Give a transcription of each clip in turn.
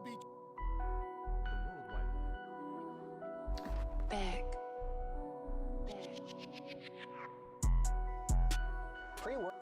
be the worldwide. Back. Pre-work.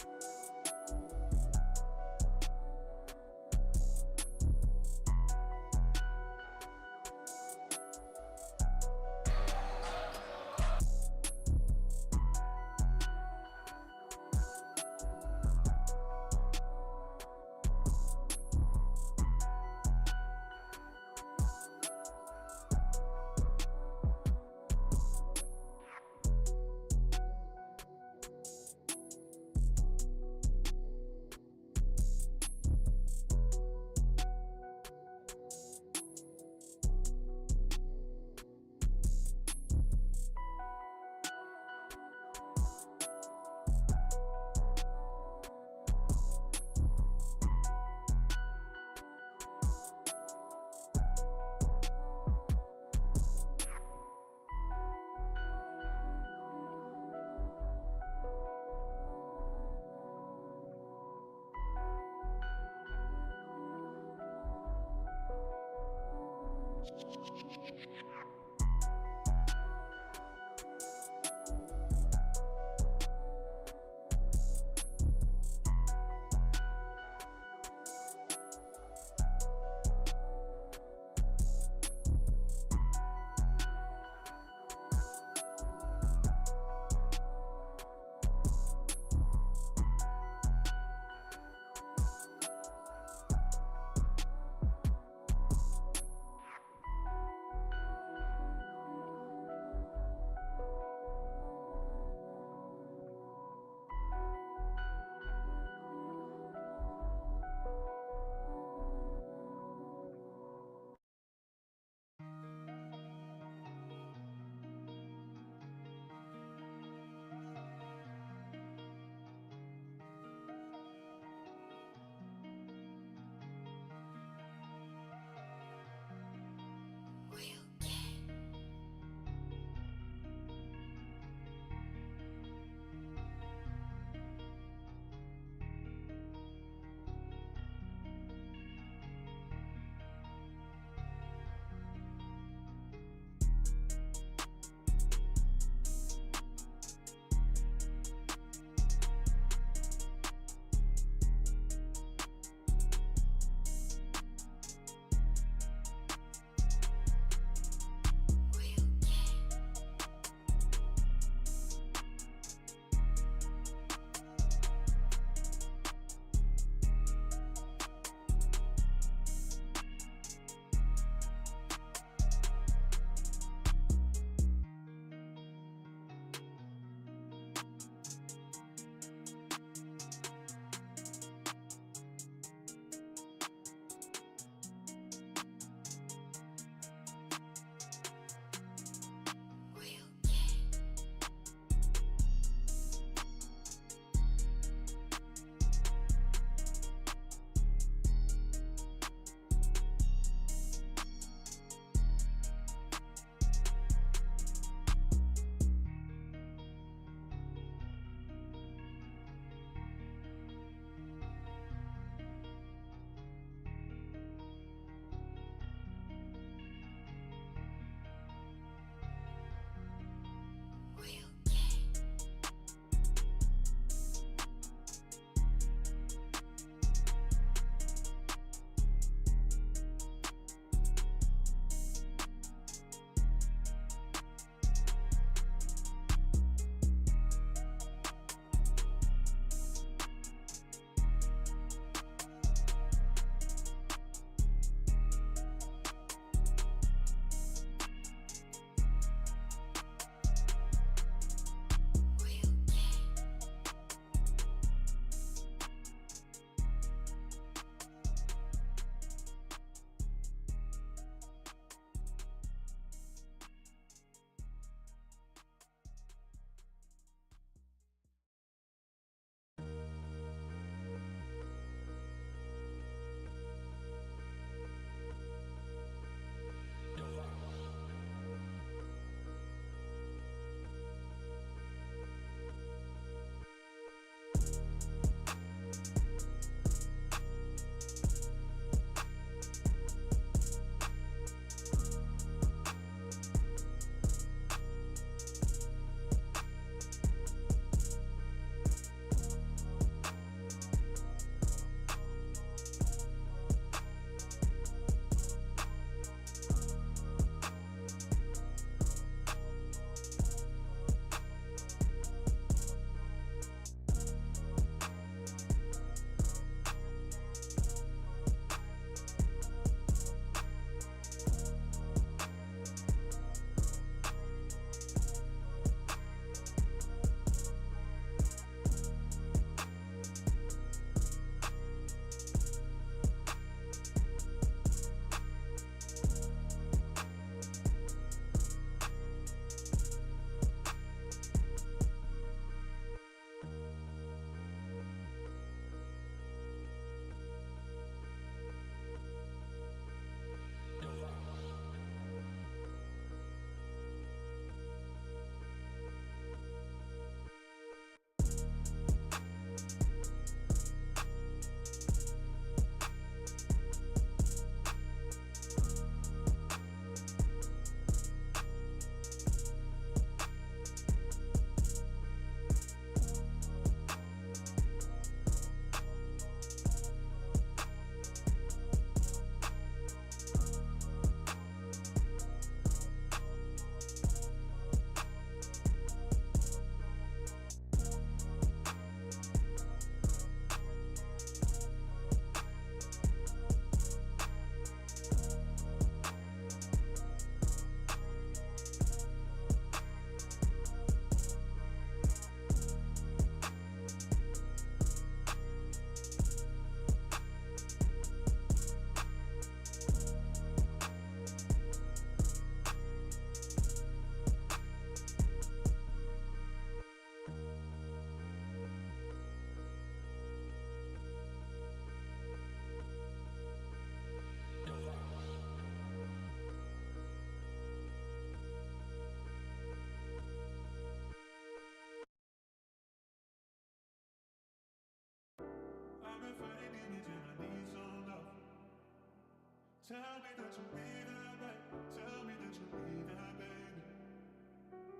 Tell me that you'll be there, baby. Tell me that you'll be there, baby.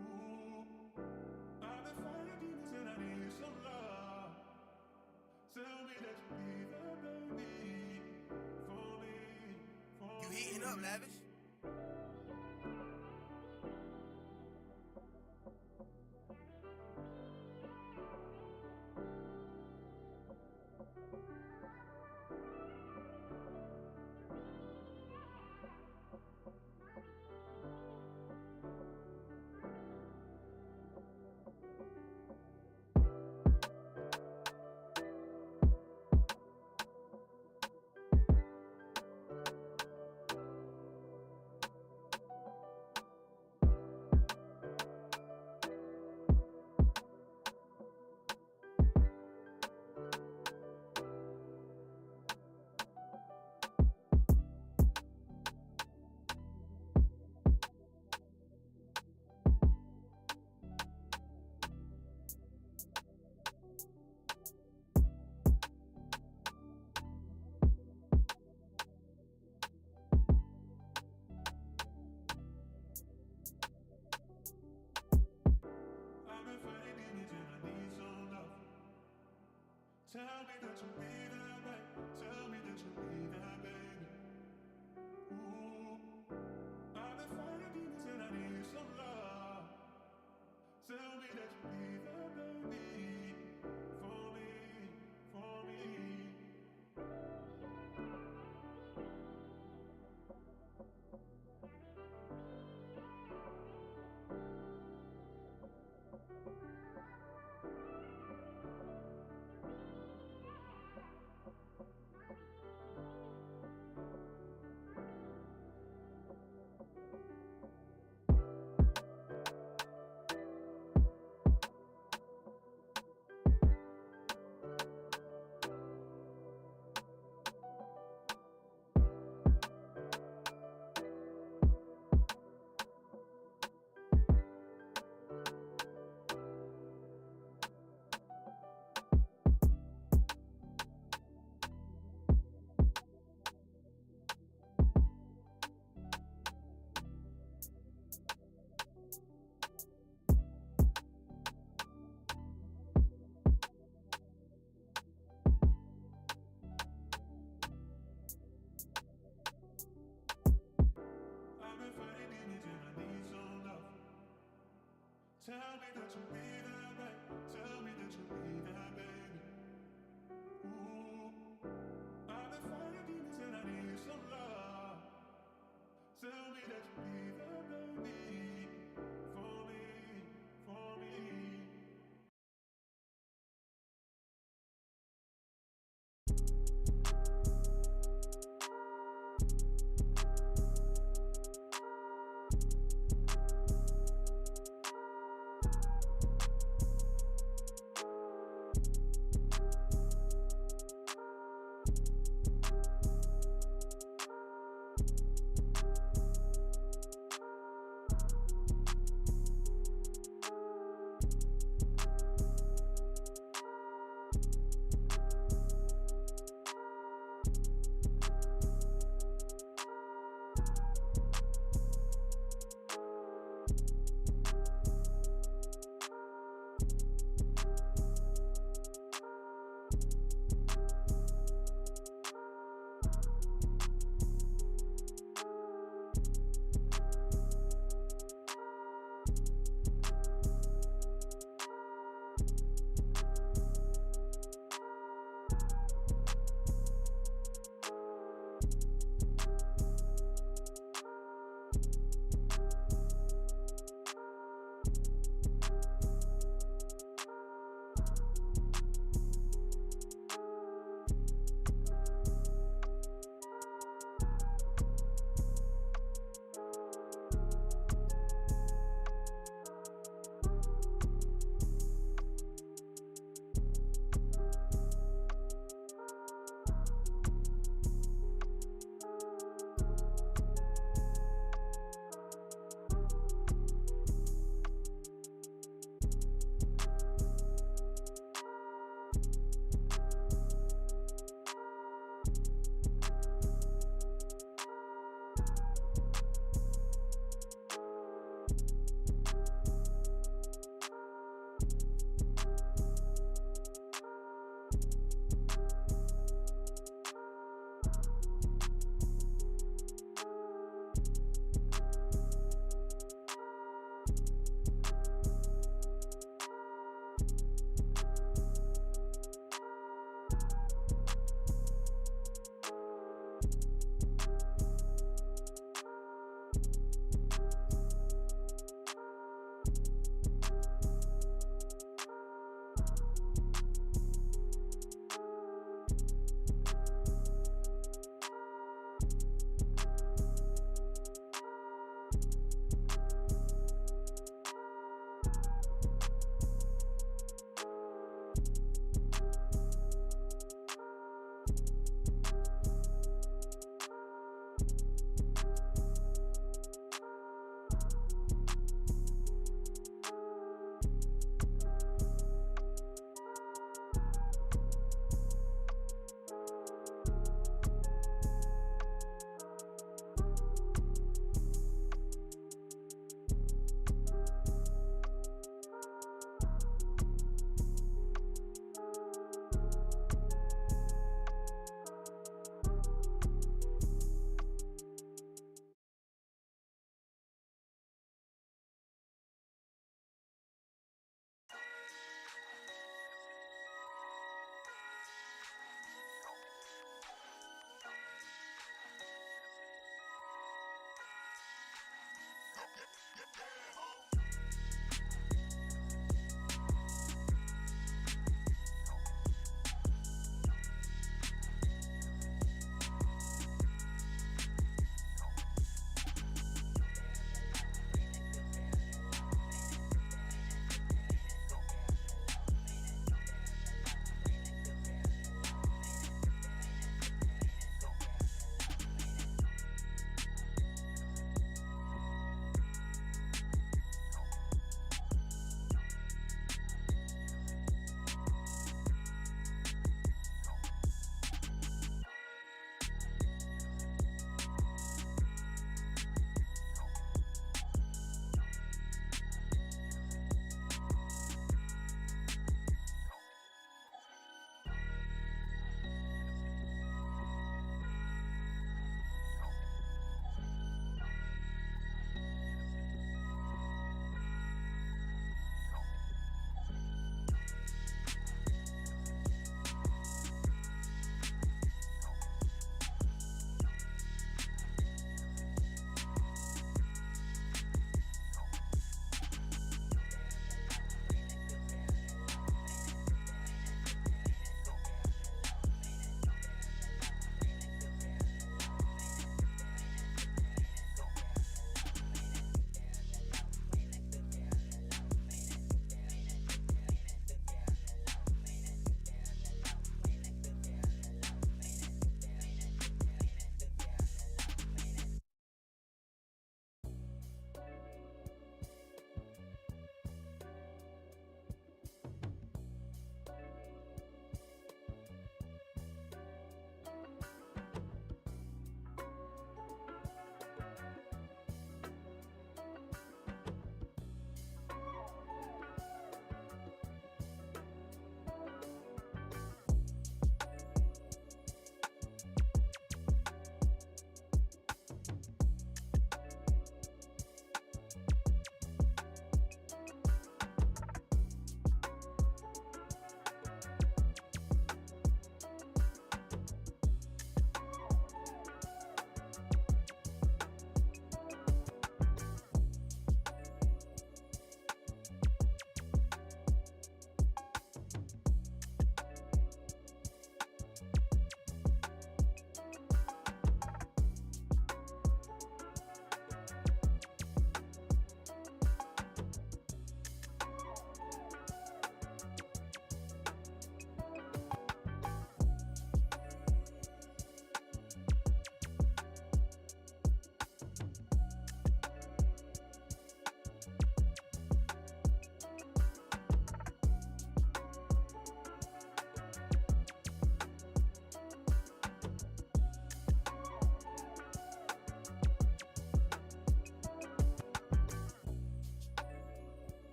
Ooh, I've been fighting demons and I need some love. Tell me that you'll be there, baby. For me, for You me. heating up, Lavish? I've been fighting demons and I need some love. Tell me that you'll be there, baby. Tell me that you'll be there, baby. Ooh, I've been fighting demons and I need some love. Tell me that you'll be there, baby. For me, for me. I've been fighting demons and I need some love. Tell me that you'll be there, baby. Tell me that you'll be there, baby. Ooh, I've been fighting demons and I need some love. Tell me that you'll be there, baby. For me, for me.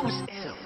that was ill.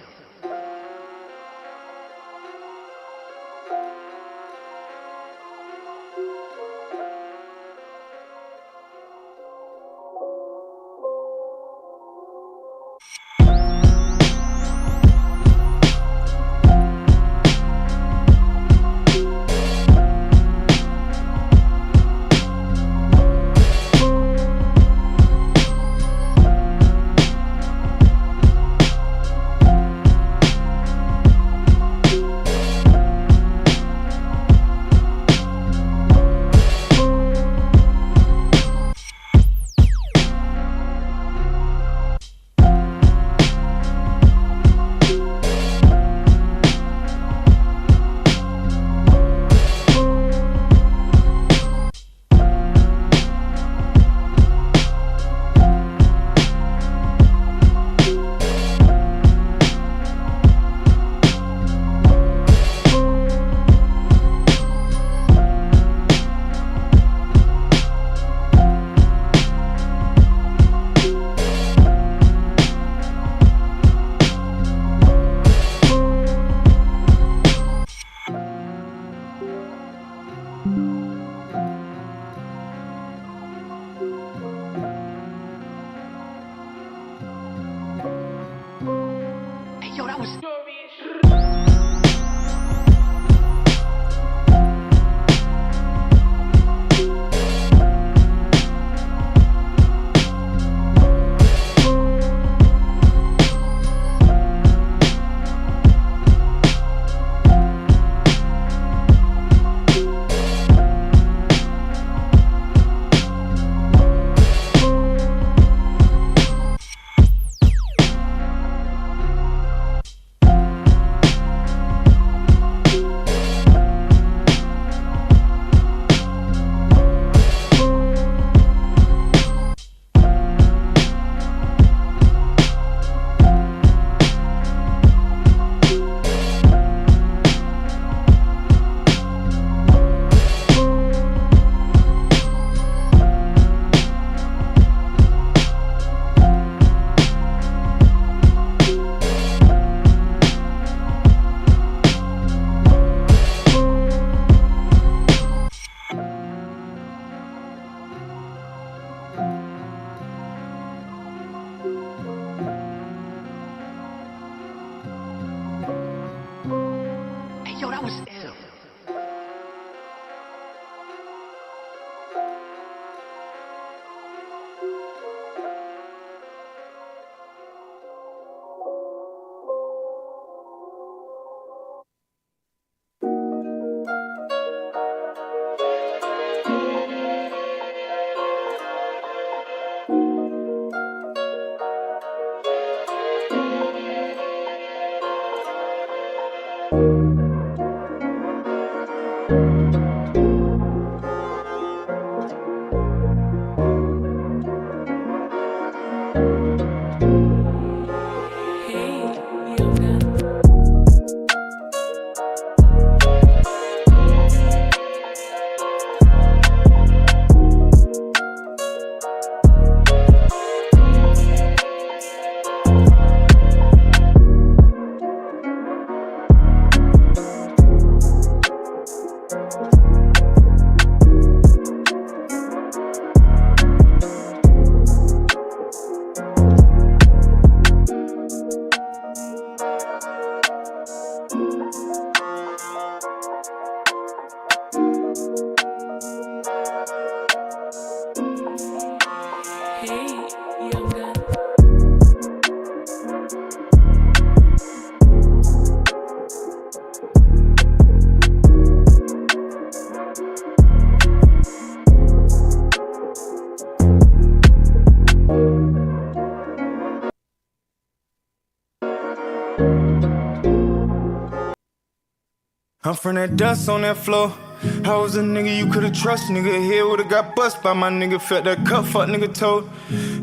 Yo, that was Yo, that was ill. I'm from that dust on that floor. I was a nigga you could've trust, nigga. Here would've got bust by my nigga. Felt that cup, fuck nigga told.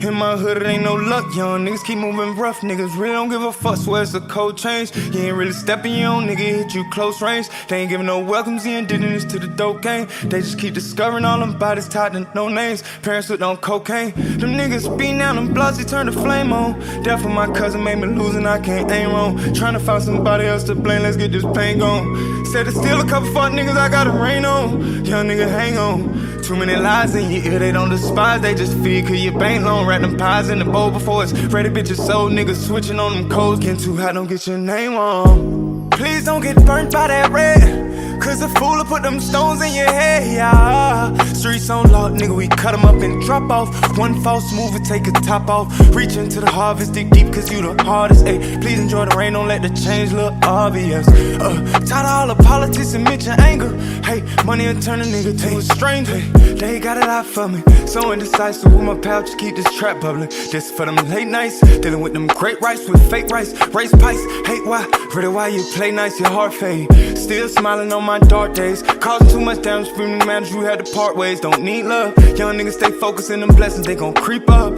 In my hood, it ain't no luck, young niggas keep moving rough. Niggas really don't give a fuck, swear it's a cold change. You ain't really stepping your own, nigga, hit you close range. They ain't giving no welcomes, you ain't did this to the dope game. They just keep discovering all them bodies tied to no names. Parents with on cocaine. Them niggas beating down them bloods, he turned the flame on. Death of my cousin made me lose and I can't aim wrong. Trying to find somebody else to blame, let's get this pain gone. Said it's still a couple fuck niggas I gotta rain on. Young nigga, hang on. Too many lies in your ear, they don't despise, they just feed. Cause your bank loan, wrap them pies in the bowl before it's ready, bitches sold. Niggas switching on them codes, getting too hot, don't get your name on. Please don't get burnt by that red. Cause a fool will put them stones in your head, yeah. Streets on lock, nigga, we cut them up and drop off. One false move and take a top off. Reach into the harvest, dig deep cause you the hardest, ayy. Please enjoy the rain, don't let the change look obvious. Tired of all the politics and mention anger. Hey, money will turn a nigga to a stranger. They got it out for me, so indecisive with my pal, just keep this trap bubbling. This for them late nights, dealing with them great rice with fake rice. Race pice, hate why, really why you play nice, your heart fade. Still smiling on my dark days, causing too much damage, screaming the manager, you had to part ways. Don't need love, young niggas stay focused in them blessings, they gon' creep up.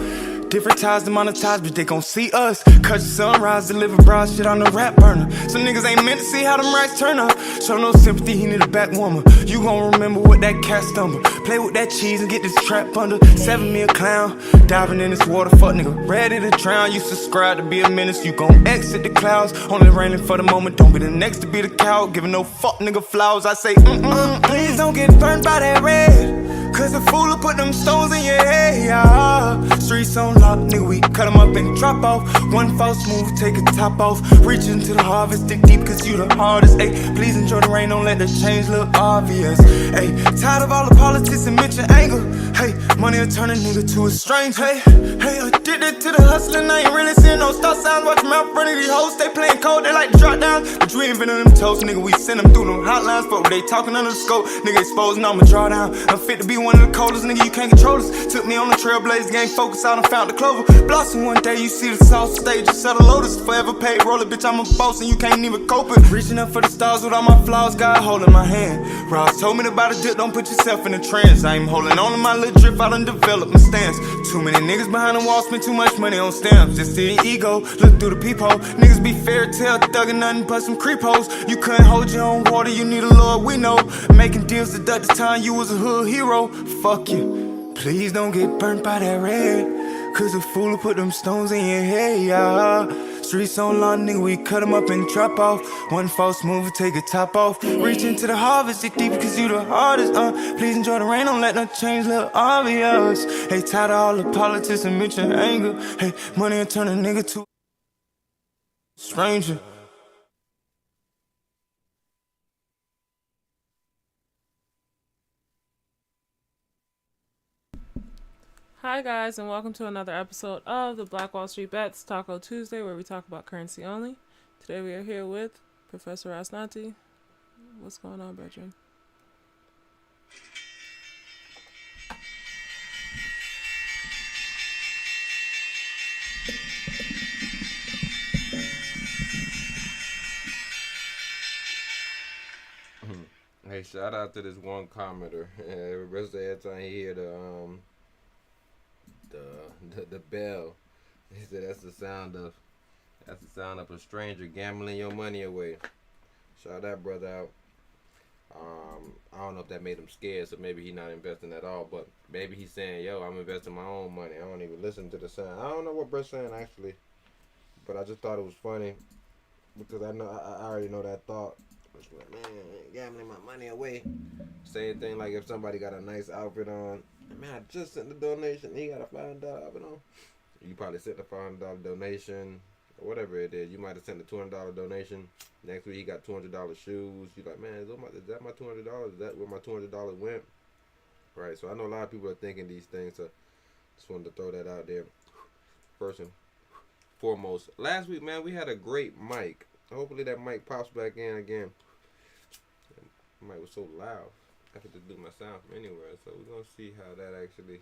Different ties to monetize, but they gon' see us. Cut your sunrise, deliver broad shit on the rap burner. Some niggas ain't meant to see how them racks turn up. Show no sympathy, he need a back warmer. You gon' remember what that cat stumble. Play with that cheese and get this trap under. 7 me a clown, diving in this water, fuck nigga, ready to drown. You subscribe to be a menace, you gon' exit the clouds. Only raining for the moment, don't be the next to be the cow. Giving no fuck nigga flowers, I say please don't get burned by that red. Cause a fool will put them stones in your head, yeah. Streets on lock, nigga, we cut them up and drop off. One false move, take a top off. Reach into the harvest, dig deep cause you the hardest, ayy. Please enjoy the rain, don't let the change look obvious, ayy. Tired of all the politics and mention anger. Hey, money will turn a nigga to a stranger. Hey, addicted to the hustling, I ain't really seeing no stop signs. Watch them out front of these hoes, they playing cold, they like to drop down. But you ain't been on them toes, nigga, we send them through them hotlines. Fuck, they talking under the scope, nigga exposing, I'ma draw down. I'm fit to be one of the coldest, nigga, you can't control us. Took me on the trailblazer game, focus out and found the clover. Blossom one day, you see the sauce stage, you sell the lotus. Forever paid roller, bitch, I'm a boss and you can't even cope it. Reaching up for the stars with all my flaws, God holding my hand. Ross told me about a dip, don't put yourself in a trance. I ain't holding on to my little drip, I done developed my stance. Too many niggas behind the wall, spend too much money on stamps. Just see the ego, look through the peephole. Niggas be fairy tale, thugging nothing but some creep hoes. You couldn't hold your own water, you need a Lord, we know. Making deals to duck the time, you was a hood hero. Fuck you, please don't get burnt by that red. Cause a fool will put them stones in your head, yeah. Streets on lawn, nigga, we cut them up and drop off. One false move, take a top off. Reach into the harvest, dig deep cause you the hardest, Please enjoy the rain, don't let no change look obvious. Hey, tired of all the politics and mention anger. Hey, money will turn a nigga to a stranger. Hi guys, and welcome to another episode of the Black Wall Street Bets Taco Tuesday, where we talk about currency only. Today we are here with Professor Asnati. What's going on, brethren? Hey, shout out to this one commenter. Every time he hear the bell, he said that's the sound of a stranger gambling your money away. Shout that brother out. I don't know if that made him scared, so maybe he's not investing at all. But maybe he's saying, "Yo, I'm investing my own money. I don't even listen to the sound." I don't know what Brett's saying actually, but I just thought it was funny because I already know that thought. It's like, man, gambling my money away. Same thing like if somebody got a nice outfit on. Man, I just sent the donation. He got a $500 outfit on. You probably sent the $500 donation or whatever it is. You might have sent a $200 donation. Next week he got $200 shoes. You're like, man, is that my $200? Is that where my $200 went? Right. So I know a lot of people are thinking these things. So just wanted to throw that out there. First and foremost, last week, man, we had a great mic. Hopefully that mic pops back in again. The mic was so loud. I could just do my sound from anywhere. So we're going to see how that actually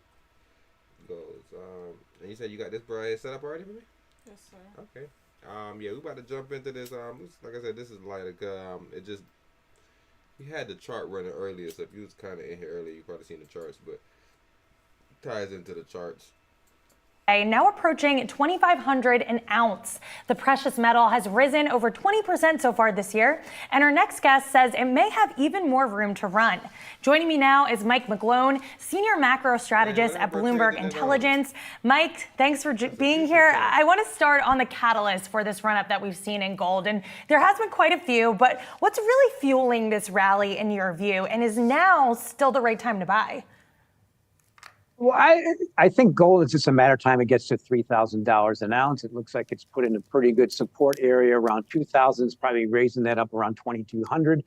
goes. And you said you got this right set up already for me? Yes, sir. Okay. Yeah, we about to jump into this. Like I said, this is like it just We had the chart running earlier, so if you was kind of in here earlier, you probably seen the charts, but it ties into the charts. Now approaching 2,500 an ounce. The precious metal has risen over 20% so far this year, and our next guest says it may have even more room to run. Joining me now is Mike McGlone, senior macro strategist at Bloomberg Intelligence. Mike, thanks for being here. I want to start on the catalyst for this run-up that we've seen in gold, and there has been quite a few, but what's really fueling this rally in your view, and is now still the right time to buy? Well, I think gold is just a matter of time it gets to $3,000 an ounce. It looks like it's put in a pretty good support area around 2,000. It's probably raising that up around 2,200.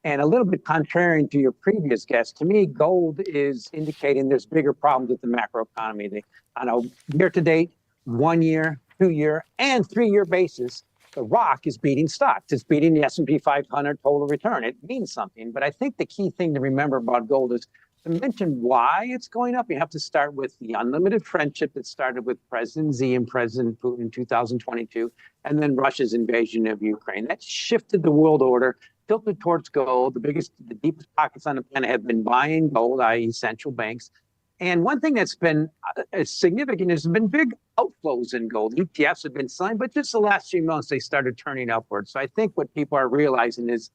And a little bit contrarian to your previous guest, to me, gold is indicating there's bigger problems with the macroeconomy. On a year-to-date, 1 year, 2 year, and 3 year basis, the rock is beating stocks. It's beating the S&P 500 total return. It means something. But I think the key thing to remember about gold is to mention why it's going up, you have to start with the unlimited friendship that started with President Xi and President Putin in 2022, and then Russia's invasion of Ukraine. That shifted the world order, tilted towards gold. The deepest pockets on the planet have been buying gold, i.e. central banks. And one thing that's been significant has been big outflows in gold. ETFs have been selling, but just the last few months, they started turning upwards. So I think what people are realizing is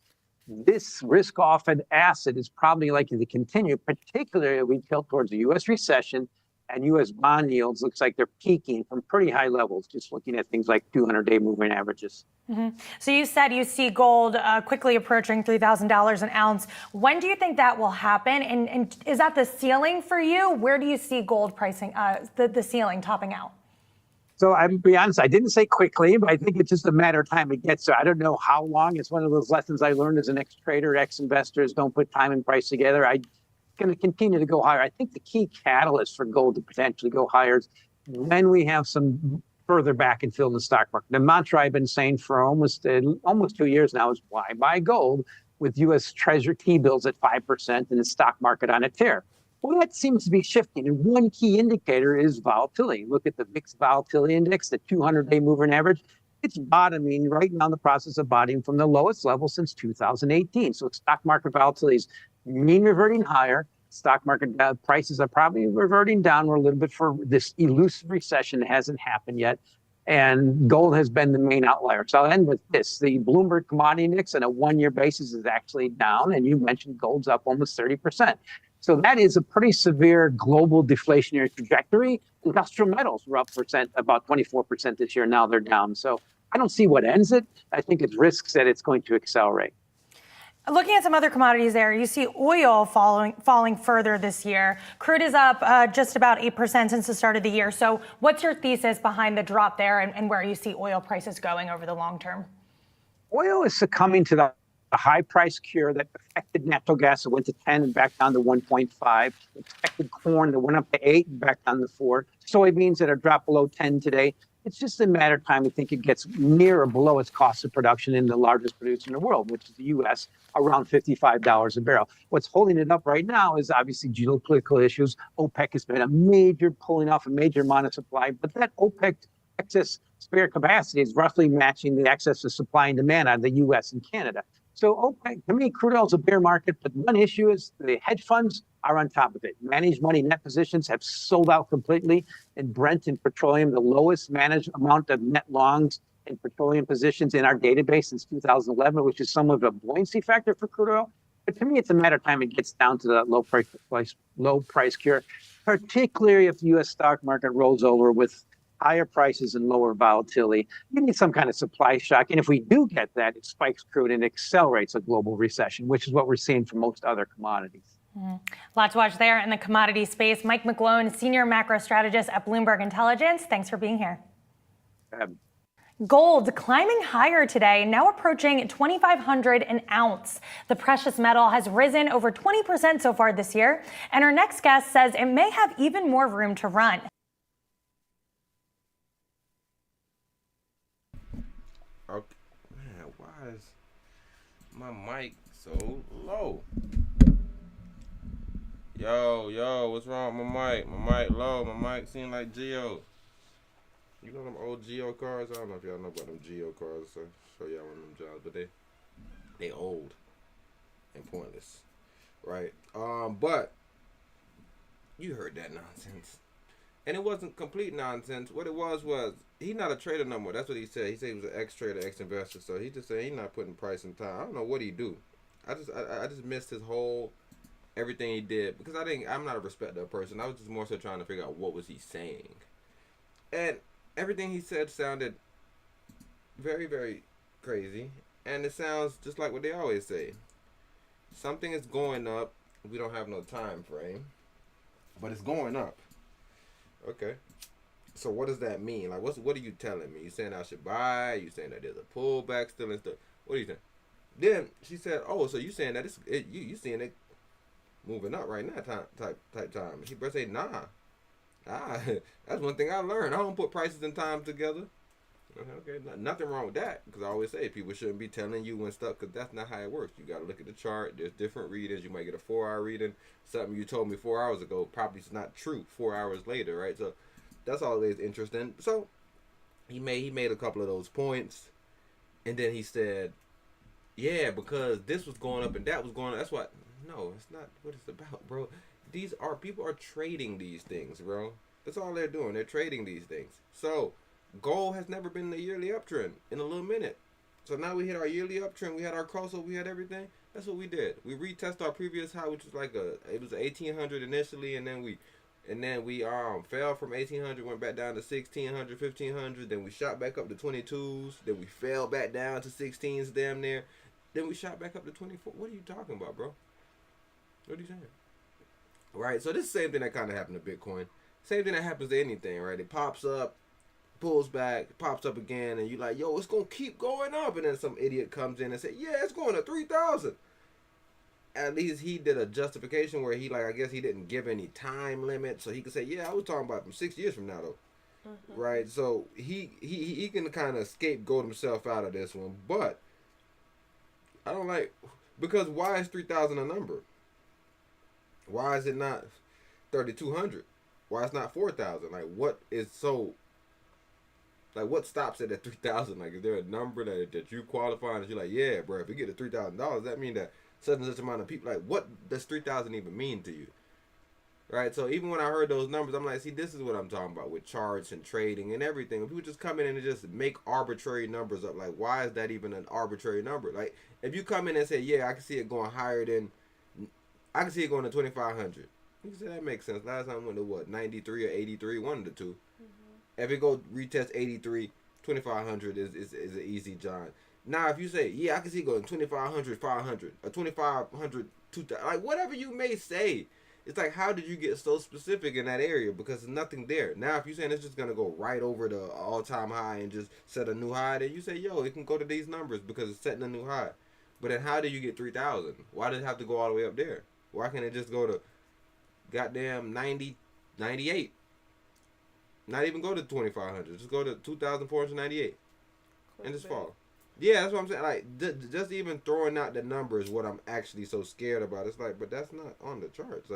this risk-off asset is probably likely to continue, particularly if we tilt towards the U.S. recession and U.S. bond yields. Looks like they're peaking from pretty high levels, just looking at things like 200-day moving averages. Mm-hmm. So you said you see gold quickly approaching $3,000 an ounce. When do you think that will happen? And is that the ceiling for you? Where do you see gold pricing, the ceiling topping out? So I'm be honest, I didn't say quickly, but I think it's just a matter of time it gets there. I don't know how long. It's one of those lessons I learned as an ex-trader, ex-investors. Don't put time and price together. I'm going to continue to go higher. I think the key catalyst for gold to potentially go higher is when we have some further back and fill in the stock market. The mantra I've been saying for almost 2 years now is why buy gold with U.S. Treasury T-bills at 5% and the stock market on a tear. Well, that seems to be shifting. And one key indicator is volatility. Look at the VIX volatility index, the 200-day moving average. It's bottoming right now in the process of bottoming from the lowest level since 2018. So stock market volatility is mean reverting higher. Stock market prices are probably reverting downward a little bit for this elusive recession that hasn't happened yet. And gold has been the main outlier. So I'll end with this. The Bloomberg Commodity Index on a 1 year basis is actually down. And you mentioned gold's up almost 30%. So that is a pretty severe global deflationary trajectory. Industrial metals were up about 24% this year. Now they're down. So I don't see what ends it. I think it's risks that it's going to accelerate. Looking at some other commodities there, you see oil falling further this year. Crude is up just about 8% since the start of the year. So what's your thesis behind the drop there and where you see oil prices going over the long term? Oil is succumbing to the high price cure that affected natural gas. It went to 10 and back down to 1.5. Affected corn that went up to 8 and back down to 4. Soybeans that are dropped below 10 today. It's just a matter of time. We think it gets near or below its cost of production in the largest producer in the world, which is the U.S., around $55 a barrel. What's holding it up right now is obviously geopolitical issues. OPEC has been a major pulling off a major amount of supply, but that OPEC excess spare capacity is roughly matching the excess of supply and demand out of the U.S. and Canada. So OPEC, to me, crude oil is a bear market, but one issue is the hedge funds are on top of it. Managed money net positions have sold out completely in Brent and petroleum, the lowest managed amount of net longs in petroleum positions in our database since 2011, which is somewhat of a buoyancy factor for crude oil. But to me, it's a matter of time it gets down to that low price cure, particularly if the U.S. stock market rolls over with higher prices and lower volatility. You need some kind of supply shock. And if we do get that, it spikes crude and accelerates a global recession, which is what we're seeing for most other commodities. A lot to watch there in the commodity space. Mike McGlone, senior macro strategist at Bloomberg Intelligence. Thanks for being here. Gold climbing higher today, now approaching 2,500 an ounce. The precious metal has risen over 20% so far this year. And our next guest says it may have even more room to run. Okay. Man, why is my mic so low? Yo, what's wrong with my mic? My mic low. My mic seem like Geo. You know them old Geo cars? I don't know if y'all know about them Geo cars. So show y'all one of them jobs, but they old. and pointless, right? But you heard that nonsense, and it wasn't complete nonsense. What it was he's not a trader no more. That's what he said. He said he was an ex-trader, ex-investor. So he just said he's not putting price and time. I don't know what he do. I just missed his whole everything he did because I'm not a respecter of person. I was just more so trying to figure out what was he saying, and everything he said sounded very, very crazy, and it sounds just like what they always say. Something is going up. We don't have no time frame, but it's going up. Okay. So what does that mean? Like, what are you telling me? You saying I should buy? You saying that there's a pullback still and stuff? What are you saying? Then she said, "Oh, so you saying that you seeing it moving up right now? Type time." He better say, "Nah, that's one thing I learned. I don't put prices and times together." Okay, nothing wrong with that, because I always say people shouldn't be telling you when stuff, because that's not how it works. You got to look at the chart. There's different readings. You might get a 4-hour reading. Something you told me 4 hours ago probably is not true 4 hours later, right? So that's always interesting. So he made a couple of those points, and then he said, "Yeah, because this was going up and that was going up." That's what. No, it's not what it's about, bro. People are trading these things, bro. That's all they're doing. They're trading these things. So gold has never been in the yearly uptrend in a little minute. So now we hit our yearly uptrend. We had our crossover. We had everything. That's what we did. We retested our previous high, which was it was 1800 initially, and then we fell from 1800, went back down to 1600, 1500. Then we shot back up to 22s. Then we fell back down to 16s, damn near. Then we shot back up to 24. What are you talking about, bro? What are you saying? Right. So this is the same thing that kind of happened to Bitcoin. Same thing that happens to anything, right? It pops up, pulls back, pops up again, and you like, yo, it's gonna keep going up, and then some idiot comes in and say, yeah, it's going to 3,000. At least he did a justification where he I guess he didn't give any time limit, so he could say, yeah, I was talking about from 6 years from now though. Right? So he can kind of scapegoat himself out of this one, but I don't because why is 3,000 a number? Why is it not 3,200? Why it's not 4,000? What is so? What stops it at 3,000? Is there a number that you qualify and you're like, yeah, bro, if we get to $3,000, that mean that such and such amount of people, what does 3,000 even mean to you? Right? So even when I heard those numbers, I'm like, see, this is what I'm talking about with charts and trading and everything. When people just come in and just make arbitrary numbers up, why is that even an arbitrary number? If you come in and say, yeah, I can see it going higher than, I can see it going to 2,500. You can say that makes sense. Last time went to what, 93 or 83, one of the two. If it go retest 83, 2,500 is an easy John. Now, if you say, yeah, I can see it going 2,500, 500, or 2,500, 2,000, whatever you may say, it's how did you get so specific in that area? Because there's nothing there. Now, if you're saying it's just going to go right over the all-time high and just set a new high, then you say, yo, it can go to these numbers because it's setting a new high. But then how do you get 3,000? Why does it have to go all the way up there? Why can't it just go to goddamn 90, 98? Not even go to 2,500. Just go to 2,498 and just fall. Yeah, that's what I'm saying. Just even throwing out the number is what I'm actually so scared about. It's but that's not on the charts.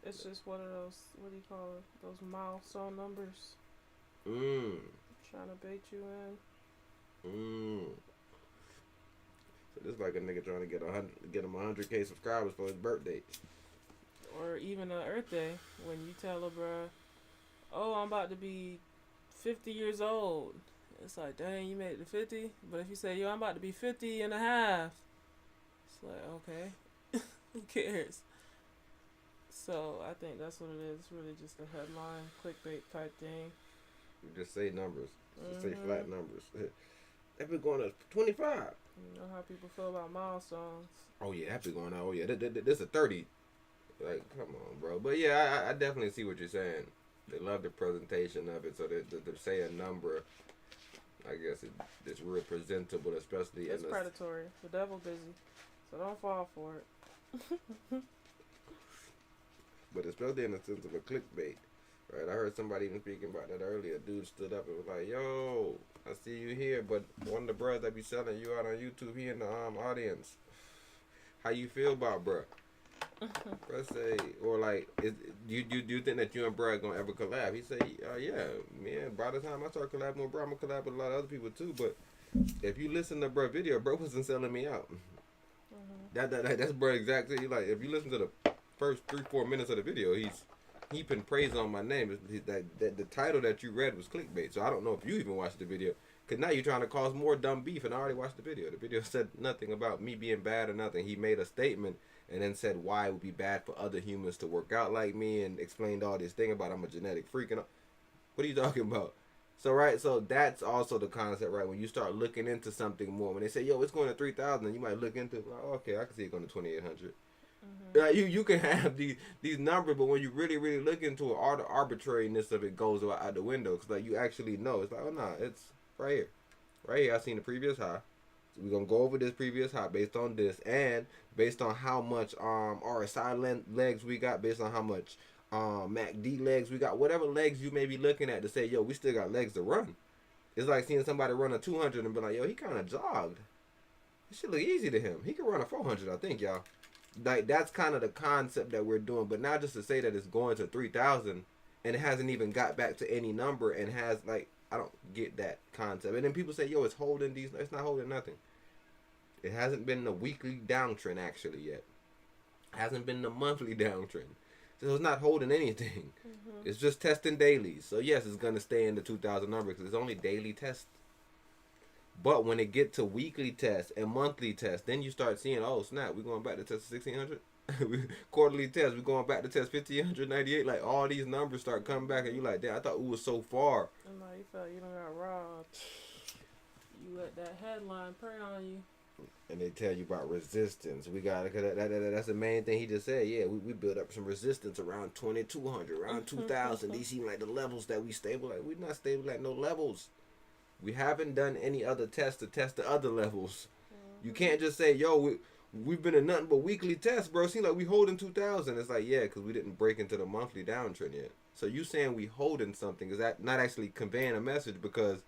It's just one of those, what do you call it? Those milestone numbers. Trying to bait you in. So this is like a nigga trying to get him 100K subscribers for his birthday. Or even on Earth Day, when you tell a bruh, oh, I'm about to be 50 years old. It's dang, you made it to 50? But if you say, yo, I'm about to be 50 and a half, it's okay. Who cares? So I think that's what it is. It's really just a headline, clickbait type thing. You just say numbers. Just say flat numbers. That be going to 25. You know how people feel about milestones. Oh, yeah, that be going out. Oh, yeah, this is 30. Come on, bro. But, yeah, I definitely see what you're saying. They love the presentation of it, so to say a number, I guess it's real presentable, especially it's predatory. The devil busy, so don't fall for it. But especially in the sense of a clickbait, right? I heard somebody even speaking about that earlier. Dude stood up and was like, "Yo, I see you here, but one of the bros that be selling you out on YouTube, he in the audience. How you feel about bruh?" Let's say, or do you think that you and Brad gonna ever collab? He say, yeah, man. By the time I start collabing with Bro, I'm gonna collab with a lot of other people too. But if you listen to Bro video, Bro wasn't selling me out. That's bro exactly. Like if you listen to the first 3-4 minutes of the video, he been praising on my name. That the title that you read was clickbait. So I don't know if you even watched the video. Cause now you're trying to cause more dumb beef, and I already watched the video. The video said nothing about me being bad or nothing. He made a statement and then said why it would be bad for other humans to work out like me, and explained all this thing about I'm a genetic freak. And what are you talking about? So right, so that's also the concept, right? When you start looking into something more, when they say, "Yo, it's going to 3,000," you might look into it, like, oh, okay, I can see it going to 2,800. You can have these numbers, but when you really look into it, all the arbitrariness of it goes out the window. Cause like you actually know, it's like, oh no, it's right here. I seen the previous high. So we're gonna go over this previous high based on this, and based on how much RSI legs we got, based on how much MACD legs we got, whatever legs you may be looking at to say, yo, we still got legs to run. It's like seeing somebody run a 200 and be like, yo, he kind of jogged. It should look easy to him. He can run a 400, I think, y'all. Like that's kind of the concept that we're doing, but not just to say that it's going to 3,000 and it hasn't even got back to any number and has like, I don't get that concept. And then people say, yo, it's holding these. It's not holding nothing. It hasn't been the weekly downtrend actually yet. It hasn't been the monthly downtrend. So it's not holding anything. It's just testing daily. So yes, it's going to stay in the 2,000 number because it's only daily tests. But when it get to weekly tests and monthly tests, then you start seeing, oh snap, we're going back to test 1,600. Quarterly tests, we're going back to test 1,598. Like all these numbers start coming back, and you like, damn, I thought it was so far. I'm like, you felt you done got robbed. You let that headline prey on you. And they tell you about resistance. We got that's the main thing he just said. Yeah, we built up some resistance around 2,200, around 2,000. These seem like the levels that we stable at. We're not stable at no levels. We haven't done any other tests to test the other levels. You can't just say, yo, we've been in nothing but weekly tests, bro. Seems like we holding 2,000. It's like, yeah, because we didn't break into the monthly downtrend yet. So you saying we holding something, is that not actually conveying a message? Because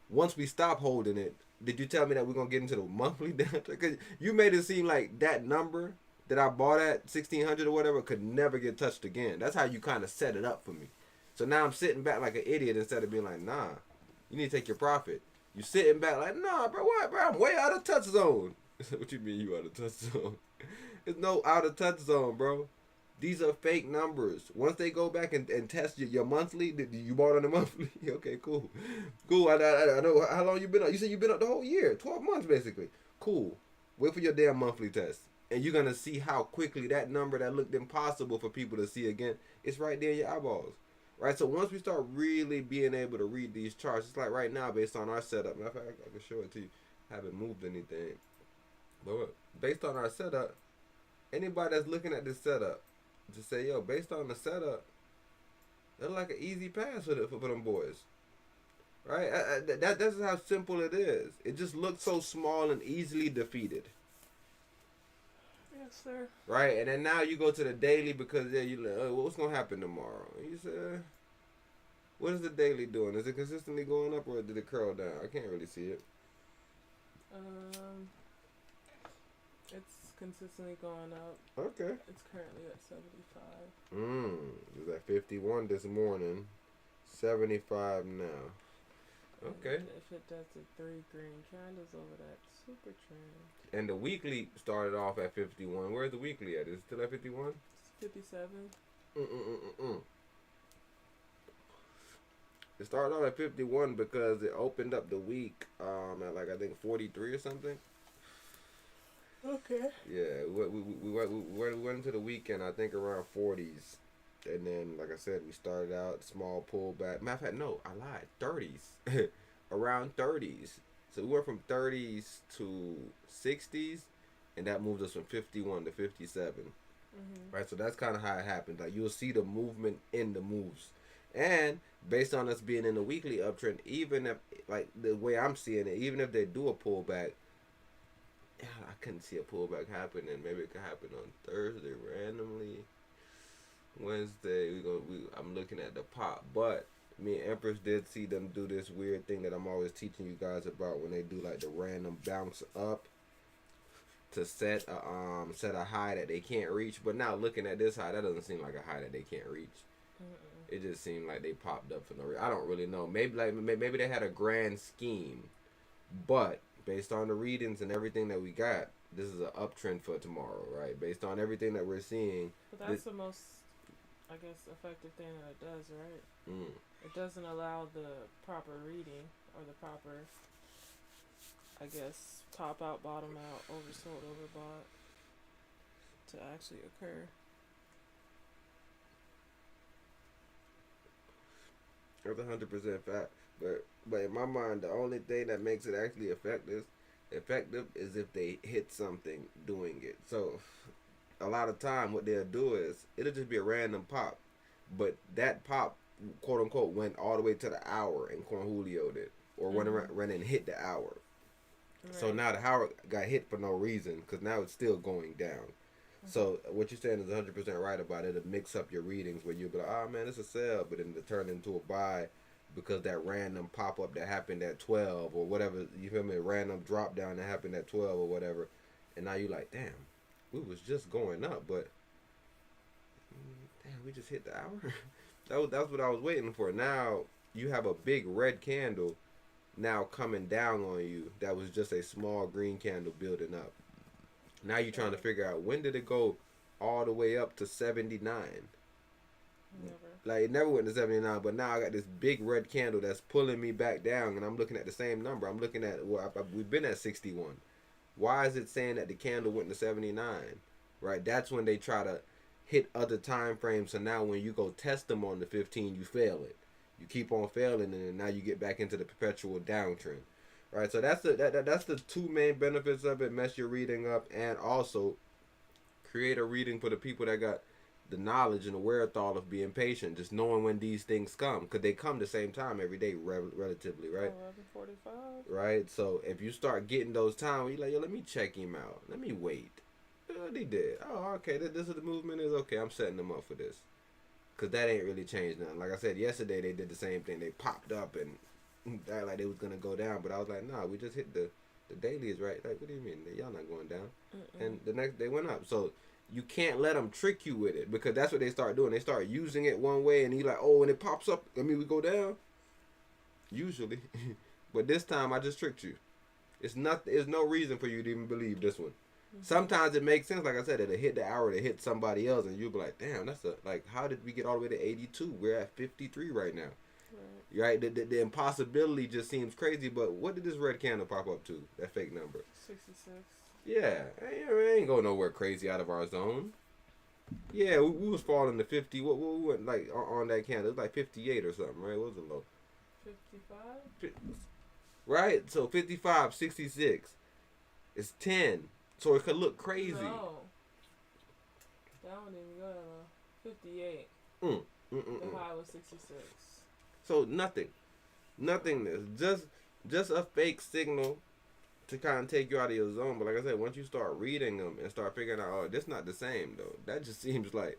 once we stop holding it, did you tell me that we're going to get into the monthly downtrend? Because you made it seem like that number that I bought at 1,600 or whatever could never get touched again. That's how you kind of set it up for me. So now I'm sitting back like an idiot instead of being like, nah, you need to take your profit. You sitting back like, nah, bro, what, bro? I'm way out of touch zone. What you mean you out of touch zone? There's no out of touch zone, bro. These are fake numbers. Once they go back and test your monthly, you bought on the monthly? Okay, cool. Cool, I know how long you been up. You said you've been up the whole year. 12 months, basically. Cool. Wait for your damn monthly test. And you're going to see how quickly that number that looked impossible for people to see again, it's right there in your eyeballs. Right, so once we start really being able to read these charts, it's like right now based on our setup. Matter of fact, I can show it to you. I haven't moved anything. But based on our setup, anybody that's looking at this setup, just say, yo, based on the setup, that's like an easy pass for them boys. Right? That's how simple it is. It just looks so small and easily defeated. Yes, sir. Right, and then now you go to the daily because you're like, oh, what's gonna happen tomorrow? And you say, what is the daily doing? Is it consistently going up or did it curl down? I can't really see it. It's consistently going up. Okay. It's currently at 75. It was at 51 this morning, 75 now. Okay. And if it does the 3 green candles over that super trend. And the weekly started off at 51. Where's the weekly at? Is it still at 51? It's 57. It started off at 51 because it opened up the week at like I think 43 or something. Okay. Yeah, we went into the weekend I think around 40s, and then like I said we started out small pullback. Matter of fact, no, I lied. 30s, around 30s. So we went from 30s to 60s, and that moved us from 51 to 57. Right, so that's kind of how it happened. Like you'll see the movement in the moves, and based on us being in the weekly uptrend, even if like the way I'm seeing it, even if they do a pullback, I couldn't see a pullback happening. Maybe it could happen on Thursday randomly. Wednesday I'm looking at the pop, but me and Empress did see them do this weird thing that I'm always teaching you guys about when they do like the random bounce up to set a high that they can't reach. But now looking at this high, that doesn't seem like a high that they can't reach. It just seemed like they popped up for no reason. I don't really know. Maybe they had a grand scheme, but based on the readings and everything that we got, this is an uptrend for tomorrow, right? Based on everything that we're seeing. But that's the most, I guess, effective thing that it does, right? It doesn't allow the proper reading or the proper, I guess, top out, bottom out, oversold, overbought to actually occur. That's 100% fact. But in my mind, the only thing that makes it actually effective is if they hit something doing it. So a lot of time what they'll do is it'll just be a random pop, but that pop, quote unquote, went all the way to the hour and Cornholio'd it, or ran and hit the hour. Right. So now the hour got hit for no reason because now it's still going down. So what you're saying is 100% right about it. It'll mix up your readings where you'll be like, oh man, it's a sell, but then it'll turn into a buy because that random pop up that happened at 12 or whatever, you feel me? A random drop down that happened at 12 or whatever, and now you're like, damn, we was just going up, but damn, we just hit the hour. That's what I was waiting for. Now you have a big red candle now coming down on you. That was just a small green candle building up. Now you're trying to figure out when did it go all the way up to 79. Never. Like it never went to 79, but now I got this big red candle that's pulling me back down, and I'm looking at the same number. I'm looking at we've been at 61. Why is it saying that the candle went to 79? Right, that's when they try to hit other time frames. So now when you go test them on the 15, you fail it. You keep on failing, and now you get back into the perpetual downtrend. Right, so that's the two main benefits of it: mess your reading up, and also create a reading for the people that got the knowledge and the wherewithal of being patient, just knowing when these things come, because they come the same time every day, relatively, right? 11:45. Right, so if you start getting those times, you're like, yo, let me check him out. Let me wait. They did. Oh, okay, this is the movement is okay. I'm setting them up for this, because that ain't really changed nothing. Like I said, yesterday they did the same thing. They popped up and act like they was gonna go down, but I was like, nah, we just hit the dailies, right? Like, what do you mean? Y'all not going down? And the next day went up. So you can't let them trick you with it, because that's what they start doing. They start using it one way, and you're like, oh, when it pops up, I mean, we go down. Usually, but this time I just tricked you. It's not. There's no reason for you to even believe this one. Sometimes it makes sense. Like I said, it'll hit the hour to hit somebody else, and you'll be like, damn, how did we get all the way to 82? We're at 53 right now. Right, the impossibility just seems crazy, but what did this red candle pop up to? That fake number. 66. Yeah, we ain't going nowhere crazy out of our zone. Yeah, we was falling to 50. What we went like on that candle? It was like 58 or something, right? What was the low? 55. Right, so 55, 66. It's 10, so it could look crazy. No, that one didn't go that low. 58. The high was 66. So nothingness, just a fake signal to kind of take you out of your zone. But like I said, once you start reading them and start figuring out, oh, this not the same though. That just seems like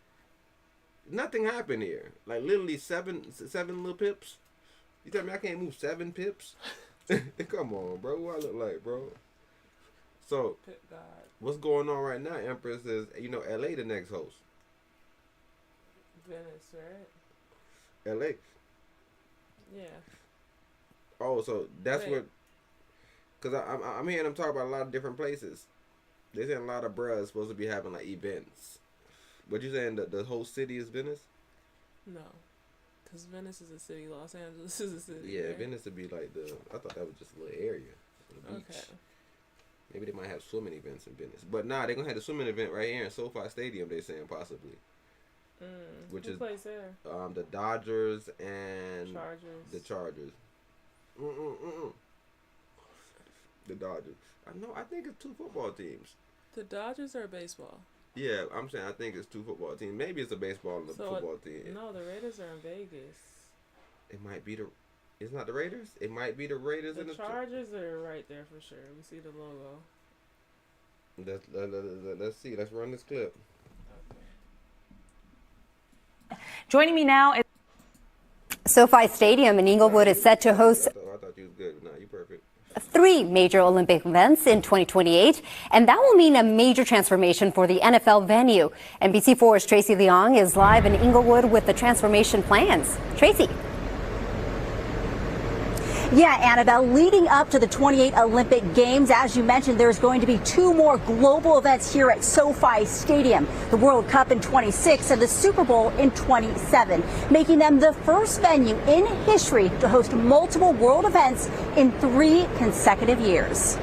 nothing happened here. Like literally seven little pips. You tell me I can't move 7 pips? Come on, bro. What I look like, bro? So what's going on right now, Empress, is LA the next host. Venice, right? LA. Yeah. Oh, so that's what. Cause I'm hearing them talk about a lot of different places. They saying a lot of bruhs supposed to be having like events. What you saying? The whole city is Venice? No, cause Venice is a city. Los Angeles is a city. Yeah, right? Venice would be like I thought that was just a little area. The beach. Okay. Maybe they might have swimming events in Venice, but nah, they're gonna have the swimming event right here in SoFi Stadium. They saying possibly. Which Who plays there? The Dodgers and Chargers. The Chargers. The Dodgers. I think it's 2 football teams. The Dodgers are baseball. Yeah, I'm saying I think it's 2 football teams. Maybe it's a baseball and a football team. No, the Raiders are in Vegas. It might be it's not the Raiders? It might be the Raiders and the Chargers are right there for sure. We see the logo. Let's see. Let's run this clip. Joining me now is SoFi Stadium in Inglewood is set to host I thought you was good. No, you perfect. 3 major Olympic events in 2028, and that will mean a major transformation for the NFL venue. NBC4's Tracy Leong is live in Inglewood with the transformation plans. Tracy. Yeah, Annabelle, leading up to the 28 Olympic Games, as you mentioned, there's going to be 2 more global events here at SoFi Stadium, the World Cup in 26 and the Super Bowl in 27, making them the first venue in history to host multiple world events in 3 consecutive years.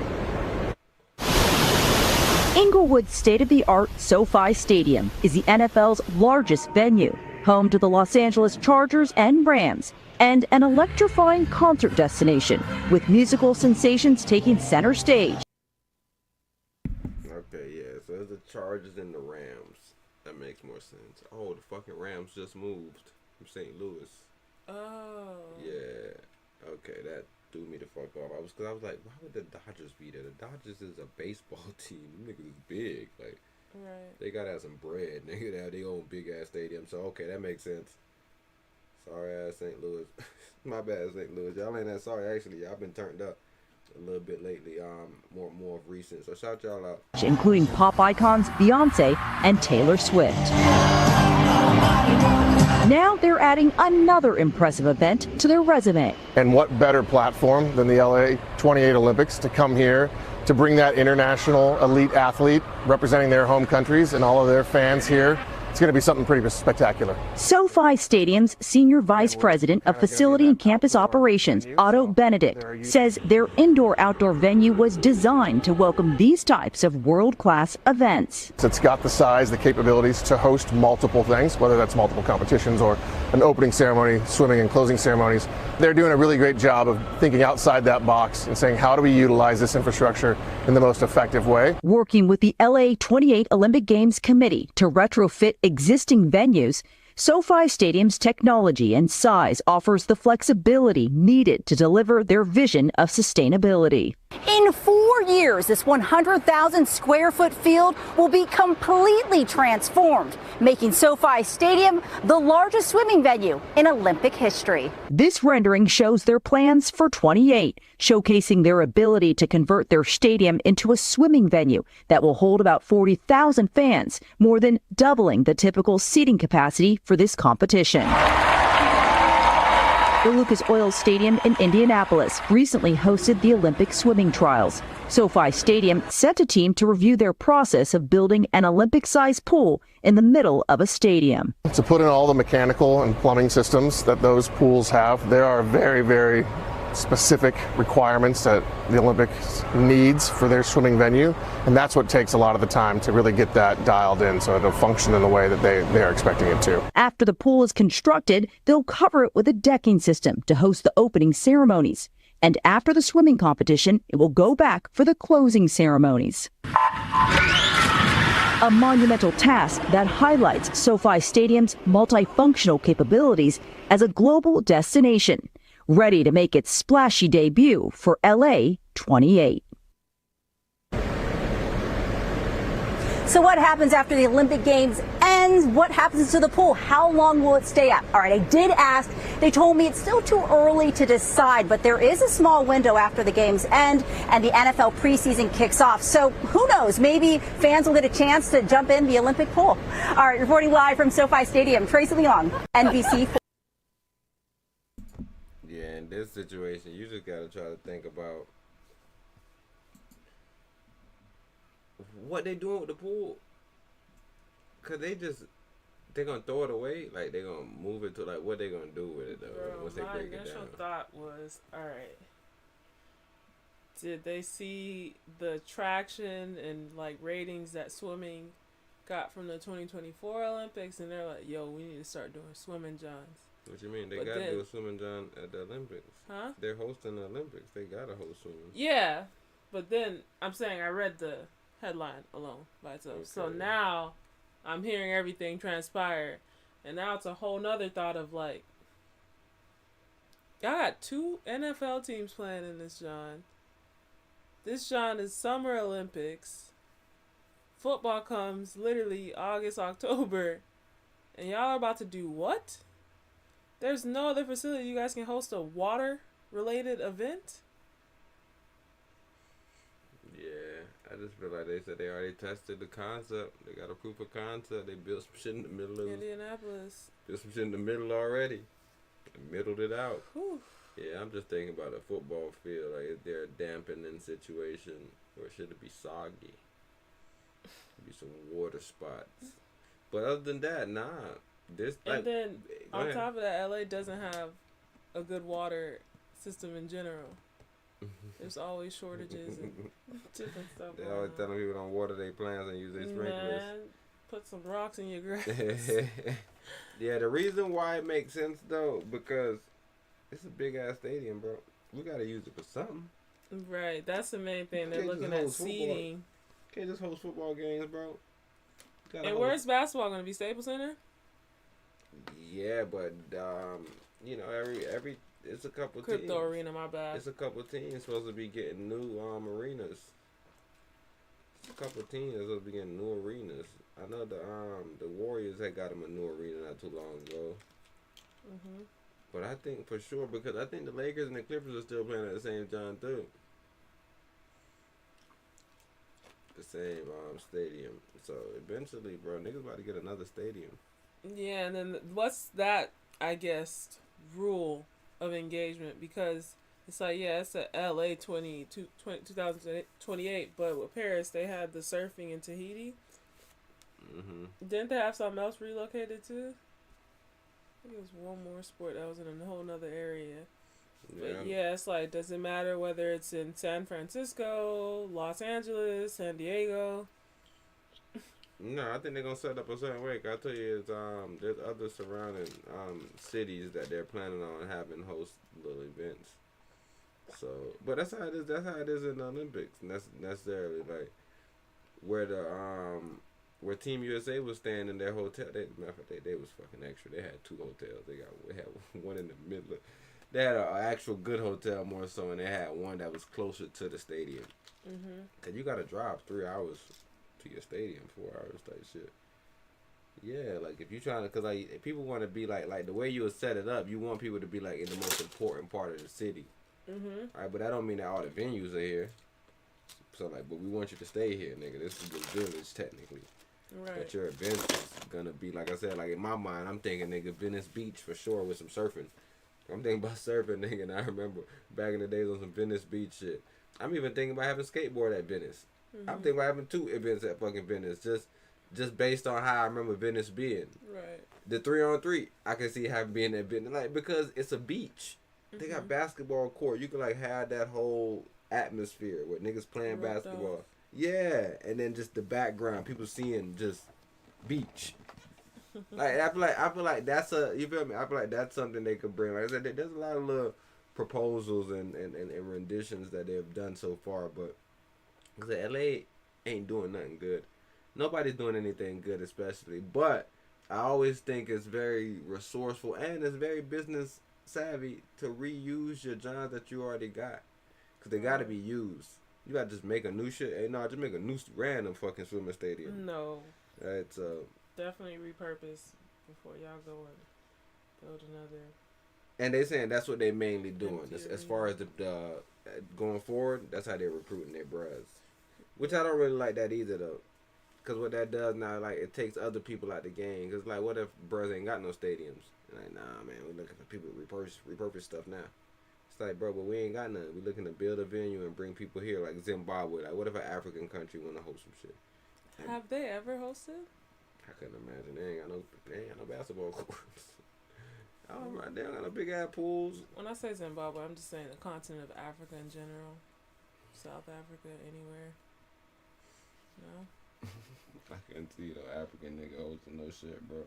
Inglewood's state-of-the-art SoFi Stadium is the NFL's largest venue, home to the Los Angeles Chargers and Rams, and an electrifying concert destination with musical sensations taking center stage. Okay, yeah, so it's the Chargers and the Rams. That makes more sense. Oh, the fucking Rams just moved from St. Louis. Oh. Yeah. Okay, that threw me the fuck off. I was like, why would the Dodgers be there? The Dodgers is a baseball team. Them niggas is big. Like, Right. they gotta have some bread. Nigga, they have their own big ass stadium. So okay, that makes sense. Sorry ass St. Louis. My bad, St. Louis. Y'all ain't that sorry. Actually, y'all been turned up a little bit lately. More of recent. So shout y'all out. Including pop icons Beyonce and Taylor Swift. Now they're adding another impressive event to their resume. And what better platform than the LA 28 Olympics to come here to bring that international elite athlete representing their home countries and all of their fans here. It's going to be something pretty spectacular. SoFi Stadium's Senior Vice President of Facility and Campus Operations, Otto Benedict, says their indoor-outdoor venue was designed to welcome these types of world-class events. It's got the size, the capabilities to host multiple things, whether that's multiple competitions or an opening ceremony, swimming and closing ceremonies. They're doing a really great job of thinking outside that box and saying, how do we utilize this infrastructure in the most effective way? Working with the LA 28 Olympic Games Committee to retrofit existing venues, SoFi Stadium's technology and size offers the flexibility needed to deliver their vision of sustainability. In 4 years, this 100,000 square foot field will be completely transformed, making SoFi Stadium the largest swimming venue in Olympic history. This rendering shows their plans for 28, showcasing their ability to convert their stadium into a swimming venue that will hold about 40,000 fans, more than doubling the typical seating capacity for this competition. The Lucas Oil Stadium in Indianapolis recently hosted the Olympic swimming trials. SoFi Stadium sent a team to review their process of building an Olympic-sized pool in the middle of a stadium. To put in all the mechanical and plumbing systems that those pools have, there are very, very specific requirements that the Olympics needs for their swimming venue, and that's what takes a lot of the time to really get that dialed in so it'll function in the way that they are expecting it to. After the pool is constructed, they'll cover it with a decking system to host the opening ceremonies. And after the swimming competition, it will go back for the closing ceremonies. A monumental task that highlights SoFi Stadium's multifunctional capabilities as a global destination, ready to make its splashy debut for LA 28. So what happens after the Olympic Games ends? What happens to the pool? How long will it stay up? All right, I did ask. They told me it's still too early to decide, but there is a small window after the games end and the NFL preseason kicks off. So who knows? Maybe fans will get a chance to jump in the Olympic pool. All right, reporting live from SoFi Stadium, Tracy Leong, NBC. Yeah, in this situation, you just gotta try to think about what they doing with the pool. Cause they're gonna throw it away. Like they're gonna move it to like what they gonna do with it though. Bro, once they break it down. My initial thought was, all right, did they see the traction and like ratings that swimming got from the 2024 Olympics, and they're like, yo, we need to start doing swimming johns. What you mean? They But gotta then- do a swimming john at the Olympics. Huh? They're hosting the Olympics. They gotta host swimming. Yeah, but then I'm saying I read the headline alone by itself. So Okay. now I'm hearing everything transpire, and now it's a whole nother thought of like, y'all got 2 NFL teams playing in this John. This John is Summer Olympics. Football comes literally August, October, and y'all are about to do what? There's no other facility you guys can host a water-related event? Yeah, I just feel like they said they already tested the concept. They got a proof of concept. They built some shit in the middle of Indianapolis. built some shit in the middle already. They middled it out. Whew. Yeah, I'm just thinking about a football field. Like, is there a dampening situation, or should it be soggy? Be some water spots. But other than that, nah. This like, And then go on ahead. top of that, LA doesn't have a good water system in general. There's always shortages and different stuff. They always telling people don't water their plants and use their sprinklers. Man, put some rocks in your grass. Yeah, the reason why it makes sense though, because it's a big ass stadium, bro. We gotta use it for something. Right, that's the main thing. They're Can't just looking at host football. seating. Can't just host football games, bro. And where's basketball gonna be? Staples Center? Yeah, but you know, every it's a couple Crypto teams. Arena, my bad. It's a couple teams supposed to be getting new arenas. It's a couple teams that's supposed to be getting new arenas. I know the Warriors had got them a new arena not too long ago. Mhm. But I think for sure, because I think the Lakers and the Clippers are still playing at the same time too. The same stadium. So eventually, bro, niggas about to get another stadium. Yeah, and then what's that, I guess, rule of engagement? Because it's like, yeah, it's a LA 2028, but with Paris, they had the surfing in Tahiti. Mm-hmm. Didn't they have something else relocated too? I think it was one more sport that was in a whole nother area. But yeah, it's like, does it matter whether it's in San Francisco, Los Angeles, San Diego? No, I think they're gonna set up a certain way. I tell you, it's there's other surrounding cities that they're planning on having host little events. So, but that's how it is. That's how it is in the Olympics. And that's necessarily like where the where Team USA was staying in their hotel. They was fucking extra. They had 2 hotels. They had one in the middle. They had an actual good hotel more so, and they had one that was closer to the stadium. Mhm. Cause you gotta drive 3 hours to your stadium, 4 hours type shit. Yeah, like if you trying to, cause like if people want to be like the way you would set it up, you want people to be like in the most important part of the city. Mhm. All right, but that don't mean that all the venues are here. So like, but we want you to stay here, nigga. This is the village technically. Right. But your event is gonna be, like I said, like in my mind, I'm thinking, nigga, Venice Beach for sure with some surfing. I'm thinking about surfing, nigga, and I remember back in the days on some Venice Beach shit. I'm even thinking about having skateboard at Venice. Mhm. I'm thinking about having 2 events at fucking Venice, just based on how I remember Venice being. Right. The 3-on-3, I can see having being at Venice, like because it's a beach. They got basketball court. You can like have that whole atmosphere with niggas playing Roped basketball. off. Yeah, and then just the background, people seeing just beach. Like I feel like that's you feel me? I feel like that's something they could bring. Like I said, there's a lot of little proposals and renditions that they've done so far, but I said, LA ain't doing nothing good. Nobody's doing anything good, especially. But I always think it's very resourceful and it's very business savvy to reuse your jobs that you already got, cause they gotta be used. You gotta just make a new shit. Hey, no, just make a new random fucking swimming stadium. No. Right, so Definitely repurpose before y'all go and build another. and they saying that's what they mainly doing. Empty As far as arena. the going forward, that's how they're recruiting their bros. Which I don't really like that either though. Cause what that does now, like it takes other people out the game. Cause like, what if bros ain't got no stadiums? Like, nah, man, we looking for people to repurpose stuff now. It's like, bro, but we ain't got none. We looking to build a venue and bring people here, like Zimbabwe. Like, what if an African country want to host some shit? Have they ever hosted? I couldn't imagine. They ain't got no basketball courts. They don't got no big ass pools. When I say Zimbabwe, I'm just saying the continent of Africa in general. South Africa, anywhere. No? I couldn't see no African nigga hosting no shit, bro.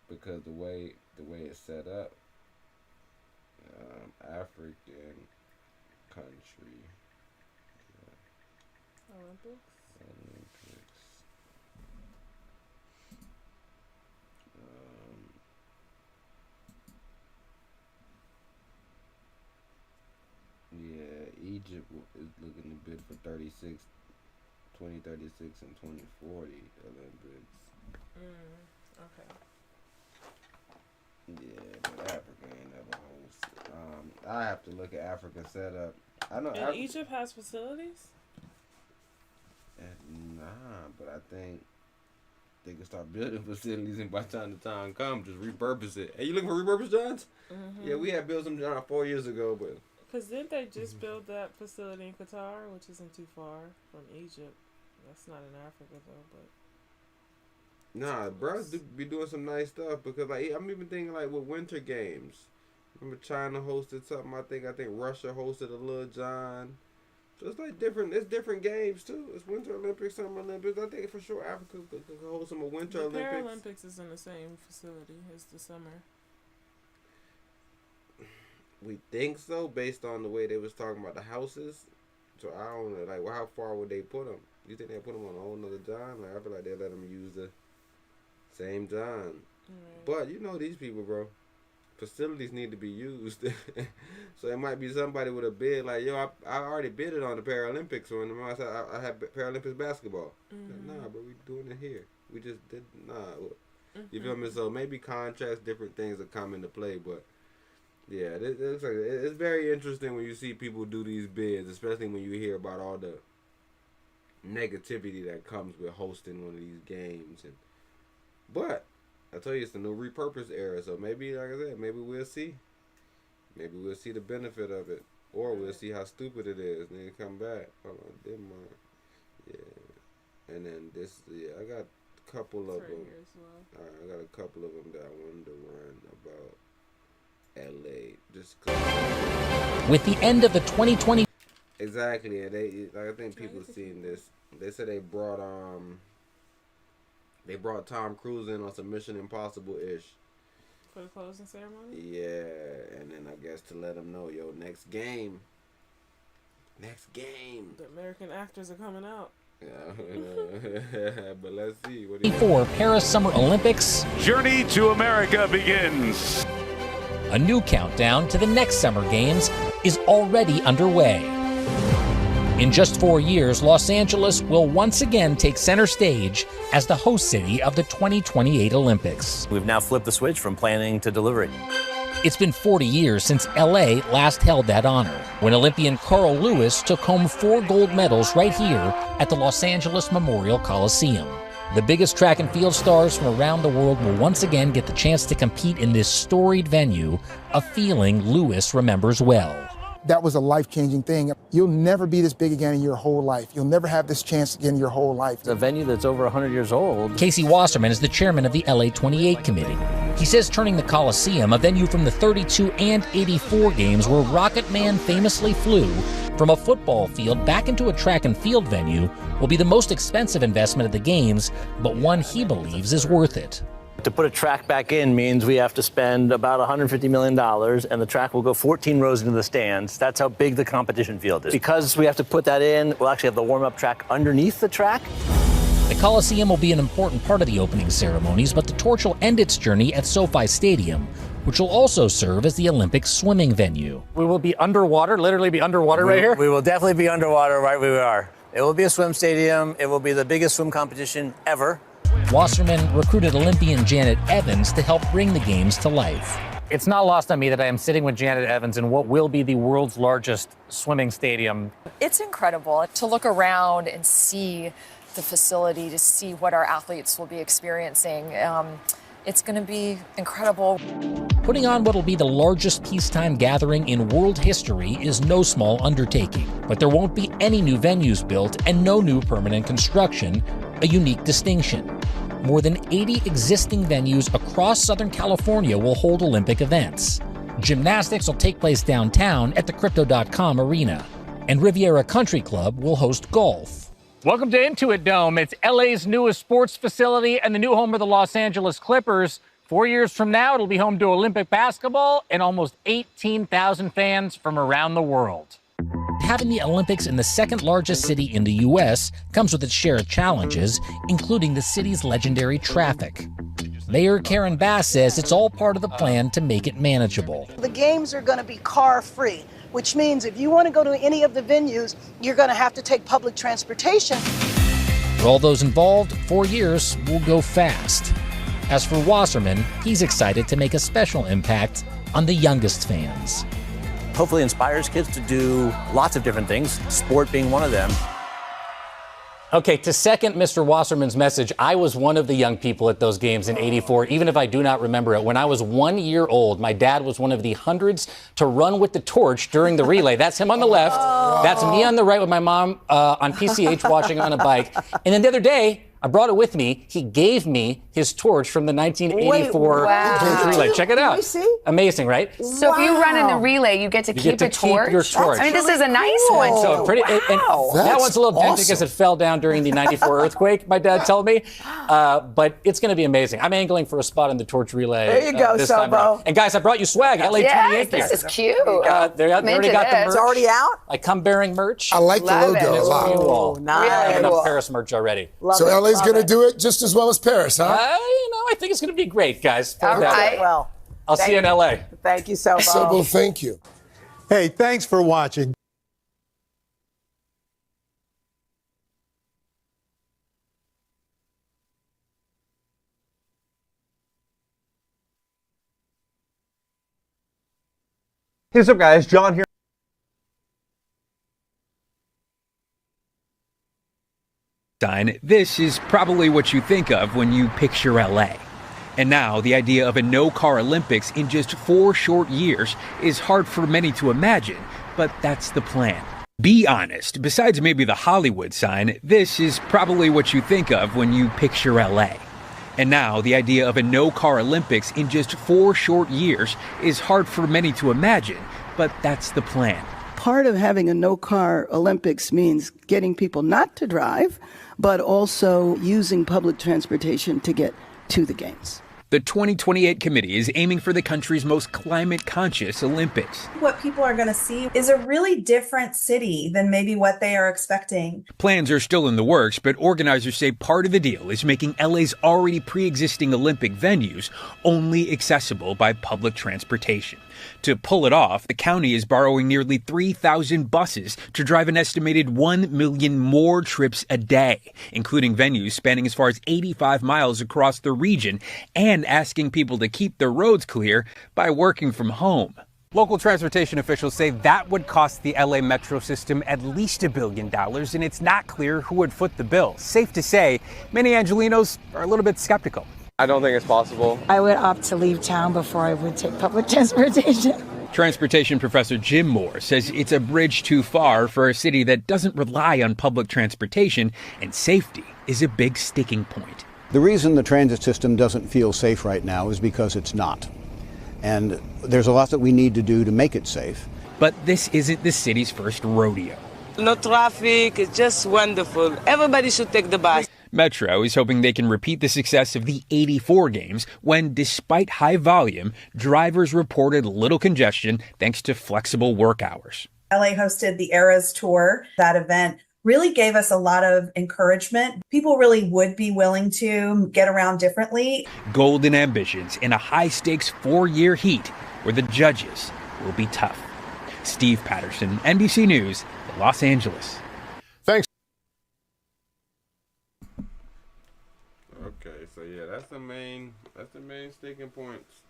Because the way it's set up, African country. Olympics? Yeah, Egypt is looking to bid for 2036 and 2040 Olympics. Okay. Yeah, but Africa ain't never host. I have to look at Africa's setup. I know. And Egypt has facilities? Nah, but I think they can start building facilities, and by the time comes, just repurpose it. Hey, you looking for repurposed Johns? Mm-hmm. Yeah, we had built some Johns 4 years ago, but. Because didn't they just build that facility in Qatar, which isn't too far from Egypt? That's not in Africa, though, but... Nah, bros be doing some nice stuff, because, like, I'm even thinking, like, with winter games. Remember China hosted something, I think Russia hosted a little John. So it's like it's different games, too. It's Winter Olympics, Summer Olympics. I think for sure Africa could host some Winter Olympics. The Paralympics is in the same facility as the summer. We think so, based on the way they was talking about the houses. So I don't know, like, well, how far would they put them? You think they'll put them on a whole nother John? Like, I feel like they'll let them use the same John. Right. But you know these people, bro. Facilities need to be used. So it might be somebody with a bid like, yo, I already bidded on the Paralympics one. I had Paralympics basketball. Mm-hmm. Like, nah, bro, we doing it here. We just did, nah. Mm-hmm. You feel me? So maybe contracts, different things will come into play, but yeah, it looks like it's very interesting when you see people do these bids, especially when you hear about all the negativity that comes with hosting one of these games. But I tell you, it's the new repurposed era, so maybe, like I said, maybe we'll see. Maybe we'll see the benefit of it, or we'll see how stupid it is, and then come back. Hold on, Denmark, yeah, and then this, yeah, I got a couple of them. All right, I got a couple of them that I wanted to run about. LA, just with the end of the 2020. Exactly, and I think people seen this. They said they brought Tom Cruise in on some Mission Impossible-ish. For the closing ceremony? Yeah, and then I guess to let them know, yo, next game. The American actors are coming out. Yeah, but let's see. What before Paris Summer Olympics, Journey to America begins. A new countdown to the next Summer Games is already underway. In just 4 years, Los Angeles will once again take center stage as the host city of the 2028 Olympics. We've now flipped the switch from planning to delivery. It's been 40 years since LA last held that honor, when Olympian Carl Lewis took home 4 gold medals right here at the Los Angeles Memorial Coliseum. The biggest track and field stars from around the world will once again get the chance to compete in this storied venue, a feeling Lewis remembers well. That was a life-changing thing. You'll never be this big again in your whole life. You'll never have this chance again in your whole life. It's a venue that's over 100 years old. Casey Wasserman is the chairman of the LA 28 committee. He says turning the Coliseum, a venue from the 32 and 84 games where Rocket Man famously flew, from a football field back into a track and field venue will be the most expensive investment of the games, but one he believes is worth it. To put a track back in means we have to spend about $150 million, and the track will go 14 rows into the stands. That's how big the competition field is. Because we have to put that in, we'll actually have the warm-up track underneath the track. The Coliseum will be an important part of the opening ceremonies, but the torch will end its journey at SoFi Stadium, which will also serve as the Olympic swimming venue. We will be underwater, literally be underwater right here? We will definitely be underwater right where we are. It will be a swim stadium. It will be the biggest swim competition ever. Wasserman recruited Olympian Janet Evans to help bring the games to life. It's not lost on me that I am sitting with Janet Evans in what will be the world's largest swimming stadium. It's incredible to look around and see the facility, to see what our athletes will be experiencing. It's going to be incredible. Putting on what will be the largest peacetime gathering in world history is no small undertaking. But there won't be any new venues built and no new permanent construction, a unique distinction. More than 80 existing venues across Southern California will hold Olympic events. Gymnastics will take place downtown at the Crypto.com Arena, and Riviera Country Club will host golf. Welcome to Intuit Dome. It's LA's newest sports facility and the new home of the Los Angeles Clippers. 4 years from now, it'll be home to Olympic basketball and almost 18,000 fans from around the world. Having the Olympics in the second largest city in the U.S. comes with its share of challenges, including the city's legendary traffic. Mayor Karen Bass says it's all part of the plan to make it manageable. The games are going to be car-free, which means if you want to go to any of the venues, you're going to have to take public transportation. For all those involved, 4 years will go fast. As for Wasserman, he's excited to make a special impact on the youngest fans. Hopefully inspires kids to do lots of different things, sport being one of them. Okay, to second Mr. Wasserman's message, I was one of the young people at those games in '84, even if I do not remember it. When I was 1 year old, my dad was one of the hundreds to run with the torch during the relay. That's him on the left. That's me on the right with my mom on PCH watching on a bike. And then the other day, I brought it with me. He gave me his torch from the 1984 torch relay. Check it out. Can we see? Amazing, right? So if you run in the relay, you get to keep a torch? Your torch. I mean, this is a nice one. So pretty, and that one's a little dented because it fell down during the '94 earthquake, my dad told me. But it's going to be amazing. I'm angling for a spot in the torch relay. There you go, this time around. And guys, I brought you swag. LA 28 this is cute. They already got the merch. It's already out? I come bearing merch. I like the logo a lot. Nice. I have enough Paris merch already. So LA's going to do it just as well as Paris, huh? I think it's going to be great, guys. All right. Well, I'll see you in LA. Thank you, Sobo. Sobo, thank you. Hey, thanks for watching. Hey, what's up, guys? John here. This is probably what you think of when you picture LA. And now, the idea of a no-car Olympics in just 4 short years is hard for many to imagine, but that's the plan. Be honest, besides maybe the Hollywood sign, this is probably what you think of when you picture LA. And now, the idea of a no-car Olympics in just 4 short years is hard for many to imagine, but that's the plan. Part of having a no-car Olympics means getting people not to drive, but also using public transportation to get to the games. The 2028 committee is aiming for the country's most climate-conscious Olympics. What people are going to see is a really different city than maybe what they are expecting. Plans are still in the works, but organizers say part of the deal is making LA's already pre-existing Olympic venues only accessible by public transportation. To pull it off, the county is borrowing nearly 3,000 buses to drive an estimated 1 million more trips a day, including venues spanning as far as 85 miles across the region, and asking people to keep their roads clear by working from home. Local transportation officials say that would cost the LA metro system at least $1 billion, and it's not clear who would foot the bill. Safe to say, many Angelinos are a little bit skeptical. I don't think it's possible. I would opt to leave town before I would take public transportation. Transportation professor Jim Moore says it's a bridge too far for a city that doesn't rely on public transportation, and safety is a big sticking point. The reason the transit system doesn't feel safe right now is because it's not. And there's a lot that we need to do to make it safe. But this isn't the city's first rodeo. No traffic, it's just wonderful. Everybody should take the bus. Metro is hoping they can repeat the success of the '84 games when, despite high volume, drivers reported little congestion thanks to flexible work hours. LA hosted the Eras Tour. That event really gave us a lot of encouragement. People really would be willing to get around differently. Golden ambitions in a high-stakes 4-year heat where the judges will be tough. Steve Patterson, NBC News, Los Angeles. Thanks. Okay, so yeah, that's the main sticking points.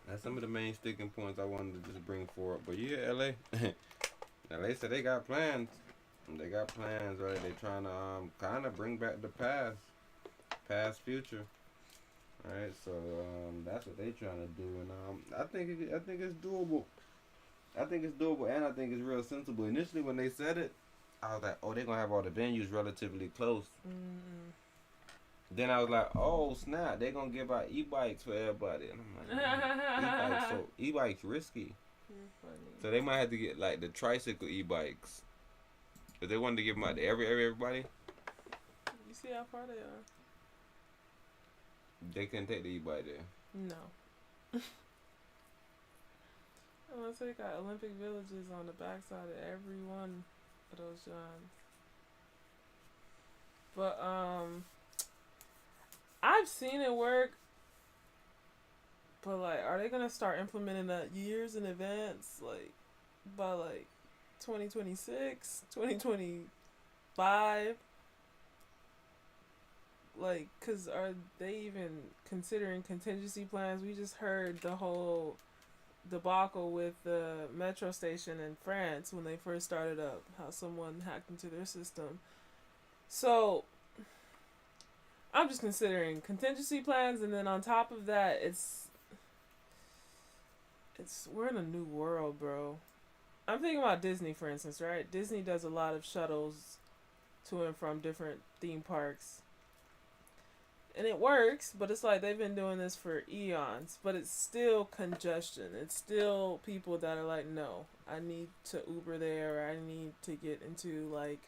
That's some of the main sticking points I wanted to just bring forward. But yeah, LA, LA said they got plans. They got plans, right? They trying to kind of bring back the past, future, right? So that's what they trying to do, and I think it's doable. I think it's doable, and I think it's real sensible. Initially, when they said it, I was like, oh, they're gonna have all the venues relatively close. Then I was like, oh snap, they're gonna give out e-bikes for everybody, and I'm like, e-bikes risky. So they might have to get like the tricycle e-bikes. If they wanted to give them out to everybody, you see how far they are. They couldn't take the e-bike there. No. Unless they got Olympic villages on the backside of every one of those jobs. But I've seen it work. But like, are they gonna start implementing that years in advance? Like by like 2026, 2025? Like, cause are they even considering contingency plans? We just heard the whole debacle with the metro station in France when they first started up, how someone hacked into their system. So I'm just considering contingency plans, and then on top of that, it's we're in a new world, bro. I'm thinking about Disney, for instance, right? Disney does a lot of shuttles to and from different theme parks. And it works, but it's like they've been doing this for eons. But it's still congestion. It's still people that are like, no, I need to Uber there. Or I need to get into, like,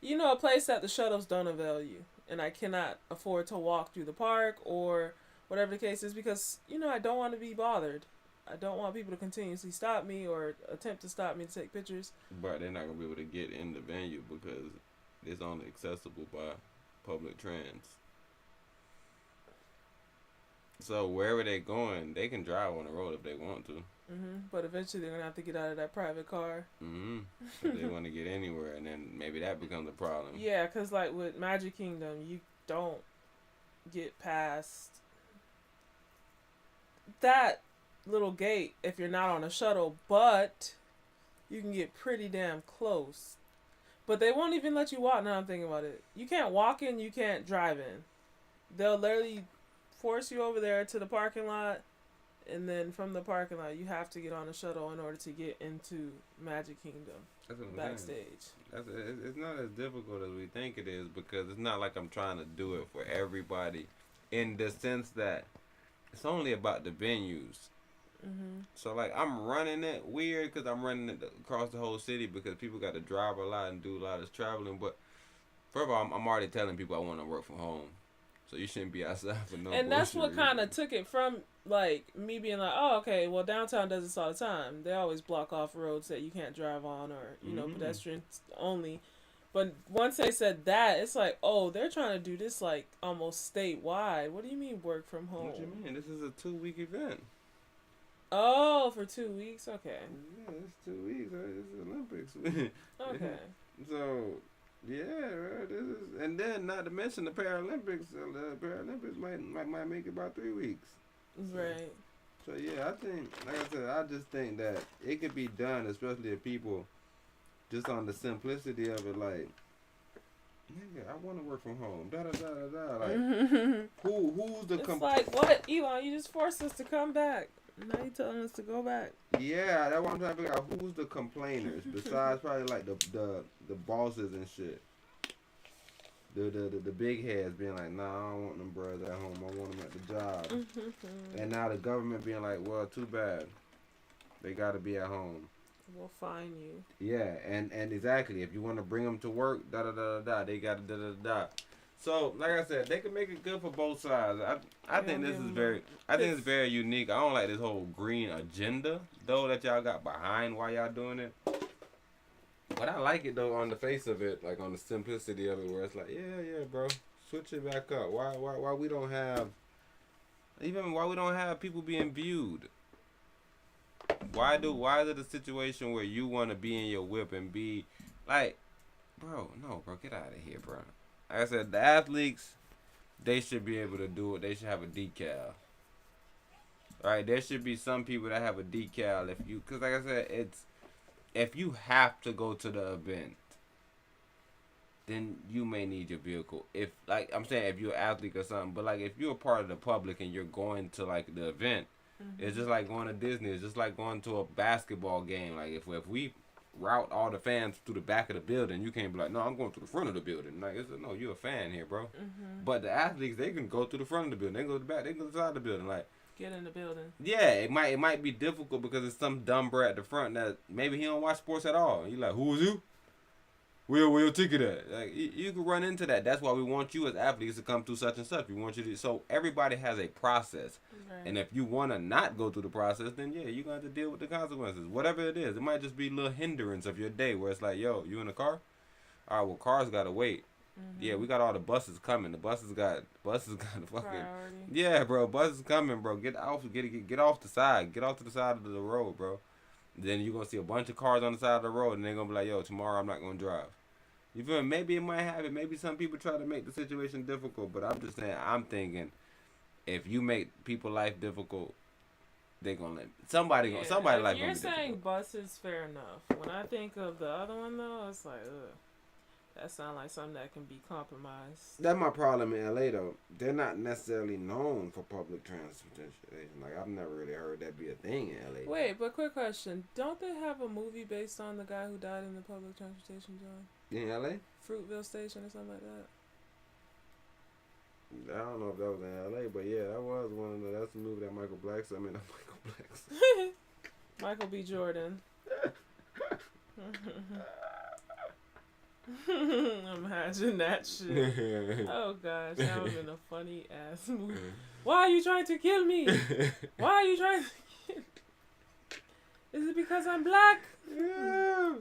a place that the shuttles don't avail you. And I cannot afford to walk through the park or whatever the case is because, I don't want to be bothered. I don't want people to continuously stop me or attempt to stop me to take pictures. But they're not going to be able to get in the venue because it's only accessible by public trans. So wherever they're going, they can drive on the road if they want to. But eventually they're going to have to get out of that private car. If they want to get anywhere, and then maybe that becomes a problem. Yeah, because like with Magic Kingdom, you don't get past that little gate if you're not on a shuttle, but you can get pretty damn close. But they won't even let you walk. Now I'm thinking about it. You can't walk in, you can't drive in. They'll literally force you over there to the parking lot, and then from the parking lot you have to get on a shuttle in order to get into Magic Kingdom. That's what I'm backstage. It's not as difficult as we think it is because it's not like I'm trying to do it for everybody in the sense that it's only about the venues. So like I'm running it weird because I'm running it across the whole city because people got to drive a lot and do a lot of traveling. But first of all, I'm already telling people I want to work from home, so you shouldn't be outside for no. And that's what kind of took it from like me being like, oh okay, well downtown does this all the time. They always block off roads that you can't drive on or pedestrians only. But once they said that, it's like, oh, they're trying to do this like almost statewide. What do you mean work from home? What you mean? This is a 2-week event. Oh, for 2 weeks? Okay. Yeah, it's 2 weeks. It's Olympics. Okay. So, yeah, this is, and then not to mention the Paralympics. The Paralympics might make it about 3 weeks. Right. So yeah, I think, like I said, I just think that it could be done, especially if people, just on the simplicity of it, like, nigga, I want to work from home. Da da da da da. Like, who's the? It's like what, Elon? You just forced us to come back. Now you telling us to go back. Yeah, that's what I'm trying to figure out. Who's the complainers besides probably like the bosses and shit. The big heads being like, nah, I don't want them brothers at home. I want them at the job. And now the government being like, well, too bad. They got to be at home. We'll fine you. Yeah, and exactly. If you want to bring them to work, da da da da da, they got to da da da. So, like I said, they can make it good for both sides. I think this is very, I think it's very unique. I don't like this whole green agenda, though, that y'all got behind while y'all doing it. But I like it, though, on the face of it, like on the simplicity of it, where it's like, yeah, bro, switch it back up. Why we don't have, even why we don't have people being viewed? Why is it a situation where you want to be in your whip and be, like, bro, no, bro, get out of here, bro. Like I said, the athletes, they should be able to do it. They should have a decal. Right? There should be some people that have a decal. Because like I said, if you have to go to the event, then you may need your vehicle. If, like, I'm saying if you're an athlete or something, but like if you're a part of the public and you're going to like the event, it's just like going to Disney. It's just like going to a basketball game. Like if we route all the fans through the back of the building, you can't be like, no, I'm going to the front of the building. Like, no, you're a fan here, bro. But the athletes, they can go to the front of the building. They can go to the back. They can go to the side of the building. Like, get in the building. Yeah, it might be difficult because it's some dumb bro at the front that maybe he don't watch sports at all. You like, who is you? Where your ticket at? Like, you can run into that. That's why we want you as athletes to come through such and such. We want you to. So everybody has a process, and if you want to not go through the process, then yeah, you're gonna have to deal with the consequences. Whatever it is, it might just be a little hindrance of your day where it's like, yo, you in the car? All right, well, cars gotta wait. Yeah, we got all the buses coming. The buses got fucking priority. Yeah, bro, buses coming, bro. Get off the side. Get off to the side of the road, bro. Then you're gonna see a bunch of cars on the side of the road, and they're gonna be like, yo, tomorrow I'm not gonna drive. You feel me? Maybe it might happen. Maybe some people try to make the situation difficult, but I'm just saying, I'm thinking, if you make people's life difficult, they're gonna let somebody life gonna be difficult. You're saying buses, fair enough. When I think of the other one though, it's like, ugh. That sounds like something that can be compromised. That's my problem in LA though. They're not necessarily known for public transportation. Like I've never really heard that be a thing in LA. Wait, but quick question: don't they have a movie based on the guy who died in the public transportation zone? In LA? Fruitville Station or something like that. I don't know if that was in LA, but yeah, that was one of the. That's the movie that Michael Blackson. Michael B. Jordan. Imagine that shit. Oh gosh, that would have been a funny ass movie. Why are you trying to kill me? Why are you trying to kill me? Is it because I'm black? Yeah.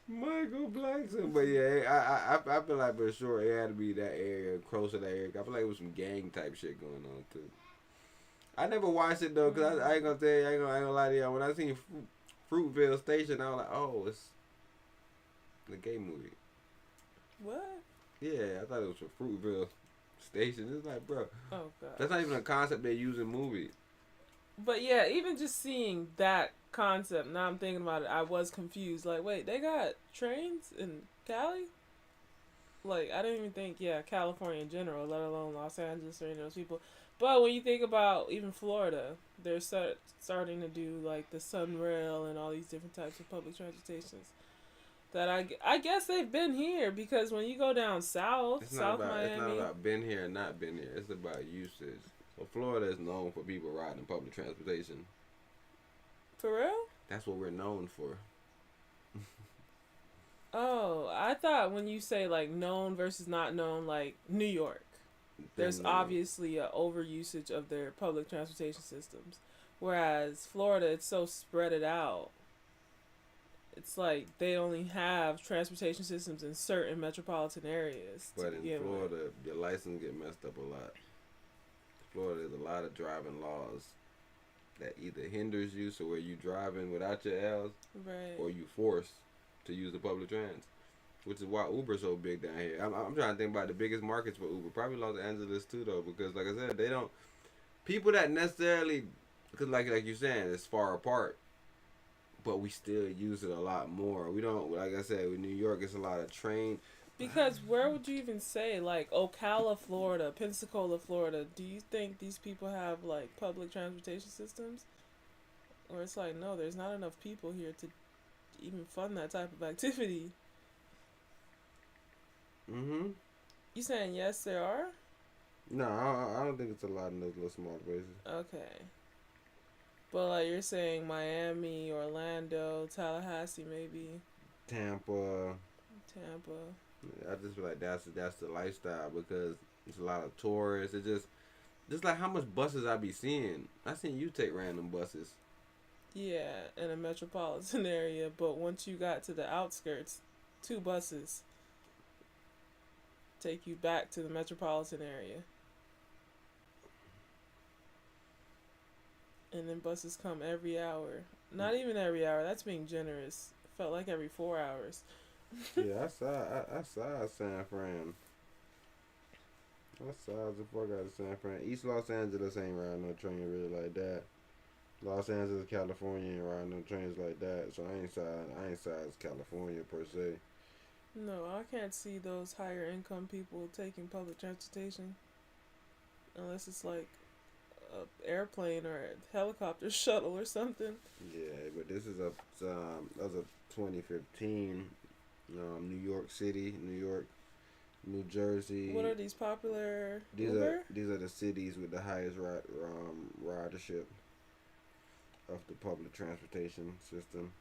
Michael Blackson. But yeah, I feel like for sure it had to be that area, close to that area. I feel like it was some gang type shit going on too. I never watched it though, cause I ain't gonna tell you, I ain't gonna lie to y'all. When I seen Fruitville Station, I was like, oh, it's the gay movie. What? Yeah, I thought it was for Fruitville Station. It's like, bro, oh god, that's not even a concept they use in movies. But yeah, even just seeing that concept, now I'm thinking about it, I was confused. Like, wait, they got trains in Cali? Like, I didn't even think, California in general, let alone Los Angeles or any of those people. But when you think about even Florida, they're starting to do like the Sunrail and all these different types of public transportations. That I guess they've been here, because when you go down south, Miami. It's not about been here and not been here. It's about usage. So Florida is known for people riding public transportation. For real? That's what we're known for. Oh, I thought when you say like known versus not known, like New York, there's obviously a overusage of their public transportation systems, whereas Florida, it's so spread it out. It's like they only have transportation systems in certain metropolitan areas. But in Florida, your license get messed up a lot. Florida, there's a lot of driving laws that either hinders you, so where you driving without your L's, right, or you forced to use the public trans, which is why Uber's so big down here. I'm trying to think about the biggest markets for Uber. Probably Los Angeles too, though, because like I said, they don't people that necessarily, because like you're saying, it's far apart, but we still use it a lot more. We don't, like I said, with New York, it's a lot of train. Because where would you even say, like, Ocala, Florida, Pensacola, Florida, do you think these people have, like, public transportation systems? Or it's like, no, there's not enough people here to even fund that type of activity. Mm-hmm. You saying yes, there are? No, I don't think it's a lot in those little small places. Okay. But, like, you're saying Miami, Orlando, Tallahassee, maybe. Tampa. I just feel like that's the lifestyle, because it's a lot of tourists. It's just like how much buses I be seeing. I seen you take random buses. Yeah, in a metropolitan area, but once you got to the outskirts, 2 buses take you back to the metropolitan area. And then buses come every hour. Not even every hour, that's being generous. Felt like every 4 hours. Yeah, I saw San Fran. I saw the fuck out of San Fran. East Los Angeles ain't riding no train really like that. Los Angeles, California ain't riding no trains like that. So I ain't size California per se. No, I can't see those higher income people taking public transportation. Unless it's like a airplane or a helicopter shuttle or something. Yeah, but this is that was a 2015 New York City, New York, New Jersey. What are these popular Uber? These are the cities with the highest ridership of the public transportation system.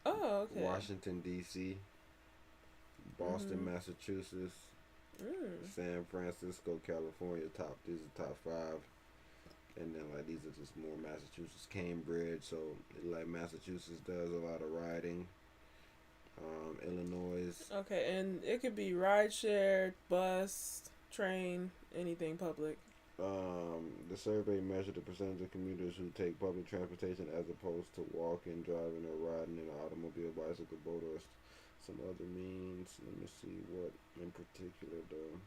Oh, okay. Washington, D.C., Boston, Massachusetts, San Francisco, California. These are top 5. And then like these are just more Massachusetts, Cambridge. So like Massachusetts does a lot of riding. Illinois. Okay, and it could be rideshare, bus, train, anything public. The survey measured the percentage of commuters who take public transportation as opposed to walking, driving, or riding in an automobile, bicycle, boat, or some other means. Let me see what in particular though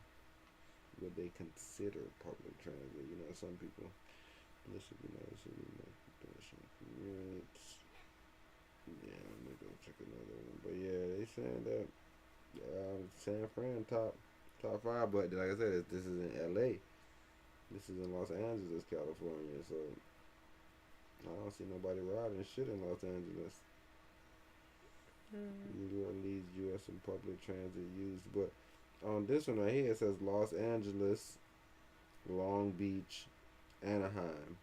would they consider public transit. You know, some people. This would be nice. Yeah, let me go check another one. But yeah, they saying that San Fran top 5, but like I said, this is in L.A. This is in Los Angeles, California, so I don't see nobody riding shit in Los Angeles. New Orleans, U.S. and public transit used, but on this one right here it says Los Angeles, Long Beach, Anaheim.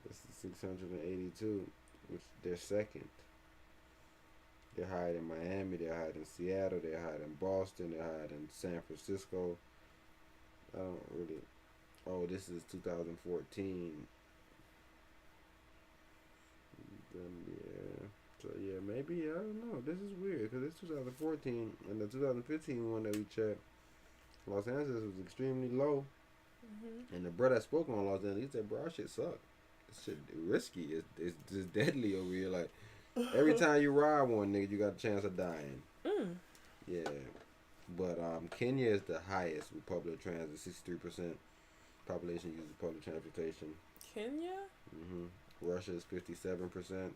This is 682, which they're second. They're higher than Miami, they're higher than Seattle, they're higher than Boston, they're higher than San Francisco. I don't really. Oh, this is 2014. Then, yeah. So, yeah, maybe, I don't know. This is weird because it's 2014 and the 2015 one that we checked, Los Angeles was extremely low. And the brother that spoke on Los Angeles, he said, bro, our shit suck. This shit risky. It's just deadly over here. Like, every time you ride one, nigga, you got a chance of dying. Yeah. But Kenya is the highest with public transit. 63% population uses public transportation. Kenya? Russia is 57%.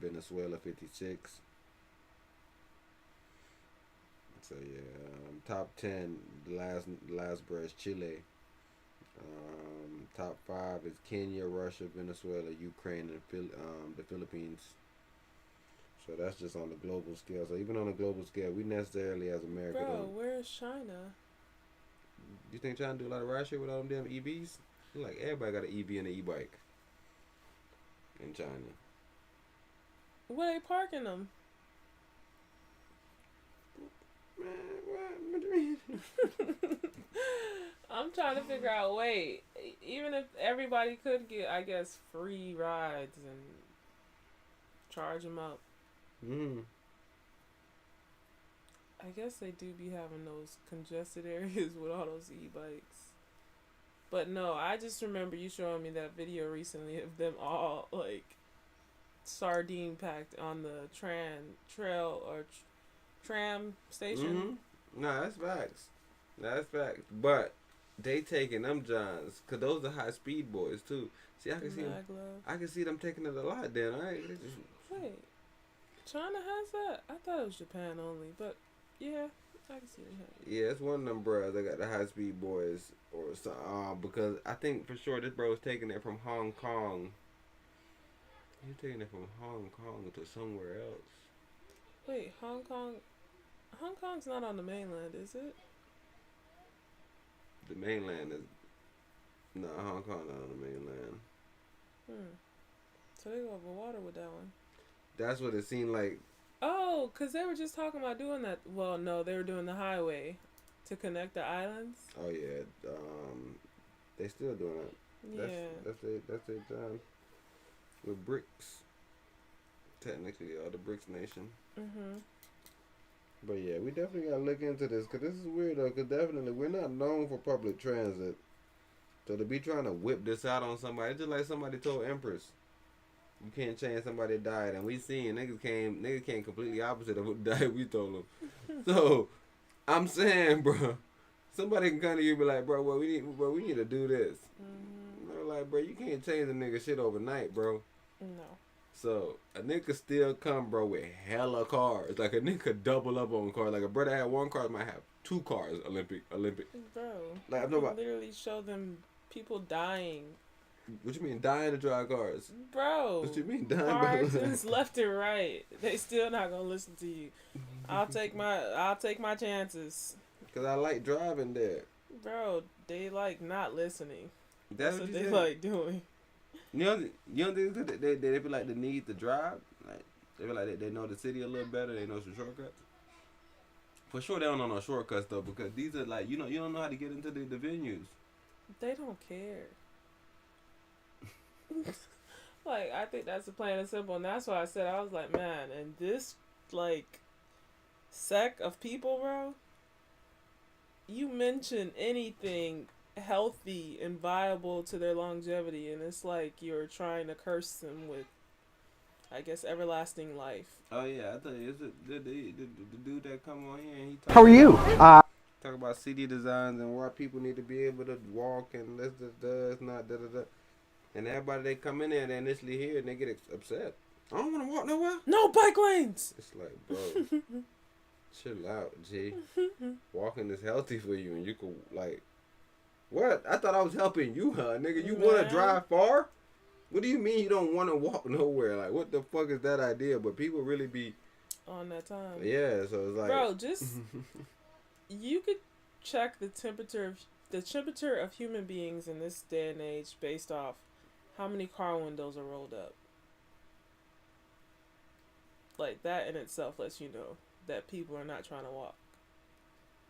Venezuela 56%. So yeah, top 10. The last breath is Chile. Top 5 is Kenya, Russia, Venezuela, Ukraine, and the Philippines. So that's just on the global scale. So even on a global scale, we necessarily as America Bro, where's China? You think China do a lot of ride shit with all them damn EVs? Like everybody got an EV and an e-bike in China. Where they parking them? Man, what do you mean? I'm trying to figure out, wait, even if everybody could get, I guess, free rides and charge them up. I guess they do be having those congested areas with all those e-bikes. But no, I just remember you showing me that video recently of them all, like, sardine packed on the tram station. Nah, that's facts. That's facts. But they taking them Johns, cause those are high speed boys too. See, I can see them taking it a lot. Then, right? Wait, China has that? I thought it was Japan only, but yeah, I can see them having it. Yeah, it's one of them bros that got the high speed boys, or some, because I think for sure this bro was taking it from Hong Kong. He's taking it from Hong Kong to somewhere else. Wait, Hong Kong's not on the mainland, is it? The mainland is Hong Kong not on the mainland. So they go over water with that one. That's what it seemed like. Oh, because they were just talking about doing that. Well, no, they were doing the highway to connect the islands. Oh yeah, they still doing it. Yeah, that's it done with BRICS. Technically, the BRICS nation. But yeah, we definitely gotta look into this because this is weird though. Because definitely we're not known for public transit, so to be trying to whip this out on somebody, it's just like somebody told Empress, you can't change somebody that died, and we seen niggas came completely opposite of what died we told them. So I'm saying, bro, somebody can come to you and be like, bro, we need to do this. They're like, bro, you can't change a nigga shit overnight, bro. No. So a nigga still come, bro, with hella cars. Like a nigga double up on cars. Like a brother had one car, might have 2 cars. Olympic. Bro, like I'm talking about. Literally show them people dying. What you mean dying to drive cars? Bro. What you mean dying? Cars left and right. They still not gonna listen to you. I'll take my chances. Cause I like driving there. Bro, they like not listening. That's what they like doing. You don't think they feel like the need to drive? Like they feel like they know the city a little better. They know some shortcuts. For sure, they don't know no shortcuts though, because these are like you don't know how to get into the venues. They don't care. Like I think that's the plain and simple, and that's why I said I was like, man, and this like sect of people, bro. You mention anything healthy and viable to their longevity, and it's like you're trying to curse them with, I guess, everlasting life. Oh yeah, I tell you, it's the dude that come on here and he How are you? Talk about CD designs and why people need to be able to walk and this not da da da, and everybody they come in there and they initially hear and they get upset. I don't want to walk nowhere. No bike lanes. It's like, bro, Chill out, G. Walking is healthy for you, and you could like. What? I thought I was helping you, huh, nigga? You want to drive far? What do you mean you don't want to walk nowhere? Like, what the fuck is that idea? But people really be on that time. Yeah, so it's like, bro, just you could check the temperature of human beings in this day and age based off how many car windows are rolled up. Like, that in itself lets you know that people are not trying to walk.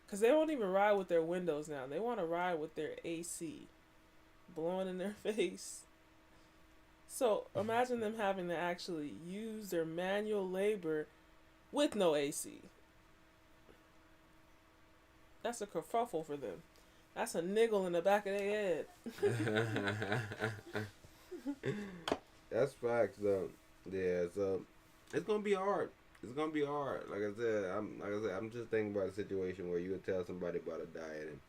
Because they won't even ride with their windows now. They want to ride with their AC blowing in their face. So imagine them having to actually use their manual labor with no AC. That's a kerfuffle for them. That's a niggle in the back of their head. That's facts, though. Yeah, so it's gonna be hard. It's gonna be hard. Like I said, I'm just thinking about a situation where you would tell somebody about a diet, and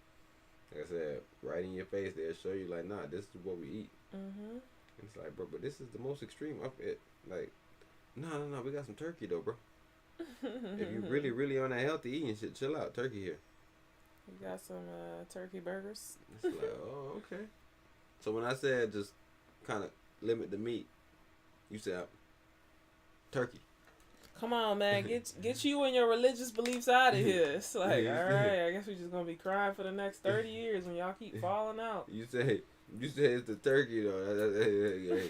like I said, right in your face, they'll show you like, nah, this is what we eat. Mm-hmm. It's like, bro, but this is the most extreme of it. Like, no, we got some turkey though, bro. If you really on that healthy eating shit, chill out. Turkey here. You got some turkey burgers. It's like, oh, okay. So when I said just kind of limit the meat, you said turkey. Come on, man, get you and your religious beliefs out of here. It's like, all right, I guess we're just gonna be crying for the next 30 years when y'all keep falling out. You say it's the turkey though.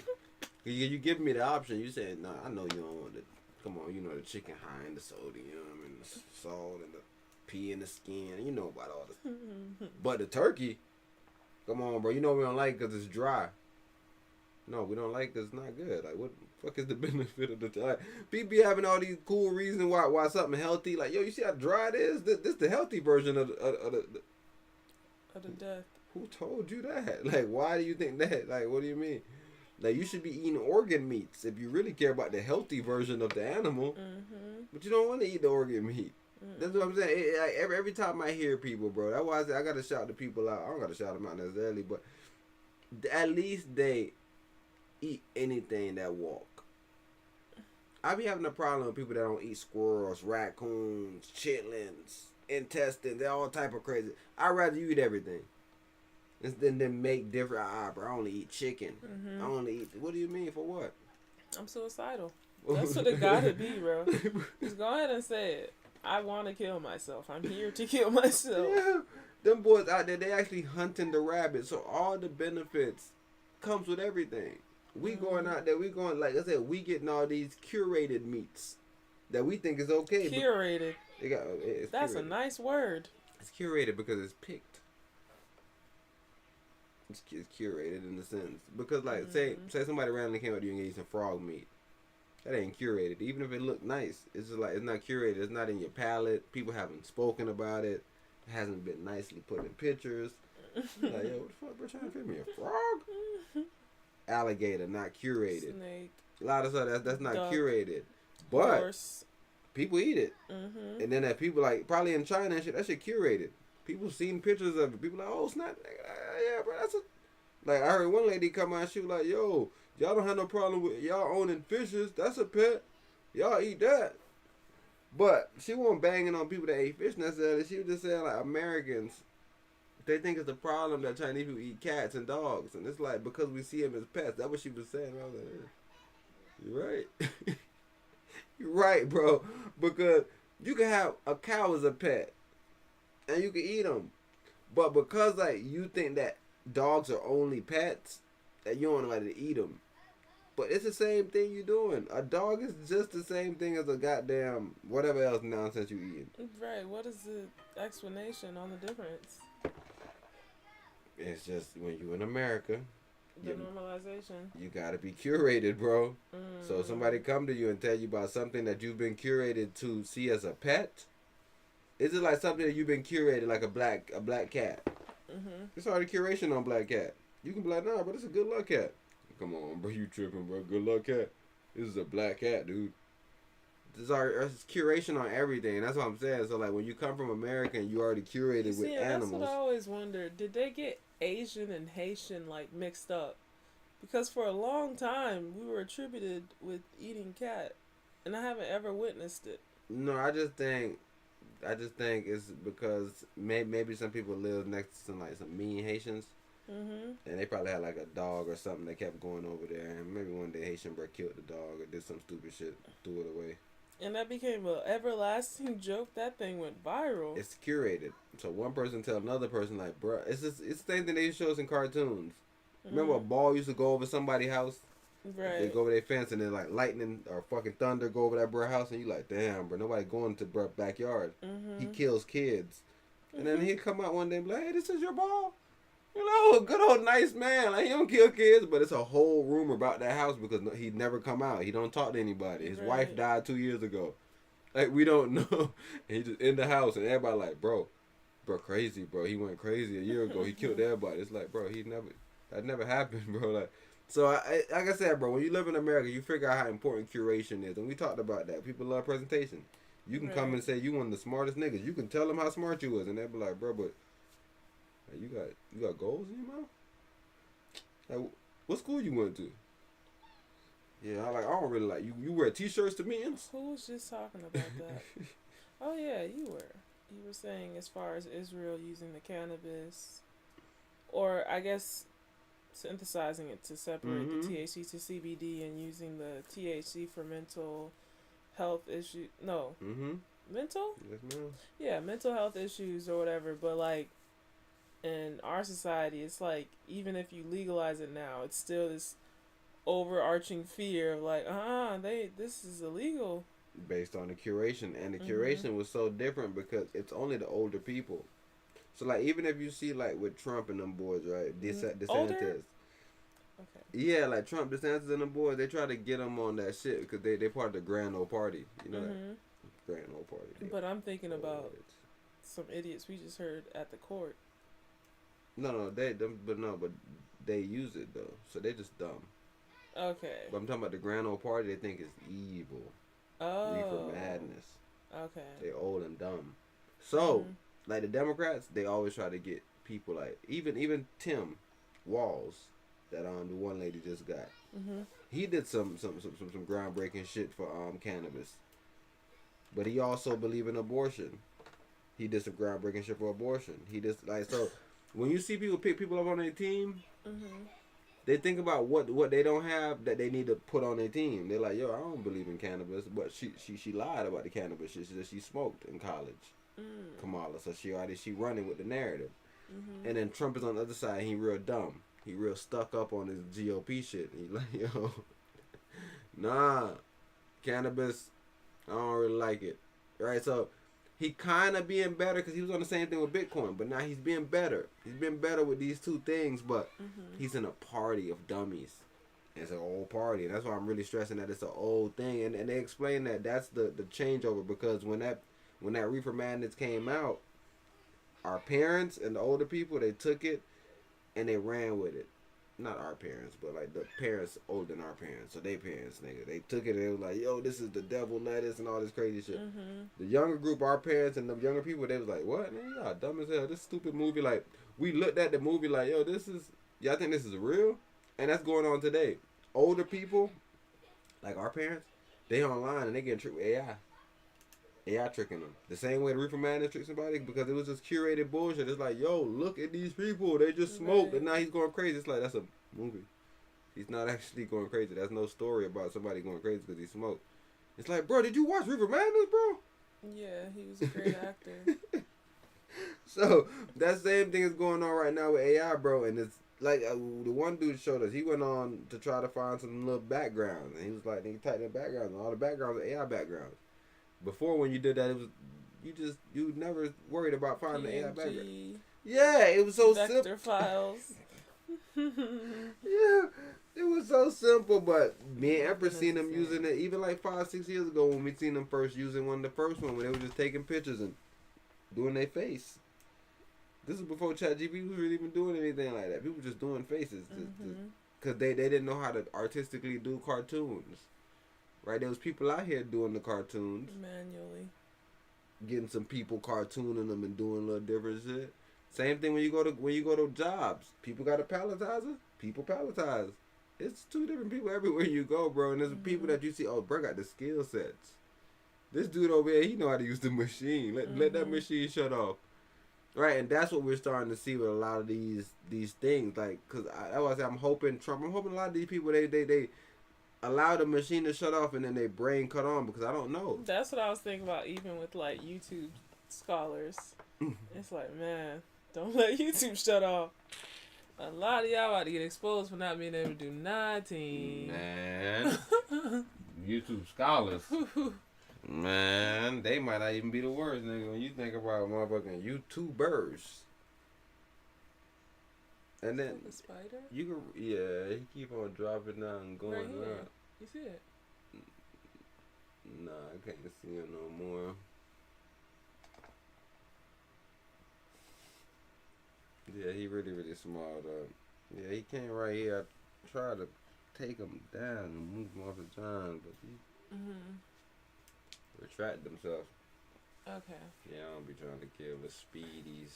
You give me the option. You said, no, I know you don't want the. Come on, you know the chicken high in the sodium and the salt and the pea in the skin. You know about all this. But the turkey, come on, bro. You know we don't like because it's dry. No, we don't like because it's not good. Like, what the fuck is the benefit of the like, people be having all these cool reasons why something healthy. Like, yo, you see how dry it is? This the healthy version of the death. Who told you that? Like, why do you think that? Like, what do you mean? Like, you should be eating organ meats if you really care about the healthy version of the animal. Mm-hmm. But you don't want to eat the organ meat. Mm-hmm. That's what I'm saying. Every time I hear people, bro, that's why I say I got to shout the people out. I don't got to shout them out necessarily, but at least they eat anything that walk. I be having a problem with people that don't eat squirrels, raccoons, chitlins, intestines, they're all type of crazy. I'd rather you eat everything. And then make different. Bro, I only eat chicken. Mm-hmm. I only eat. What do you mean? For what? I'm suicidal. That's what it gotta be, bro. Just go ahead and say it. I want to kill myself. I'm here to kill myself. Yeah. Them boys out there, they actually hunting the rabbit. So all the benefits comes with everything. We going out there. We going, like I said, we getting all these curated meats that we think is okay. Curated. That's curated. A nice word. It's curated because it's picked. It's curated in the sense because, like, say somebody randomly came up to you and gave you some frog meat. That ain't curated. Even if it looked nice, it's just like it's not curated. It's not in your palate. People haven't spoken about it. It hasn't been nicely put in pictures. Like, yo, what the fuck, bro? Trying to feed me a frog? Alligator, not curated. Snake. A lot of stuff that's not curated, but horse. People eat it. Mm-hmm. And then that people like probably in China and shit, that shit curated. People seen pictures of it. People like, oh snap, yeah, bro, that's a. Like I heard one lady come out, she was like, yo, y'all don't have no problem with y'all owning fishes. That's a pet. Y'all eat that. But she wasn't banging on people that ate fish necessarily. She was just saying like Americans, they think it's a problem that Chinese people eat cats and dogs, and it's like because we see them as pets. That's what she was saying. I was like, you're right. You're right, bro. Because you can have a cow as a pet, and you can eat them, but because like you think that dogs are only pets, that you don't know how to eat them. But it's the same thing you're doing. A dog is just the same thing as a goddamn whatever else nonsense you eating. Right. What is the explanation on the difference? It's just when you in America, the normalization. You gotta be curated, bro. So somebody come to you and tell you about something that you've been curated to see as a pet. Is it like something that you've been curated, like a black cat? Mm-hmm. It's already curation on black cat. You can be like, nah, but it's a good luck cat. Come on, bro, you tripping, bro? Good luck cat. This is a black cat, dude. There's curation on everything. That's what I'm saying. So like when you come from America and you already curated with animals. That's what I always wondered. Did they get Asian and Haitian like mixed up? Because for a long time we were attributed with eating cat, and I haven't ever witnessed it. No, I just think I just think it's because maybe some people live next to some mean Haitians. Mm-hmm. And they probably had like a dog or something that kept going over there. And maybe one day Haitian bro killed the dog or did some stupid shit, threw it away. And that became an everlasting joke. That thing went viral. It's curated. So one person tell another person like, bro, it's the same thing they show us in cartoons. Remember a ball used to go over somebody's house? Right. They go over their fence and then like lightning or fucking thunder go over that bro house and you like, damn, bro, nobody going to bro backyard. Mm-hmm. He kills kids. And then he'd come out one day and be like, hey, this is your ball? You know, good old nice man. Like, he don't kill kids, but it's a whole rumor about that house because he'd never come out. He don't talk to anybody. His wife died 2 years ago. Like, we don't know. And he just in the house, and everybody like, bro, crazy, bro. He went crazy a year ago. He killed everybody. It's like, bro, that never happened, bro. Like, so, like I said, bro, when you live in America, you figure out how important curation is. And we talked about that. People love presentation. You can come and say you one of the smartest niggas. You can tell them how smart you was, and they'll be like, bro, but you got goals in your mouth? Like, what school you went to? Yeah, I don't really like you wear t-shirts to meetings? Who was just talking about that? Oh yeah, you were. You were saying as far as Israel using the cannabis, or I guess synthesizing it to separate the THC to CBD and using the THC for mental health issues. No. Mental? Yes, ma'am. Yeah, mental health issues or whatever, but like in our society, it's like even if you legalize it now, it's still this overarching fear of like, this is illegal. Based on the curation, and the curation was so different because it's only the older people. So like even if you see like with Trump and them boys, right? DeSantis. Older? Okay. Yeah, like Trump, DeSantis and them boys, they try to get them on that shit because they part of the grand old party. You know that grand old party. But I'm thinking about some idiots we just heard at the court. No, but they use it though, so they just dumb. Okay. But I'm talking about the grand old party. They think it's evil. Oh. Reefer madness. Okay. They old and dumb. So like the Democrats, they always try to get people like even Tim Walz, that the one lady just got. He did some groundbreaking shit for cannabis, but he also believe in abortion. He did some groundbreaking shit for abortion. He just like so. When you see people pick people up on their team, they think about what they don't have that they need to put on their team. They're like, yo, I don't believe in cannabis, but she lied about the cannabis shit. She said she smoked in college, Kamala. So she running with the narrative. And then Trump is on the other side. He real dumb. He real stuck up on his GOP shit. He like, yo, nah, cannabis, I don't really like it. Right, so he kind of being better because he was on the same thing with Bitcoin, but now he's being better. He's been better with these two things, but he's in a party of dummies. It's an old party, and that's why I'm really stressing that it's an old thing. And they explain that that's the changeover, because when that Reefer Madness came out, our parents and the older people, they took it and they ran with it. Not our parents, but like the parents older than our parents, so they parents, nigga. They took it and they was like, yo, this is the devil lettuce and all this crazy shit. The younger group, our parents and the younger people, they was like, what? Nigga, y'all dumb as hell. This stupid movie, like, we looked at the movie like, yo, y'all think this is real? And that's going on today. Older people, like our parents, they online and they getting tricked with AI. AI tricking them. The same way the Reefer Madness tricked somebody, because it was just curated bullshit. It's like, yo, look at these people. They just smoked and now he's going crazy. It's like, that's a movie. He's not actually going crazy. That's no story about somebody going crazy because he smoked. It's like, bro, did you watch Reefer Madness, bro? Yeah, he was a great actor. So, that same thing is going on right now with AI, bro. And it's like, the one dude showed us, he went on to try to find some little backgrounds. And he was like, he typed in backgrounds, and all the backgrounds are AI backgrounds. Before, when you did that, it was you never worried about finding the AI background. Yeah, it was so simple. Vector files. Yeah, it was so simple. But me and Empress seen them using it even like 5-6 years ago when we seen them first using one of the first one when they were just taking pictures and doing their face. This is before ChatGPT was really even doing anything like that. People just doing faces because they didn't know how to artistically do cartoons. Right, there was people out here doing the cartoons manually, getting some people cartooning them and doing a little different shit. Same thing when you go to jobs. People got a palletizer. People palletize. It's two different people everywhere you go, bro. And there's people that you see. Oh, bro, got the skill sets. This dude over here, he know how to use the machine. Let that machine shut off. Right, and that's what we're starting to see with a lot of these things. Like, because I was I'm hoping a lot of these people, they allow the machine to shut off and then their brain cut on, because I don't know. That's what I was thinking about, even with like YouTube scholars. It's like, man, don't let YouTube shut off. A lot of y'all about to get exposed for not being able to do nothing. Man. YouTube scholars. Man, they might not even be the worst, nigga, when you think about motherfucking YouTubers. And then the spider? You can, he keep on dropping down and going right here. up. You see it? Nah, I can't see it no more. Yeah, he really, really small though. Yeah, he came right here. I tried to take him down and move him off the John, but he retract themselves. Okay. Yeah, I don't be trying to kill the speedies.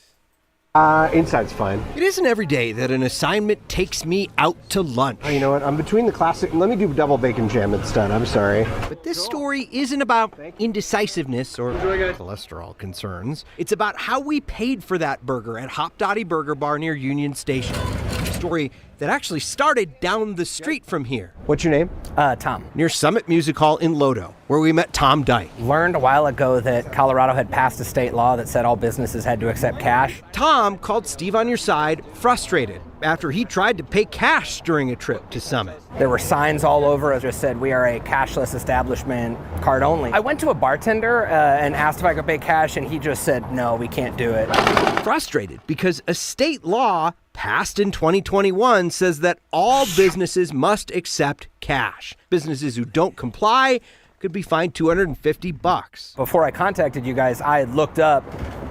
Inside's fine. It isn't every day that an assignment takes me out to lunch. Oh, you know what? I'm between the classic. Let me do double bacon jam instead. I'm sorry. But this story isn't about indecisiveness or cholesterol concerns. It's about how we paid for that burger at Hop Dottie Burger Bar near Union Station. A story that actually started down the street from here. What's your name? Tom. Near Summit Music Hall in Lodo, where we met Tom Dyke. Learned a while ago that Colorado had passed a state law that said all businesses had to accept cash. Tom called Steve on your side frustrated after he tried to pay cash during a trip to Summit. There were signs all over that just said, "We are a cashless establishment, card only." I went to a bartender and asked if I could pay cash, and he just said, "No, we can't do it." Frustrated because a state law passed in 2021 says that all businesses must accept cash. Businesses who don't comply could be fined $250. Before I contacted you guys, I had looked up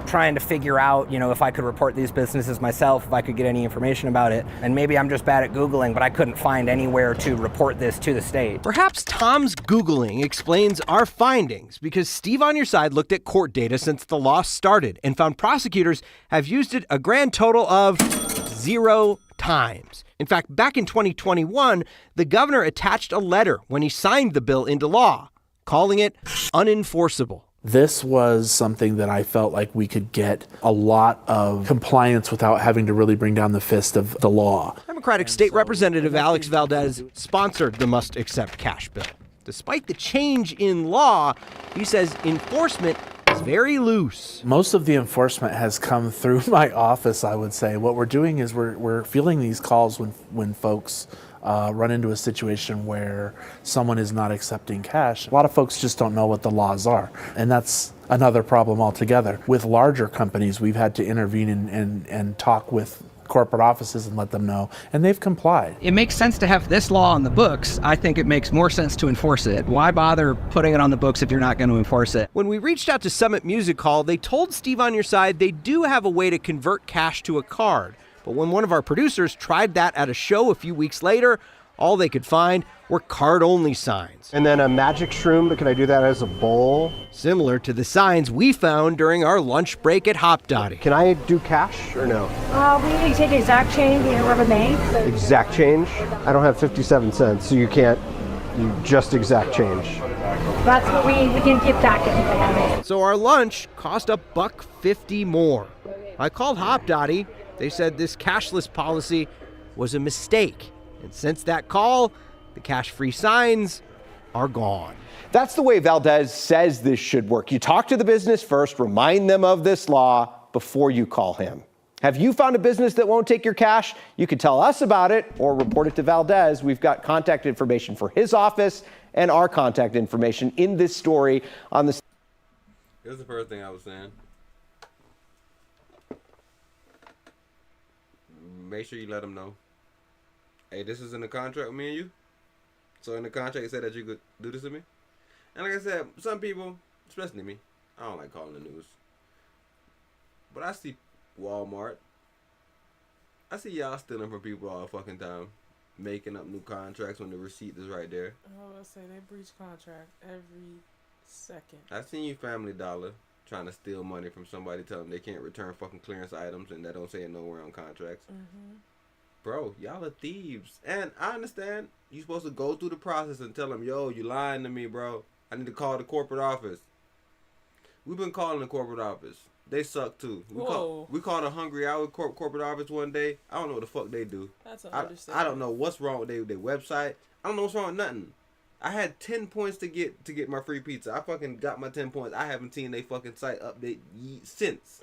trying to figure out, if I could report these businesses myself, if I could get any information about it. And maybe I'm just bad at Googling, but I couldn't find anywhere to report this to the state. Perhaps Tom's Googling explains our findings, because Steve on your side looked at court data since the law started and found prosecutors have used it a grand total of 0 times. In fact, back in 2021, the governor attached a letter when he signed the bill into law, calling it unenforceable. This was something that I felt like we could get a lot of compliance without having to really bring down the fist of the law. Democratic State Representative Alex Valdez sponsored the must accept cash bill. Despite the change in law, he says enforcement is very loose. Most of the enforcement has come through my office, I would say. What we're doing is we're fielding these calls when folks run into a situation where someone is not accepting cash. A lot of folks just don't know what the laws are, and that's another problem altogether. With larger companies, we've had to intervene and talk with corporate offices and let them know, and they've complied. It makes sense to have this law on the books. I think it makes more sense to enforce it. Why bother putting it on the books if you're not going to enforce it? When we reached out to Summit Music Hall, they told Steve on your side they do have a way to convert cash to a card. But when one of our producers tried that at a show a few weeks later, all they could find were card-only signs. And then a magic shroom, but can I do that as a bowl? Similar to the signs we found during our lunch break at Hop Dottie. Can I do cash or no? We need to take exact change and rubber band. Exact change? I don't have 57 cents, so you just exact change. That's what we can get back in. So our lunch cost $1.50 more. I called Hop Dottie. They said this cashless policy was a mistake. And since that call, the cash-free signs are gone. That's the way Valdez says this should work. You talk to the business first, remind them of this law before you call him. Have you found a business that won't take your cash? You can tell us about it or report it to Valdez. We've got contact information for his office and our contact information in this story on the... Here's the first thing I was saying. Make sure you let them know. Hey, this is in the contract with me and you. So in the contract it said that you could do this to me. And like I said, some people, especially me, I don't like calling the news. But I see Walmart. I see y'all stealing from people all the fucking time. Making up new contracts when the receipt is right there. I was say they breach contract every second. I seen you Family Dollar trying to steal money from somebody, tell them they can't return fucking clearance items and that don't say it nowhere on contracts. Bro, y'all are thieves. And I understand you're supposed to go through the process and tell them, yo, you lying to me, bro. I need to call the corporate office. We've been calling the corporate office. They suck too. We called a hungry hour corporate office one day. I don't know what the fuck they do. That's an I understatement. don't know what's wrong with their website. I don't know what's wrong with nothing. I had 10 points to get my free pizza. I fucking got my 10 points. I haven't seen their fucking site update since.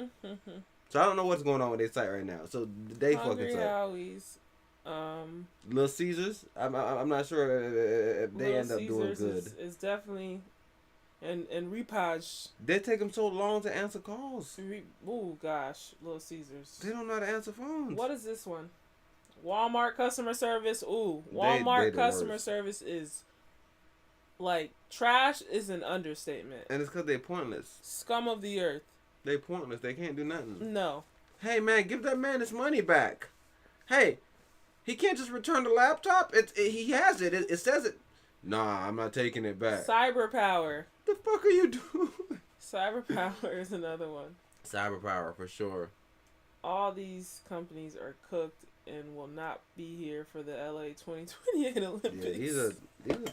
So I don't know what's going on with their site right now. So they Hungry fucking suck. Howie's. Little Caesars. I'm not sure if they end up doing good. Is definitely. And Repage. They take them so long to answer calls. Oh gosh, Little Caesars. They don't know how to answer phones. What is this one? Walmart customer service. Ooh, Walmart customer service is like trash is an understatement. And it's because they're pointless. Scum of the earth. They pointless. They can't do nothing. No. Hey man, give that man his money back. Hey, he can't just return the laptop. He has it. It says it. Nah, I'm not taking it back. Cyber power. The fuck are you doing? Cyber power is another one. Cyber power for sure. All these companies are cooked and will not be here for the LA 2028 Olympics. Yeah, these are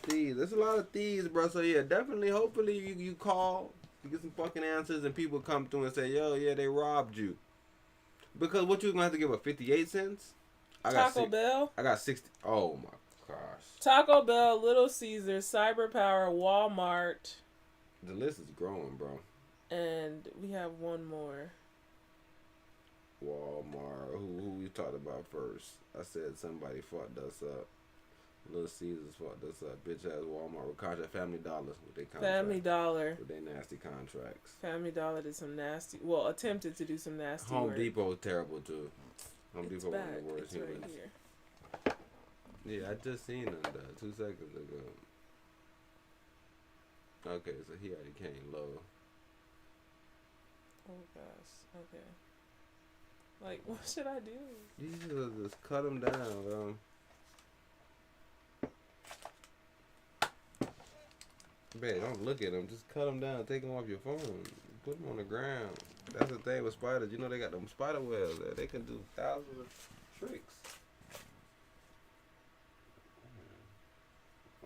thieves. There's a lot of thieves, bro. So yeah, definitely. Hopefully you call, you get some fucking answers, and people come through and say, yo, yeah, they robbed you. Because what you gonna have to give up 58 cents? Taco Bell. I got 60. Oh my gosh. Taco Bell, Little Caesars, Cyber Power, Walmart. The list is growing, bro. And we have one more. Walmart. Who we talked about first? I said somebody fucked us up. Little Caesars fucked us up. Bitch ass Walmart with contract. Family Dollar with their contract. Family Dollar. With their nasty contracts. Family Dollar did some nasty. Well, attempted to do some nasty Home work. Depot is terrible too. Home Depot back. one of the worst It's humans. right here. Yeah, I just seen him 2 seconds ago. Okay, so he already came low. Oh gosh. Okay. Like, what should I do? You should just cut him down, bro. Man, don't look at him. Just cut him down. Take him off your phone. Put him on the ground. That's the thing with spiders. You know they got them spider webs there. They can do thousands of tricks.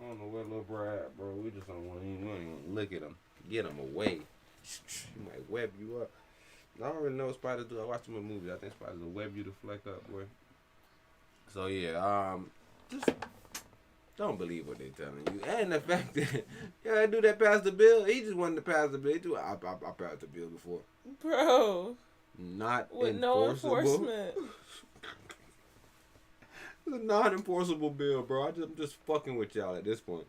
I don't know where little bro at, bro. We just don't want to look at him. Get him away. He might web you up. I don't really know what spiders do. I watch them in movies. I think spiders will web you to fleck up, boy. So yeah, just don't believe what they're telling you. And the fact that I do that pass the bill. He just wanted to pass the bill. I passed the bill before. Bro. Not with enforceable. No enforcement. It's a non-enforceable bill, bro. I'm just fucking with y'all at this point.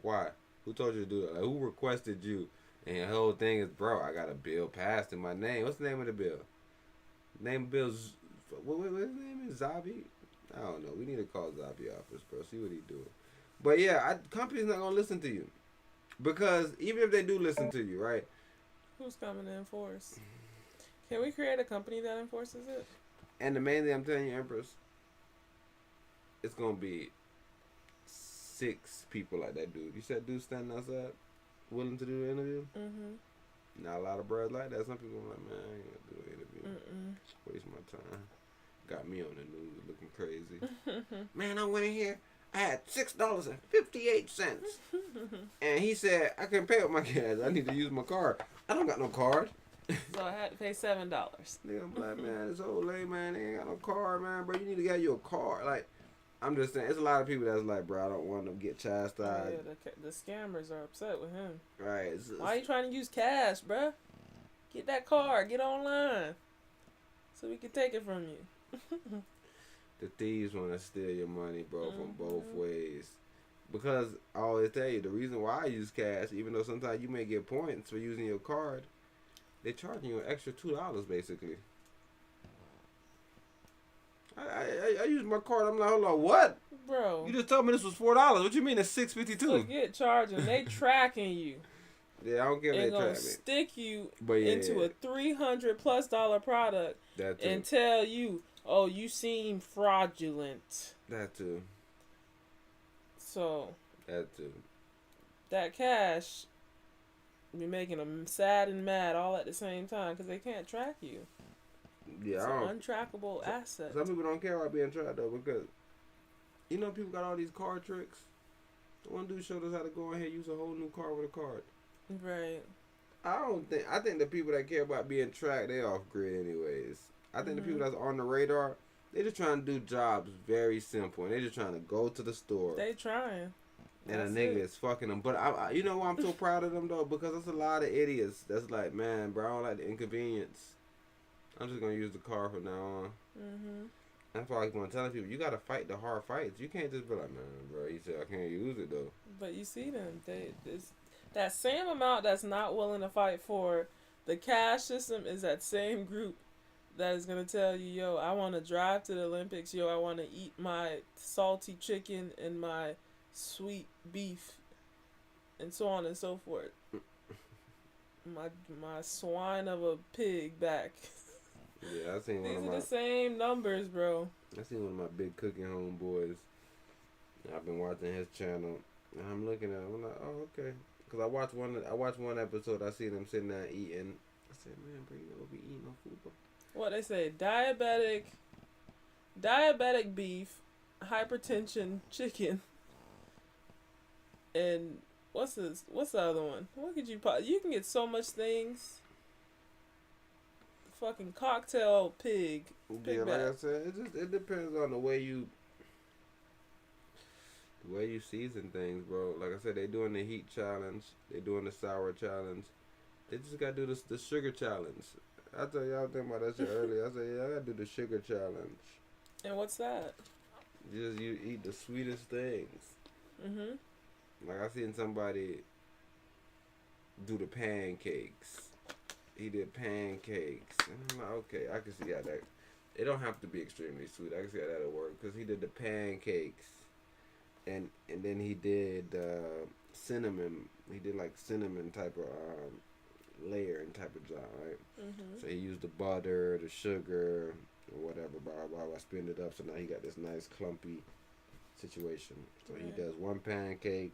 Why? Who told you to do it? Like, who requested you? And the whole thing is, bro, I got a bill passed in my name. What's the name of the bill? Name of the bill's... What his name is? Zabi? I don't know. We need to call Zabi office, bro. See what he doing. But yeah, company's not going to listen to you. Because even if they do listen to you, right? Who's coming to enforce? Can we create a company that enforces it? And the main thing I'm telling you, Empress, it's going to be 6 people like that dude. You said dude standing outside, willing to do the interview? Mm-hmm. Not a lot of brothers like that. Some people are like, man, I ain't going to do an interview. Waste my time. Got me on the news looking crazy. Man, I went in here. I had $6.58. And he said, I couldn't pay with my gas. I need to use my card. I don't got no card. So I had to pay $7. Nigga, I'm like, man, this old lady, man, they ain't got no card, man, bro. You need to get your card. Like, I'm just saying, there's a lot of people that's like, bro, I don't want them to get chastised. Oh, yeah, the scammers are upset with him. Right. Why are you trying to use cash, bro? Get that card. Get online. So we can take it from you. The thieves want to steal your money, bro, from both ways. Because I always tell you, the reason why I use cash, even though sometimes you may get points for using your card, they're charging you an extra $2, basically. I use my card. I'm like, hold on, what? Bro. You just told me this was $4. What you mean it's $6.52? Forget charging. They tracking you. Yeah, I don't care if they track me. They're going to stick you into a $300+ product and tell you, oh, you seem fraudulent. That too. So. That too. That cash be making them sad and mad all at the same time because they can't track you. Yeah, it's an untrackable asset. Some people don't care about being tracked though because you know people got all these card tricks. The one dude showed us how to go ahead and use a whole new card with a card. Right. I think the people that care about being tracked, they off grid anyways. I think the people that's on the radar, they just trying to do jobs very simple, and they just trying to go to the store. They trying. And That's a nigga it. is fucking them. But you know why I'm so proud of them though? Because there's a lot of idiots that's like, man, bro, I don't like the inconvenience. I'm just gonna use the car from now on. Mm-hmm. That's why I keep on telling people, you gotta fight the hard fights. You can't just be like, man, bro, you said I can't use it though. But you see them, it's that same amount that's not willing to fight for the cash system is that same group that is gonna tell you, yo, I want to drive to the Olympics, yo, I want to eat my salty chicken and my sweet beef, and so on and so forth. My swine of a pig back. Yeah, I seen These one of are my. the same numbers, bro. I seen one of my big cooking homeboys. I've been watching his channel, and I'm looking at him. I'm like, oh, okay. Cause I watched one episode. I seen him sitting there eating. I said, man, bro, you never be eating no food, bro. What they say, diabetic beef, hypertension chicken, and what's the other one? What could you can get so much things. Fucking cocktail pig. Yeah, like I said, it depends on the way you season things, bro. Like I said, they doing the heat challenge, they doing the sour challenge. They just gotta do the sugar challenge. I tell y'all, I was thinking about that shit earlier. I said, yeah, I gotta do the sugar challenge. And what's that? You eat the sweetest things. Mhm. Like I seen somebody do the pancakes. He did pancakes, and I'm like, okay, I can see how that. It don't have to be extremely sweet. I can see how that'll work because he did the pancakes, and then he did cinnamon. He did like cinnamon type of layer and type of job, right? Mhm. So he used the butter, the sugar, or whatever. Blah blah blah. Spin it up, so now he got this nice clumpy situation. So he does one pancake.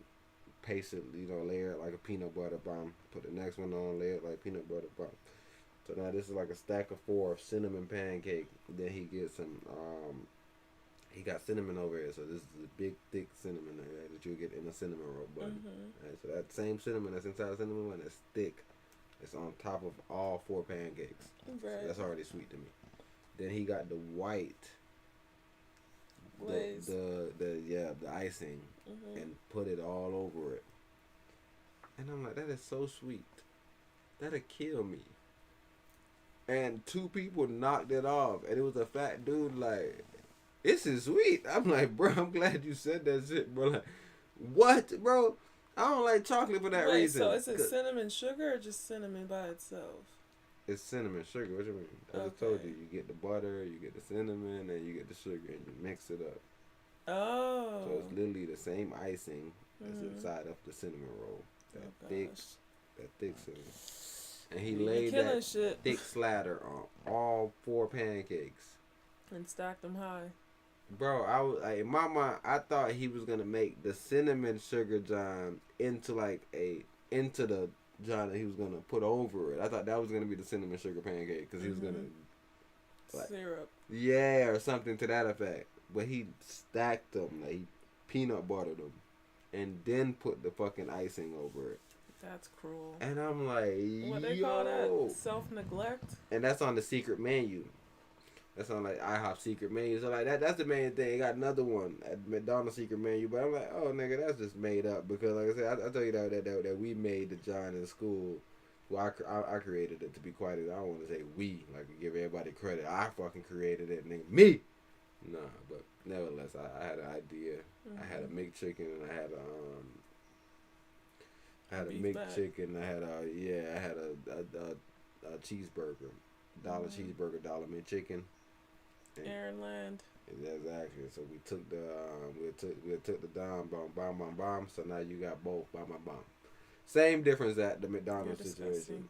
Paste it, layer it like a peanut butter bomb. Put the next one on, layer it like peanut butter bomb. So now this is like a stack of 4 of cinnamon pancake. Then he gets some, he got cinnamon over here. So this is a big, thick cinnamon that you'll get in a cinnamon roll bun. Mm-hmm. Right, so that same cinnamon that's inside the cinnamon bun is thick. It's on top of all 4 pancakes. Right. So that's already sweet to me. Then he got the white. Glaze. The icing, and put it all over it. And I'm like, that is so sweet. That'll kill me. And 2 people knocked it off, and it was a fat dude like, this is sweet. I'm like, bro, I'm glad you said that shit, bro. Like, what, bro? I don't like chocolate for that reason. So is it cinnamon sugar or just cinnamon by itself? It's cinnamon sugar. What you mean? I just told you. You get the butter, you get the cinnamon, and you get the sugar, and you mix it up. Oh. So it's literally the same icing that's inside of the cinnamon roll. That thick cinnamon. And he laid that thick slather on all 4 pancakes. And stacked them high. Bro, I was like, in my mind, I thought he was gonna make the cinnamon sugar john into the john that he was gonna put over it. I thought that was gonna be the cinnamon sugar pancake because he was gonna syrup. Yeah, or something to that effect. But he stacked them, like he peanut buttered them, and then put the fucking icing over it. That's cruel. And I'm like, what they call that? Self-neglect. And that's on the secret menu. That's on like IHOP secret menu. So like that's the main thing. Got another one at McDonald's secret menu, but I'm like, oh nigga, that's just made up because like I said, I told you that we made the John in school. Well, I created it, to be quite honest. I don't want to say we, like give everybody credit. I fucking created it, nigga. Me. Nah, but nevertheless, I had an idea. I had a McChicken and I had a McChicken. I had a cheeseburger, $1 cheeseburger, $1 McChicken. Aaron Land. Exactly. So we took we took the Dom bomb. So now you got both bomb. Same difference at the McDonald's situation.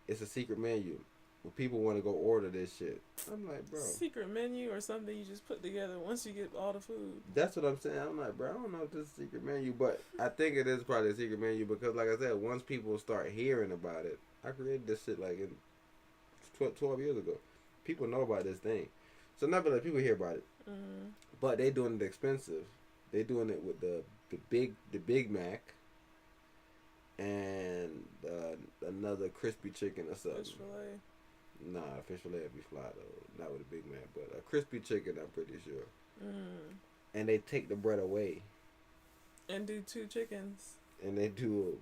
It's a secret menu. When people want to go order this shit, I'm like, bro. Secret menu or something you just put together once you get all the food. That's what I'm saying. I'm like, bro, I don't know if this is a secret menu, but I think it is probably a secret menu because, like I said, once people start hearing about it, I created this shit like in 12 years ago. People know about this thing. So nevertheless, people hear about it. But they doing it expensive. They doing it with the Big Mac and another crispy chicken or something. Fish fillet. Nah, fish fillet would be fly though. Not with a Big Mac, but a crispy chicken, I'm pretty sure. And they take the bread away. And do 2 chickens. And they do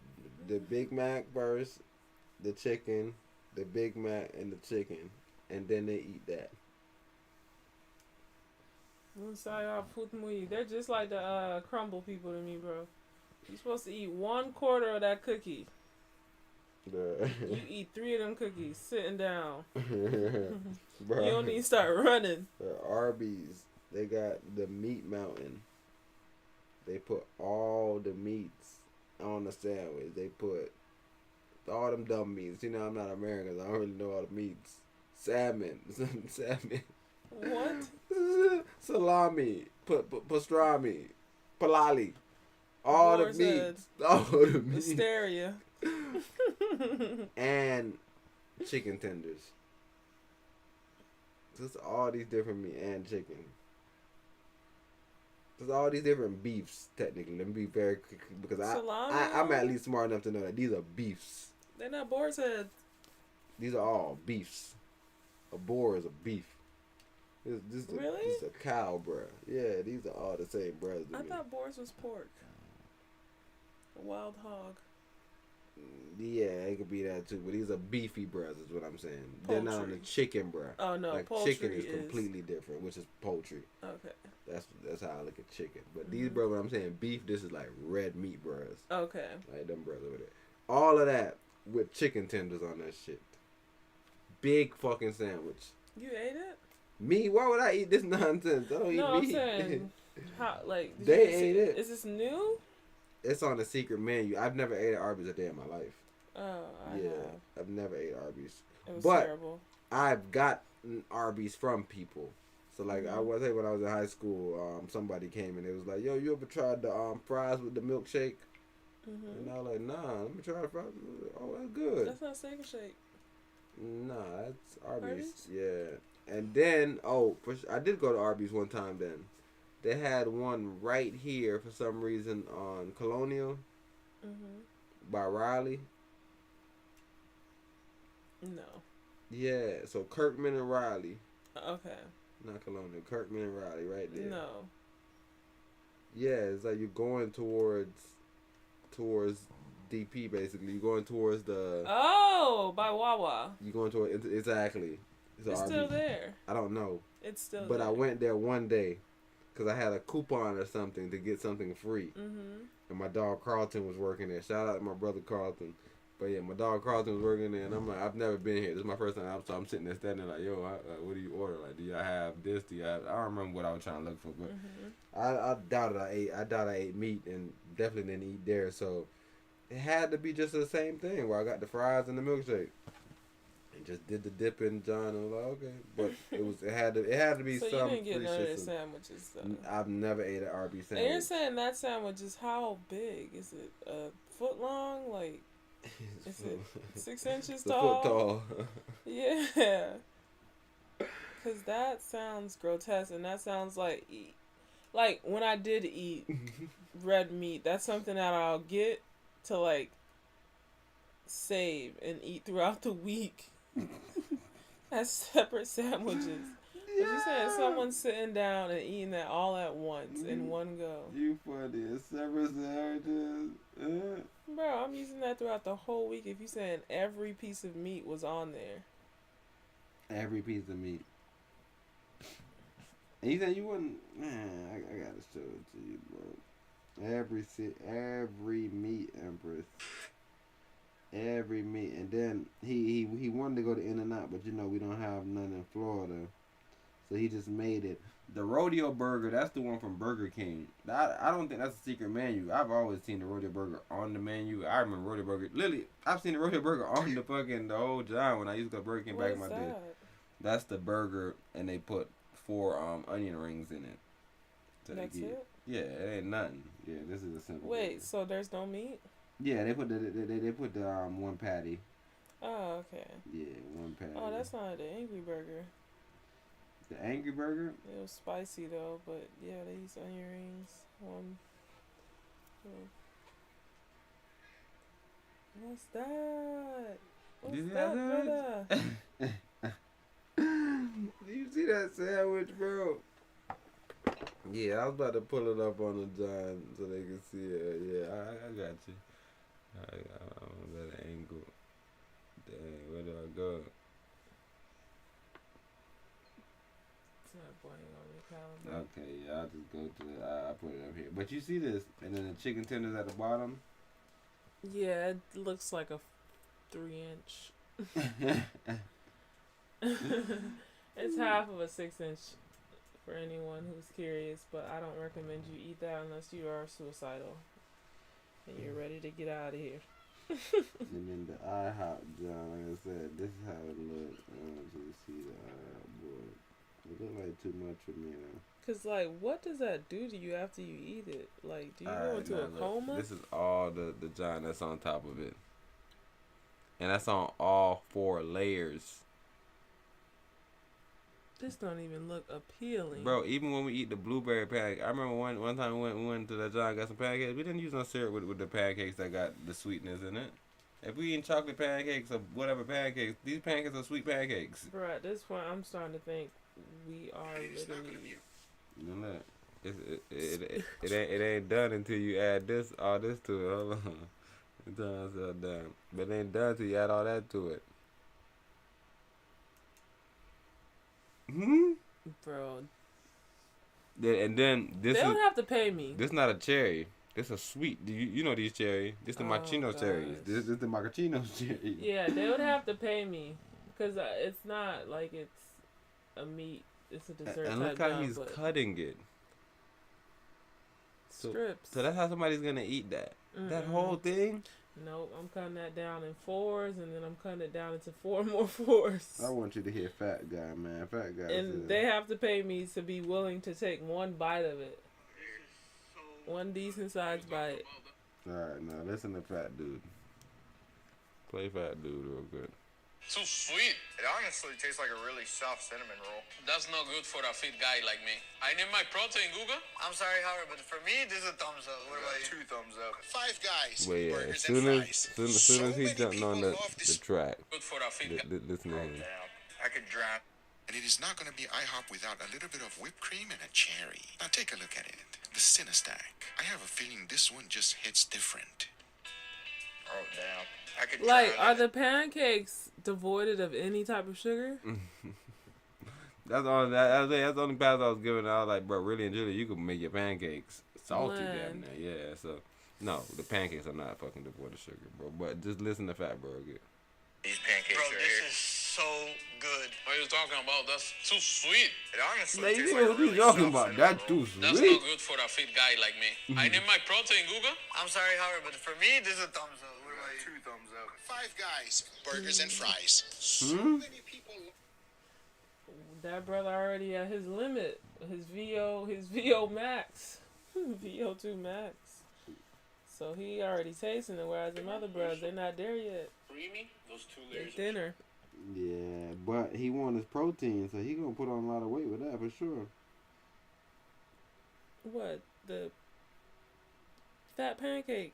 the Big Mac first, the chicken, the Big Mac, and the chicken, and then they eat that. They're just like the crumble people to me, bro. You're supposed to eat 1/4 of that cookie. You eat 3 of them cookies sitting down. Bro, you don't need to start running. The Arby's, they got the meat mountain. They put all the meats on the sandwich. They put all them dumb meats. You know, I'm not American, so I don't really know all the meats. Salmon. What? Salami. Pastrami. Palali. All the meats. All the meats. Hysteria. And chicken tenders. Just all these different meat and chicken. There's all these different beefs, technically. Let me be very quick, because I'm at least smart enough to know that these are beefs. They're not boar's heads. These are all beefs. A boar is a beef. This is a cow, bruh. Yeah, these are all the same breads. I thought boars was pork. A wild hog. Yeah, it could be that too, but these are beefy breads, is what I'm saying. Poultry. They're not on the chicken, bruh. Oh no, like poultry chicken is completely different, which is poultry. Okay. That's how I look at chicken. But these bro, when I'm saying beef, this is like red meat breads. Okay. Like them breads over there. All of that with chicken tenders on that shit. Big fucking sandwich. You ate it? Me? Why would I eat this nonsense? I don't eat meat. I'm saying, how, like, they ate it. Is this new? It's on the secret menu. I've never ate at Arby's a day in my life. Oh, I've never ate Arby's. It was terrible. I've gotten Arby's from people. So like I was when I was in high school, somebody came and it was like, "Yo, you ever tried the fries with the milkshake?" And I was like, "Nah, let me try the fries." Oh, that's good. That's not Steak and Shake. Nah, that's Arby's. Yeah. And then I did go to Arby's one time. Then they had one right here for some reason on Colonial by Riley. No. Yeah, so Kirkman and Riley. Okay. Not Colonial. Kirkman and Riley right there. No. Yeah, it's like you're going towards DP basically. You're going towards the. Oh, by Wawa. You're going toward exactly. It's still there. I don't know. It's still but there. I went there one day because I had a coupon or something to get something free. And my dog Carlton was working there. Shout out to my brother Carlton. But yeah, my dog Carlton was working there, and I'm like, I've never been here. This is my first time. So I'm sitting there standing there like, yo, what do you order? Like, do y'all have this? Do you have? I don't remember what I was trying to look for, but I doubted I ate meat, and definitely didn't eat there. So it had to be just the same thing where I got the fries and the milkshake, and just did the dip in John. And I was like, okay, but it had to be so some. You didn't get free none of shit. the sandwiches though. I've never ate an Arby's sandwich. And you're saying that sandwich is how big? Is it a foot long? Like. Is it 6 inches tall? A foot tall. Yeah. Because that sounds grotesque, and that sounds like when I did eat red meat, that's something that I'll get to like save and eat throughout the week as separate sandwiches. But you saying someone's sitting down and eating that all at once in one go. You funny. Separate sandwiches. Bro, I'm using that throughout the whole week. If you saying every piece of meat was on there. Every piece of meat. And you said you wouldn't. Man, I gotta show it to you, bro. Every meat, Empress. Every meat. And then he wanted to go to In-N-Out, but you know we don't have none in Florida. So he just made it. The Rodeo Burger, that's the one from Burger King. I don't think that's a secret menu. I've always seen the Rodeo Burger on the menu. I remember Rodeo Burger. Literally, I've seen the Rodeo Burger on the whole time when I used to go to Burger King back in my day. That's the burger, and they put 4 onion rings in it. So that's it? Yeah, it ain't nothing. Yeah, this is a simple Wait, burger. so there's no meat? Yeah, they put the one patty. Oh, okay. Yeah, one patty. Oh, that's not the Angry Burger. The Angry Burger? It was spicy though, but yeah, they use onion rings. What's that? What's You see that, that brother? Do you see that sandwich, bro? Yeah, I was about to pull it up on the John so they can see it. Yeah, I got you. I'm on that angle. Dang, where do I go? It's not pointing on your calendar. Okay, yeah, I'll just go to it. I put it up here. But you see this, and then the chicken tenders at the bottom? Yeah, it looks like a 3-inch. It's half of a 6-inch for anyone who's curious, but I don't recommend you eat that unless you are suicidal and you're ready to get out of here. And then the IHOP, John, like I said, this is how it looks. I don't want you to see the IHOP board. It look like too much for me now. Cause like, what does that do to you after you eat it? Like, do you go into a coma? This is all the John that's on top of it. And that's on all 4 layers. This don't even look appealing. Bro, even when we eat the blueberry pancake, I remember one time we went to that John, got some pancakes. We didn't use no syrup with the pancakes that got the sweetness in it. If we eating chocolate pancakes or whatever pancakes, these pancakes are sweet pancakes. Bro, at this point, I'm starting to think we are literally. You know that? It ain't done until you add all this to it. Hold on. It's done. But it ain't done until you add all that to it. Bro. And then this they don't have to pay me. This not a cherry. This a sweet. You know these cherry. This the Machino cherries. This the Machino cherry. Yeah, they would have to pay me because it's not like it's a meat. It's a dessert. And look how he's cutting it. Strips. So that's how somebody's gonna eat that. That whole thing. Nope, I'm cutting that down in 4s, and then I'm cutting it down into 4 more 4s. I want you to hear fat guy, man. Fat guy. And they have to pay me to be willing to take one bite of it. One decent sized bite. Alright, now listen to fat dude. Play fat dude real good. Too sweet. It honestly tastes like a really soft cinnamon roll. That's not good for a fit guy like me. I need my protein, Google. I'm sorry, Howard, but for me, this is a thumbs up. What about you? 2 thumbs up. 5 guys. Well, yeah, as soon as he jumped on the track, Good for a fit guy. listen to him. I could drown. And it is not going to be IHOP without a little bit of whipped cream and a cherry. Now take a look at it. The Cinestack. I have a feeling this one just hits different. Oh, damn. I could like, are the pancakes devoid of any type of sugar? That's the only pass I was giving. I was like, bro, really and truly, you can make your pancakes salty down there. Yeah, so no, the pancakes are not fucking devoid of sugar, bro. But just listen to Fat Burger. These pancakes are this is so good. What are you talking about? That's too sweet. It honestly Man, tastes you like know a what really you talking soft about? cinnamon That's roll. too sweet. That's not good for a fit guy like me. I need my protein, Google. I'm sorry, Howard, but for me, this is a thumbs up. What about you? 2 thumbs up. 5 guys, burgers and fries. So many people. That brother already at his limit. His VO max. VO2 max. So he already tasting it, whereas the other brothers, they're not there yet. Creamy? Those 2 layers. They're thinner. Yeah, but he want his protein, so he gonna put on a lot of weight with that for sure. What? The fat pancake.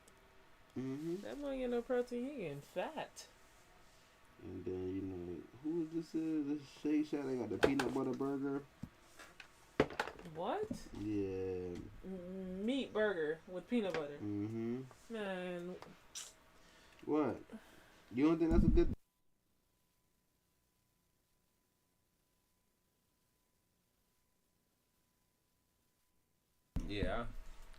That boy get no protein, he getting fat. And then, you know, who is this? This Shake Shack, they got the peanut butter burger. What? Yeah. Meat burger with peanut butter. Man. What? You don't think that's a good... Yeah.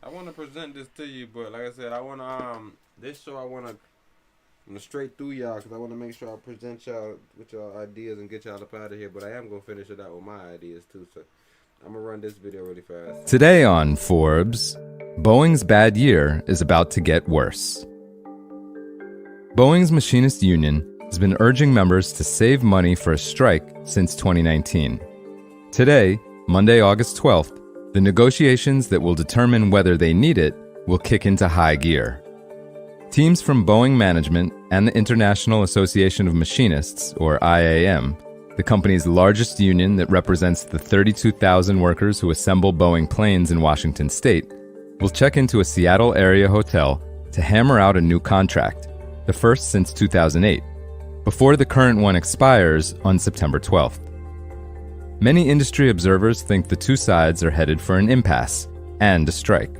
I want to present this to you, but like I said, I want to, this show I want to, straight through y'all, because I want to make sure I present y'all with y'all ideas and get y'all up out of here, but I am going to finish it out with my ideas too, so I'm going to run this video really fast. Today on Forbes, Boeing's bad year is about to get worse. Boeing's Machinist Union has been urging members to save money for a strike since 2019. Today, Monday, August 12th, the negotiations that will determine whether they need it will kick into high gear. Teams from Boeing management and the International Association of Machinists, or IAM, the company's largest union that represents the 32,000 workers who assemble Boeing planes in Washington state, will check into a Seattle area hotel to hammer out a new contract, the first since 2008, before the current one expires on September 12th. Many industry observers think the two sides are headed for an impasse and a strike.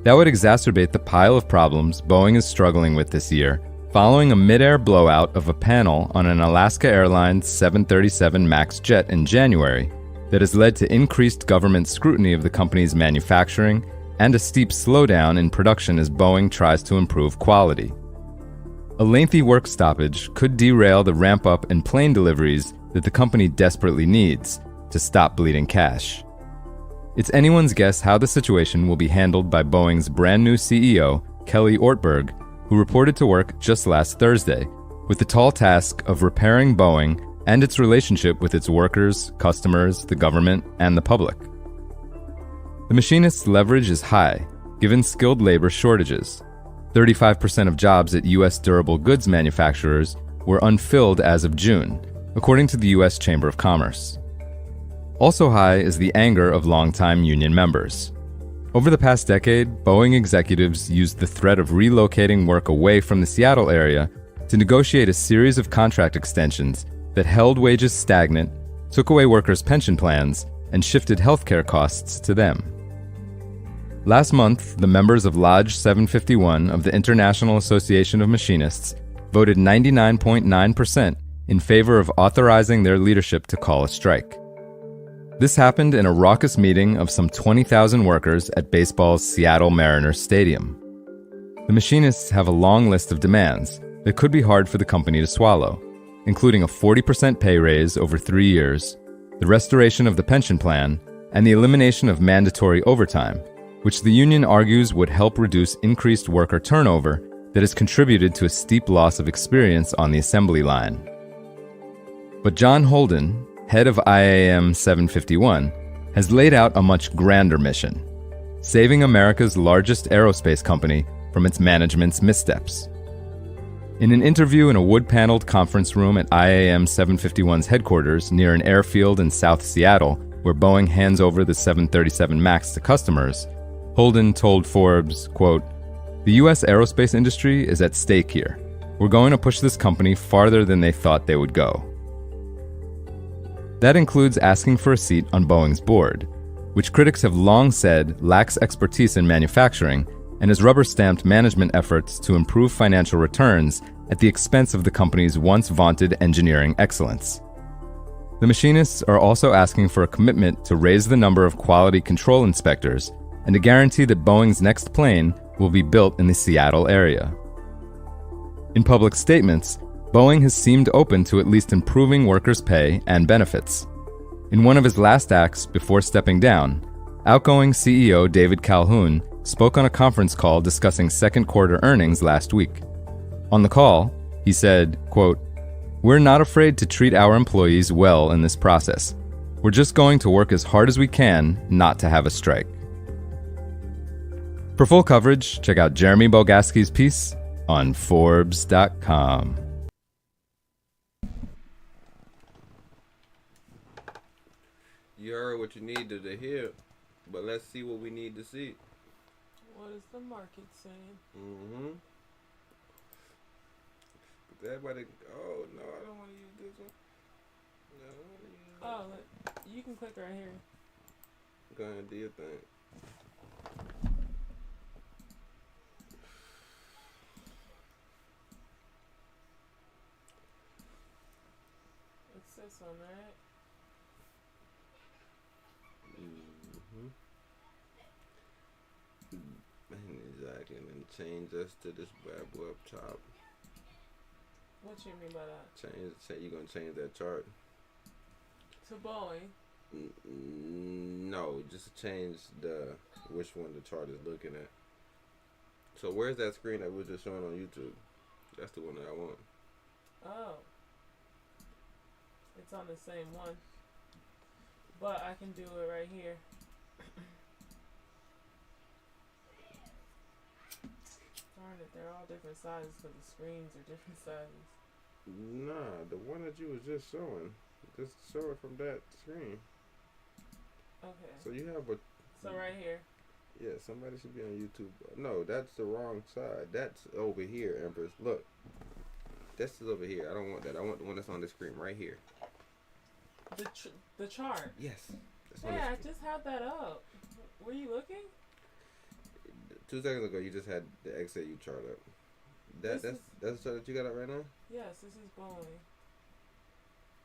That would exacerbate the pile of problems Boeing is struggling with this year, following a mid-air blowout of a panel on an Alaska Airlines 737 MAX jet in January that has led to increased government scrutiny of the company's manufacturing and a steep slowdown in production as Boeing tries to improve quality. A lengthy work stoppage could derail the ramp-up in plane deliveries that the company desperately needs to stop bleeding cash. It's anyone's guess how the situation will be handled by Boeing's brand new CEO, Kelly Ortberg, who reported to work just last Thursday, with the tall task of repairing Boeing and its relationship with its workers, customers, the government, and the public. The machinists' leverage is high, given skilled labor shortages. 35% of jobs at U.S. durable goods manufacturers were unfilled as of June, according to the U.S. Chamber of Commerce. Also high is the anger of longtime union members. Over the past decade, Boeing executives used the threat of relocating work away from the Seattle area to negotiate a series of contract extensions that held wages stagnant, took away workers' pension plans, and shifted healthcare costs to them. Last month, the members of Lodge 751 of the International Association of Machinists voted 99.9% in favor of authorizing their leadership to call a strike. This happened in a raucous meeting of some 20,000 workers at baseball's Seattle Mariners Stadium. The machinists have a long list of demands that could be hard for the company to swallow, including a 40% pay raise over 3 years, the restoration of the pension plan, and the elimination of mandatory overtime, which the union argues would help reduce increased worker turnover that has contributed to a steep loss of experience on the assembly line. But John Holden, head of IAM 751, has laid out a much grander mission: saving America's largest aerospace company from its management's missteps. In an interview in a wood-paneled conference room at IAM 751's headquarters near an airfield in South Seattle, where Boeing hands over the 737 MAX to customers, Holden told Forbes, quote, "The U.S. aerospace industry is at stake here. We're going to push this company farther than they thought they would go." That includes asking for a seat on Boeing's board, which critics have long said lacks expertise in manufacturing and has rubber-stamped management efforts to improve financial returns at the expense of the company's once vaunted engineering excellence. The machinists are also asking for a commitment to raise the number of quality control inspectors and a guarantee that Boeing's next plane will be built in the Seattle area. In public statements, Boeing has seemed open to at least improving workers' pay and benefits. In one of his last acts before stepping down, outgoing CEO David Calhoun spoke on a conference call discussing second quarter earnings last week. On the call, he said, quote, "We're not afraid to treat our employees well in this process. We're just going to work as hard as we can not to have a strike." For full coverage, check out Jeremy Bogaski's piece on Forbes.com. You heard what you needed to hear, but let's see what we need to see. What is the market saying? Mm-hmm. Everybody, oh no, I don't want to use this one. No, I don't want to use that. Oh, look, you can click right here. Go ahead and do your thing. It's this one, right? Mm-hmm. Exactly, and then change us to this bad boy up top. What you mean by that? You're gonna change that chart to Boeing? No, just change which one the chart is looking at. So where's that screen that was just showing on YouTube? That's the one that I want. Oh, it's on the same one, but I can do it right here. Darn it, they're all different sizes because the screens are different sizes. Nah, the one that you was just showing. Just show it from that screen. Okay. So you have a... So right here. Yeah, somebody should be on YouTube. No, that's the wrong side. That's over here, Empress. Look. This is over here. I don't want that. I want the one that's on the screen right here. The chart. Yes. Yeah, I just had that up. Were you looking? 2 seconds ago, you just had the XAU chart up. That's the chart that you got up right now? Yes, this is Boeing.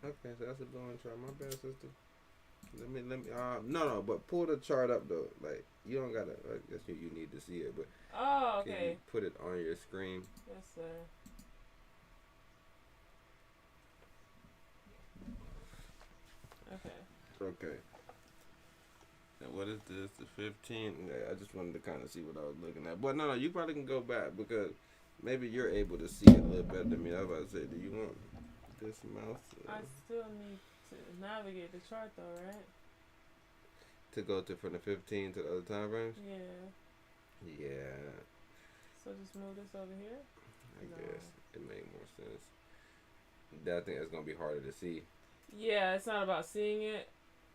Okay, so that's a Boeing chart. My bad, sister. Let me. No, but pull the chart up though. Like you don't gotta. I guess you need to see it, but. Oh, okay. Can you put it on your screen? Yes, sir. Okay. And what is this? The 15? Yeah, I just wanted to kind of see what I was looking at. But no, you probably can go back because maybe you're able to see it a little better than me. I was about to say, do you want this mouse? I still need to navigate the chart though, right? To go from the 15 to the other time frames? Yeah. Yeah. So just move this over here? I guess it made more sense. I think that's going to be harder to see. Yeah, it's not about seeing it.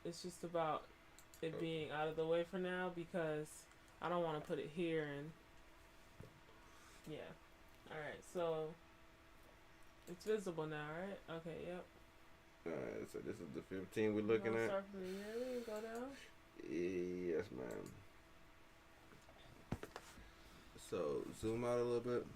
It's just about it being out of the way for now because I don't want to put it here and yeah. Alright, so it's visible now, right? Okay, yep. Alright, so this is the 15 we're looking at. Start from the yearly and go down? Yes, ma'am. So zoom out a little bit.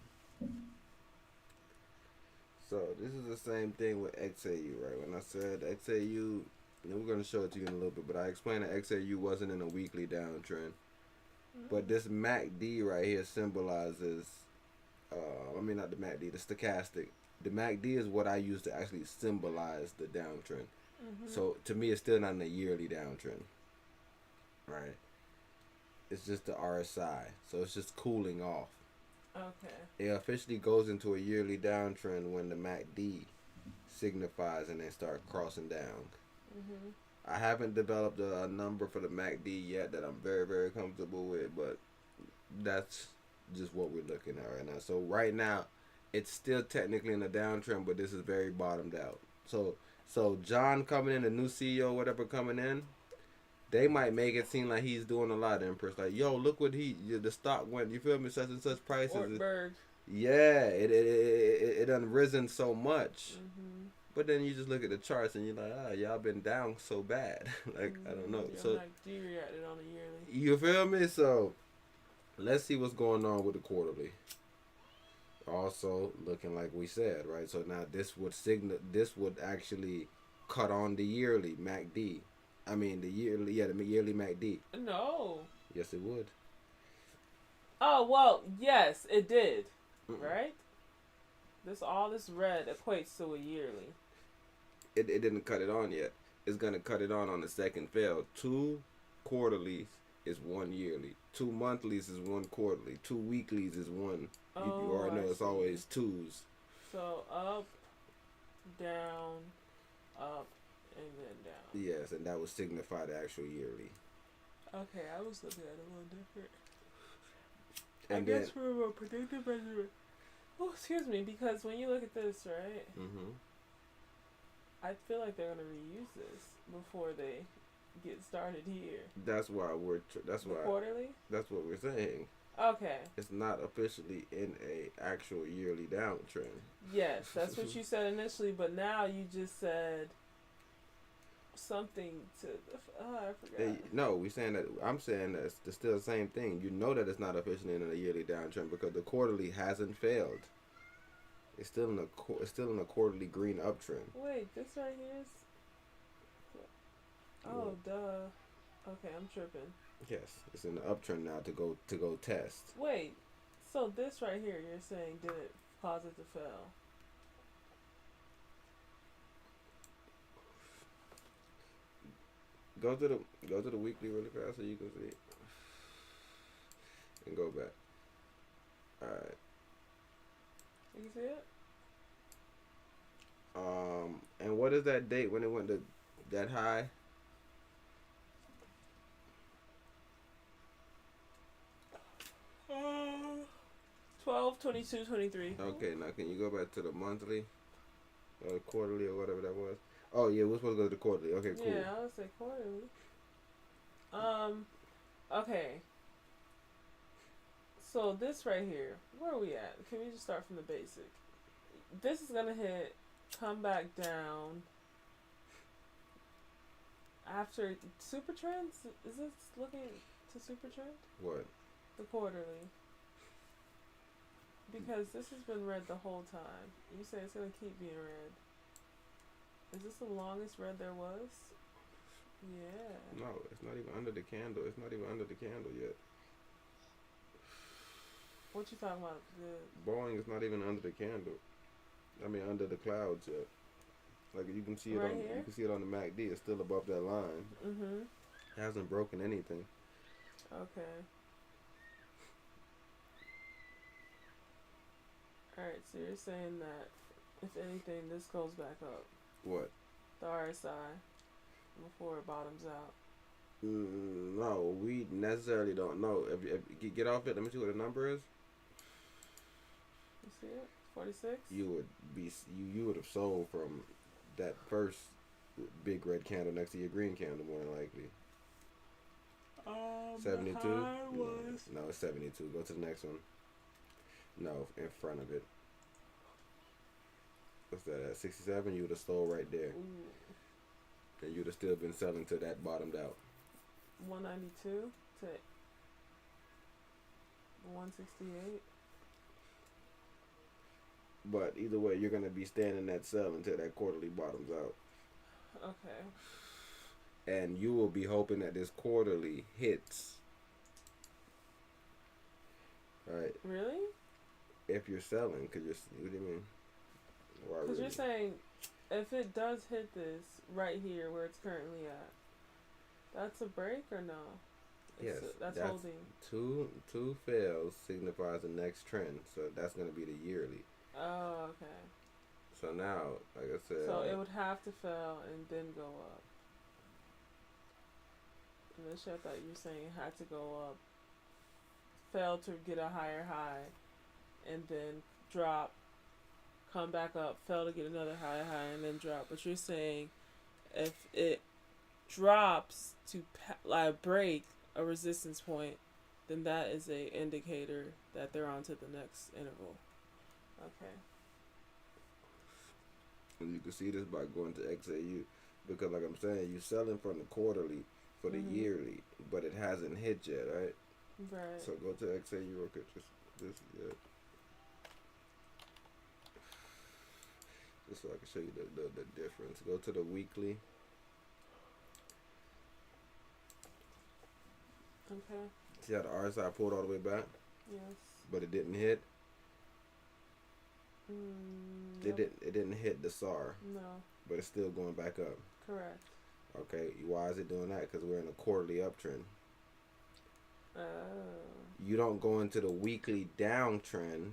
So this is the same thing with XAU, right? When I said XAU, we're going to show it to you in a little bit, but I explained that XAU wasn't in a weekly downtrend. But this MACD right here symbolizes, not the MACD, the stochastic. The MACD is what I use to actually symbolize the downtrend. So to me, it's still not in a yearly downtrend, right? It's just the RSI, so it's just cooling off. Okay. It officially goes into a yearly downtrend when the MACD signifies and they start crossing down. I haven't developed a number for the MACD yet that I'm very, very comfortable with, but that's just what we're looking at right now. So right now, it's still technically in a downtrend, but this is very bottomed out. So John coming in, the new CEO, whatever coming in, they might make it seem like he's doing a lot, Empress. Like, yo, look what the stock went, you feel me, such and such prices. Ortberg. Yeah, it done risen so much. But then you just look at the charts and you're like, y'all been down so bad. Like, I don't know. Yeah, so like de-reacted on the yearly. You feel me? So let's see what's going on with the quarterly. Also looking like we said, right? So now this would actually cut on the yearly MACD. I mean the yearly MACD. No. Yes, it would. Oh well, yes, it did. Right? All this red equates to a yearly. It didn't cut it on yet. It's gonna cut it on the second fail. 2 quarterlies is 1 yearly. 2 monthlies is 1 quarterly. 2 weeklies is 1. You already know it's always 2s. So up, down, up, and then down. Yes, and that would signify the actual yearly. Okay, I was looking at it a little different. And I guess from a predictive measurement. Oh, excuse me, because when you look at this, right? I feel like they're gonna reuse this before they get started here. That's why quarterly. That's what we're saying. Okay. It's not officially in a actual yearly downtrend. Yes, that's what you said initially, but now you just said something to. I forgot. No, I'm saying that it's still the same thing. You know that it's not officially in a yearly downtrend because the quarterly hasn't failed. It's still in a quarterly green uptrend. Wait, this right here is. Oh, duh. Okay, I'm tripping. Yes, it's in the uptrend now to go test. Wait, so this right here, you're saying didn't cause it to fail? Go to the weekly really fast so you can see it. And go back. Alright. You can see it? And what is that date when it went to that high? 12/22/23. Okay, now can you go back to the monthly or quarterly or whatever that was? Oh yeah, we're supposed to go to the quarterly. Okay, cool. Yeah, I would say quarterly. Okay. So this right here, where are we at? Can we just start from the basic? This is gonna hit, come back down. After super trends, is this looking to super trend? What? The quarterly. Because this has been red the whole time. You say it's gonna keep being red. Is this the longest red there was? Yeah. No, it's not even under the candle. It's not even under the candle yet. What you talking about? Boeing is not even under the candle. I mean, under the clouds yet. Like you can see it right on, here? you can see it on the MACD. It's still above that line. Mm-hmm. It hasn't broken anything. Okay. Alright, so you're saying that if anything, this goes back up. What? The RSI before it bottoms out. No, we necessarily don't know. If you get off it, let me see what the number is. You see it? 46? You would have sold from that first big red candle next to your green candle, more than likely. 72? No, it's 72. Go to the next one. No, in front of it. What's that at? 67? You would have sold right there. Ooh. And you'd have still been selling till that bottomed out. 192 to 168. But either way, you're going to be staying in that sell until that quarterly bottoms out. Okay. And you will be hoping that this quarterly hits. Right? Really? If you're selling, because you're, what do you mean? Because you're saying if it does hit this right here where it's currently at, that's a break or no? Yes, that's holding. Two fails signifies the next trend, so that's going to be the yearly. Oh, okay. So now, like I said, so it would have to fail and then go up. Initially, I thought you were saying it had to go up, fail to get a higher high, and then drop, come back up, fail to get another higher high, and then drop. But you're saying if it drops to break a resistance point, then that is a indicator that they're on to the next interval. Okay. And you can see this by going to XAU, because like I'm saying, you're selling from the quarterly for the yearly, but it hasn't hit yet, right? Right. So go to XAU real quick. Just so I can show you the difference. Go to the weekly. Okay. See how the RSI pulled all the way back? Yes. But it didn't hit? Nope. It didn't hit the SAR. No. But it's still going back up. Correct. Okay, why is it doing that? Because we're in a quarterly uptrend. Oh. You don't go into the weekly downtrend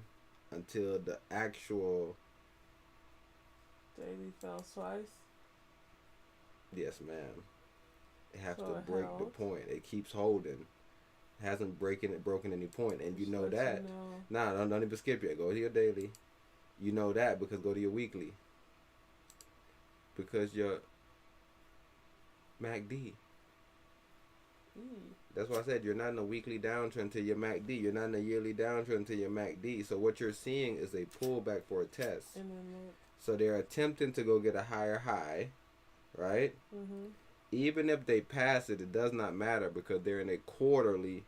until the actual daily fell twice. Yes, ma'am. It has So to it break held. the point. It keeps holding. Hasn't broken any point, and you know Let that. you know. Nah, don't even skip yet. Go to your daily. You know that because go to your weekly. Because your MACD. That's why I said you're not in a weekly downtrend to your MACD. You're not in a yearly downtrend to your MACD. So what you're seeing is a pullback for a test. And then So they're attempting to go get a higher high, right? Even if they pass it, it does not matter because they're in a quarterly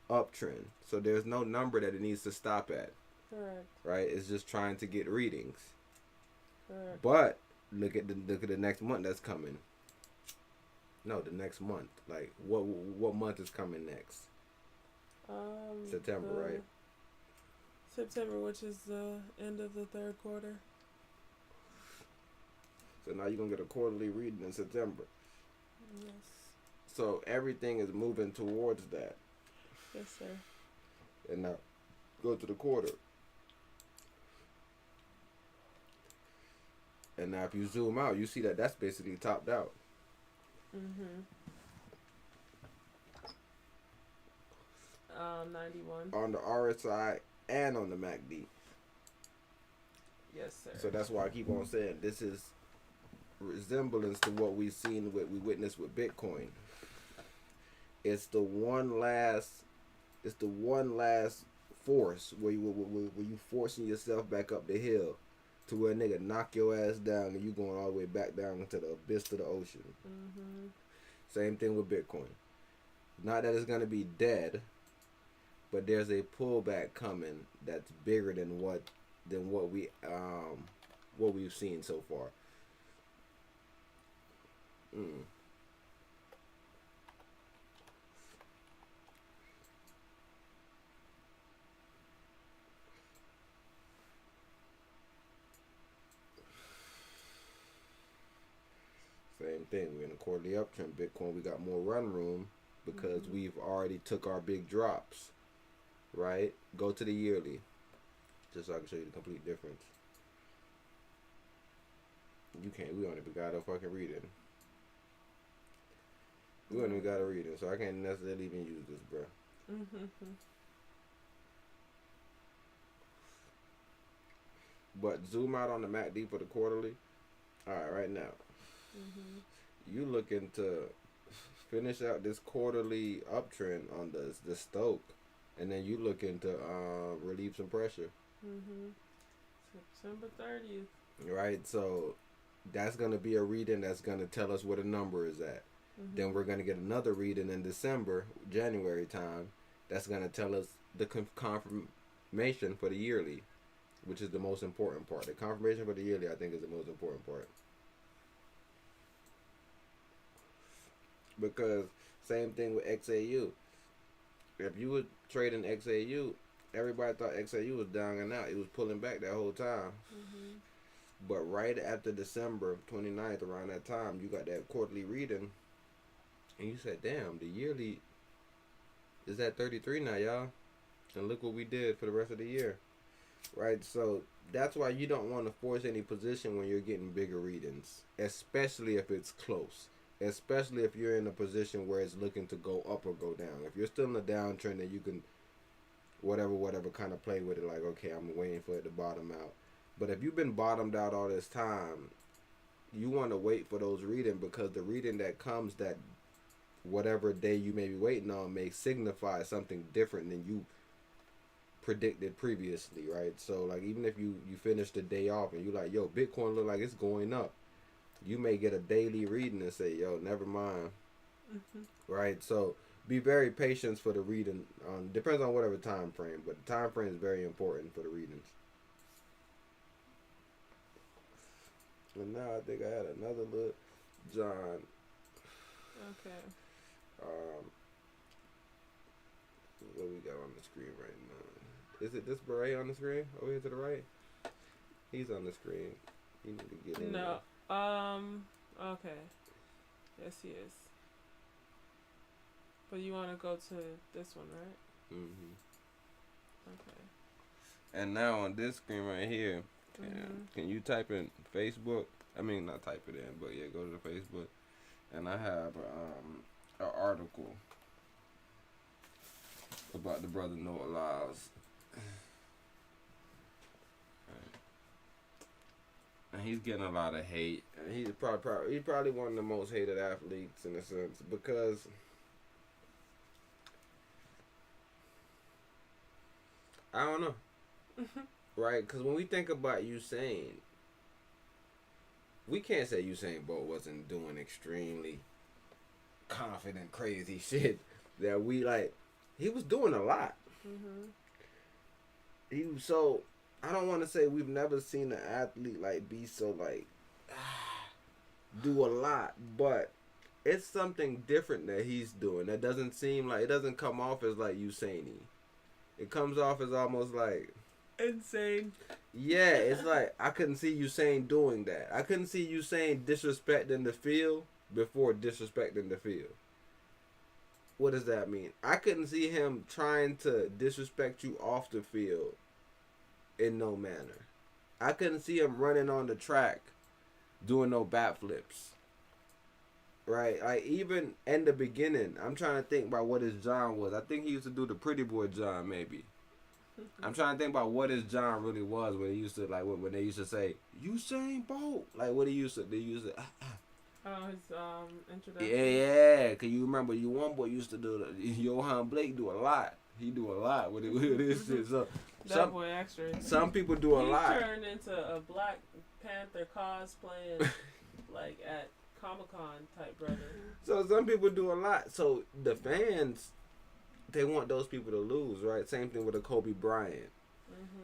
uptrend. So there's no number that it needs to stop at. Correct. Right? It's just trying to get readings. Correct. But look at the next month that's coming. No, the next month. Like what month is coming next? September, right? September, which is the end of the third quarter. So now you're gonna get a quarterly reading in September. Yes. So everything is moving towards that. Yes, sir. And now go to the quarter. And now if you zoom out, you see that that's basically topped out. 91. On the RSI and on the MACD. Yes, sir. So that's why I keep on saying this is resemblance to what we witnessed with Bitcoin. It's the one last force, where you forcing yourself back up the hill, to where a nigga knock your ass down and you going all the way back down into the abyss of the ocean. Mm-hmm. Same thing with Bitcoin. Not that it's gonna be dead, but there's a pullback coming that's bigger than what we've seen so far. Same thing. We're in a quarterly uptrend. Bitcoin, we got more run room because we've already took our big drops. Right? Go to the yearly, just so I can show you the complete difference. You can't. We don't even got a fucking reading. We don't even got a reading, so I can't necessarily even use this, bro. But zoom out on the MACD for the quarterly. All right, right now. You looking to finish out this quarterly uptrend on the Stoke, and then you looking to relieve some pressure. September 30th. Right, so that's gonna be a reading that's gonna tell us where the number is at. Then we're gonna get another reading in December, January time. That's gonna tell us the confirmation for the yearly, which is the most important part. The confirmation for the yearly, I think, is the most important part. Because same thing with XAU. If you were trading XAU, everybody thought XAU was down and out. It was pulling back that whole time. But right after December 29th, around that time, you got that quarterly reading, and you said, damn, the yearly is at 33 now, y'all. And look what we did for the rest of the year. Right? So that's why you don't want to force any position when you're getting bigger readings, especially if it's close. Especially if you're in a position where it's looking to go up or go down. If you're still in a downtrend, then you can whatever kind of play with it, like, okay, I'm waiting for it to bottom out. But if you've been bottomed out all this time, you want to wait for those readings, because the reading that comes that whatever day you may be waiting on may signify something different than you predicted previously, right? So like, even if you finish the day off and you like, yo, Bitcoin look like it's going up, you may get a daily reading and say, yo, never mind. Right? So be very patient for the reading. Depends on whatever time frame, but the time frame is very important for the readings. And now I think I had another look. John. Okay. What we got on the screen right now? Is it this beret on the screen? Over here to the right? He's on the screen. You need to get in there. Okay. Yes, he is. But you want to go to this one, right? Okay. And now on this screen right here, can you type in Facebook? I mean, not type it in, but yeah, go to the Facebook. And I have an article about the brother Noah Lyles. And he's getting a lot of hate. And he's probably one of the most hated athletes in a sense, because I don't know. Right? Because when we think about Usain, we can't say Usain Bolt wasn't doing extremely confident, crazy shit that we like. He was doing a lot. He was so. I don't want to say we've never seen an athlete like be so like do a lot, but it's something different that he's doing. That doesn't seem like, it doesn't come off as like Usain-y. It comes off as almost like insane. Yeah, it's like I couldn't see Usain doing that. I couldn't see Usain disrespecting the field before disrespecting the field. What does that mean? I couldn't see him trying to disrespect you off the field in no manner. I couldn't see him running on the track doing no backflips. Right? Like, even in the beginning, I'm trying to think about what his John was. I think he used to do the pretty boy John, maybe. I'm trying to think about what his John really was when he used to, like, when they used to say, Usain Bolt. Like, what he used to, they used to, His introduction. yeah, cause you remember, you one boy used to do Johan Blake do a lot. He do a lot with this shit. So That boy extra. Some people do a lot. He turned into a Black Panther cosplaying like at Comic-Con type brother. So some people do a lot. So the fans, they want those people to lose, right? Same thing with a Kobe Bryant.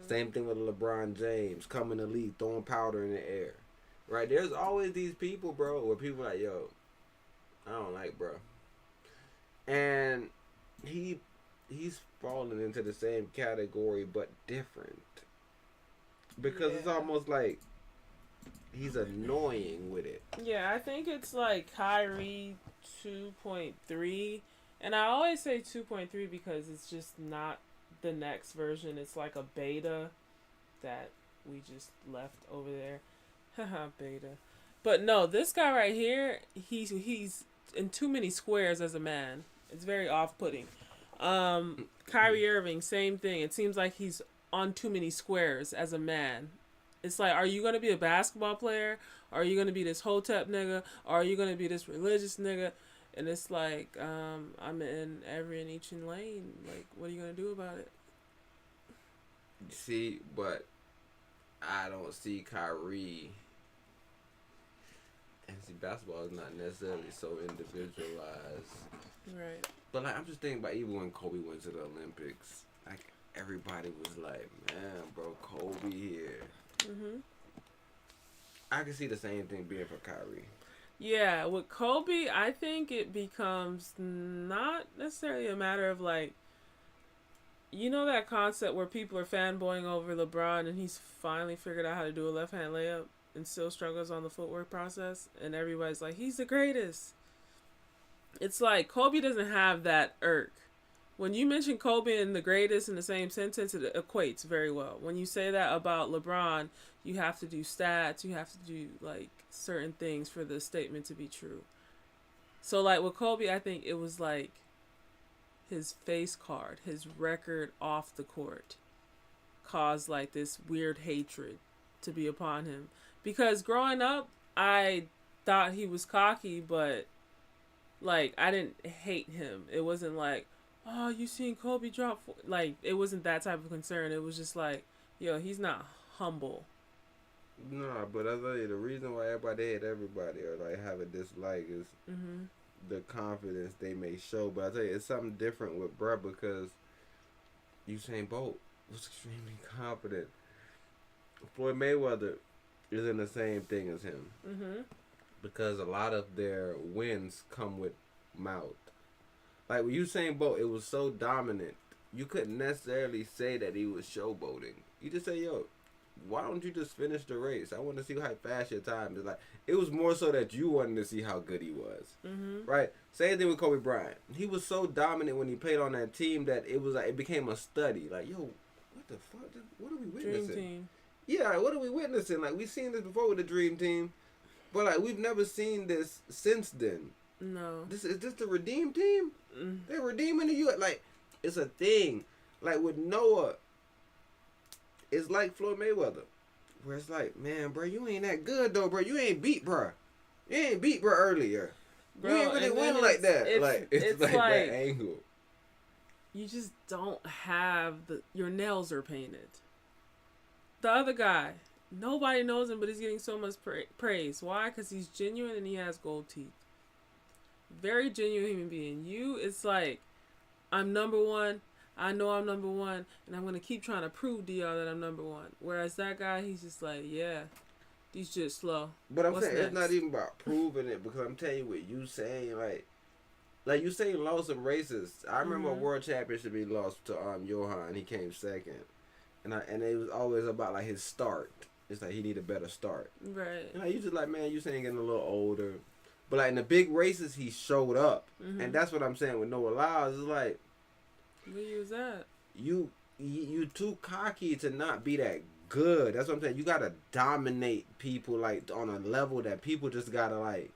Same thing with a LeBron James coming to league, throwing powder in the air. Right? There's always these people, bro, where people are like, yo, I don't like bro. And he's falling into the same category but different. Because it's almost like he's annoying with it. Yeah, I think it's like Kyrie 2.3. And I always say 2.3 because it's just not the next version. It's like a beta that we just left over there. Haha, beta. But no, this guy right here, he's in too many squares as a man. It's very off-putting. Kyrie Irving, same thing. It seems like he's on too many squares as a man. It's like, are you going to be a basketball player? Or are you going to be this hotep nigga? Or are you going to be this religious nigga? And it's like, I'm in every and each lane. Like, what are you going to do about it? See, but I don't see Kyrie. And see, basketball is not necessarily so individualized. Right. But like, I'm just thinking about even when Kobe went to the Olympics, like everybody was like, man, bro, Kobe here. I can see the same thing being for Kyrie. Yeah, with Kobe, I think it becomes not necessarily a matter of like, you know that concept where people are fanboying over LeBron and he's finally figured out how to do a left-hand layup and still struggles on the footwork process, and everybody's like, he's the greatest. It's like Kobe doesn't have that irk. When you mention Kobe and the greatest in the same sentence, it equates very well. When you say that about LeBron, you have to do stats, you have to do like certain things for the statement to be true. So like with Kobe, I think it was like his face card, his record off the court caused like this weird hatred to be upon him. Because growing up, I thought he was cocky, but like I didn't hate him. It wasn't like, oh, you seen Kobe drop? Like, it wasn't that type of concern. It was just like, yo, he's not humble. Nah, but I tell you, the reason why everybody hate everybody or like have a dislike is the confidence they may show. But I tell you, it's something different with bruh because Usain Bolt was extremely confident. Floyd Mayweather is in the same thing as him. Because a lot of their wins come with mouth. Like with Usain Bolt, it was so dominant. You couldn't necessarily say that he was showboating. You just say, yo, why don't you just finish the race? I want to see how fast your time is. Like, it was more so that you wanted to see how good he was. Right? Same thing with Kobe Bryant. He was so dominant when he played on that team that it was like it became a study. Like, yo, what the fuck? What are we witnessing? Dream team. Yeah, like, what are we witnessing? Like, we've seen this before with the Dream Team. But like we've never seen this since then. No. Is this the Redeem Team? They're redeeming the U.S. Like, it's a thing. Like with Noah, it's like Floyd Mayweather, where it's like, man, bro, you ain't that good though, bro. You ain't beat, bro. You ain't beat, bro, earlier. Bro, you ain't really win like that. It's like that angle. You just don't have your nails are painted. The other guy, nobody knows him, but he's getting so much praise. Why? Because he's genuine and he has gold teeth. Very genuine human being. You, it's like, I'm number one. I know I'm number one, and I'm gonna keep trying to prove to y'all that I'm number one. Whereas that guy, he's just like, yeah, these just slow. But I'm What's saying next? it's not even about proving it because I'm telling you what you saying, like you saying lost some races. I remember a world championship he lost to Johan. He came second, and it was always about like his start. It's like he need a better start. Right. And like, you just like, man, you saying getting a little older. But like in the big races, he showed up. And that's what I'm saying with Noah Lyles. It's like, what was that? You too cocky to not be that good. That's what I'm saying. You gotta dominate people like on a level that people just gotta like.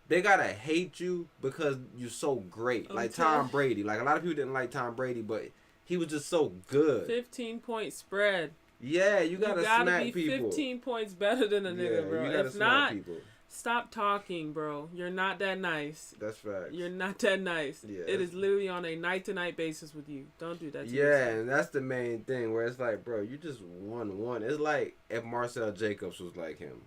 They gotta hate you because you're so great. Like Tom Brady. Like a lot of people didn't like Tom Brady, but he was just so good. 15-point spread. Yeah, you gotta smack be people. 15 points better than a nigga, bro. You gotta if not, people. Stop talking, bro. You're not that nice. That's facts. You're not that nice. Yeah, it is literally on a night-to-night basis with you. Don't do that to Yeah, yourself. and that's the main thing where it's like, bro, you just won one. It's like if Marcel Jacobs was like him.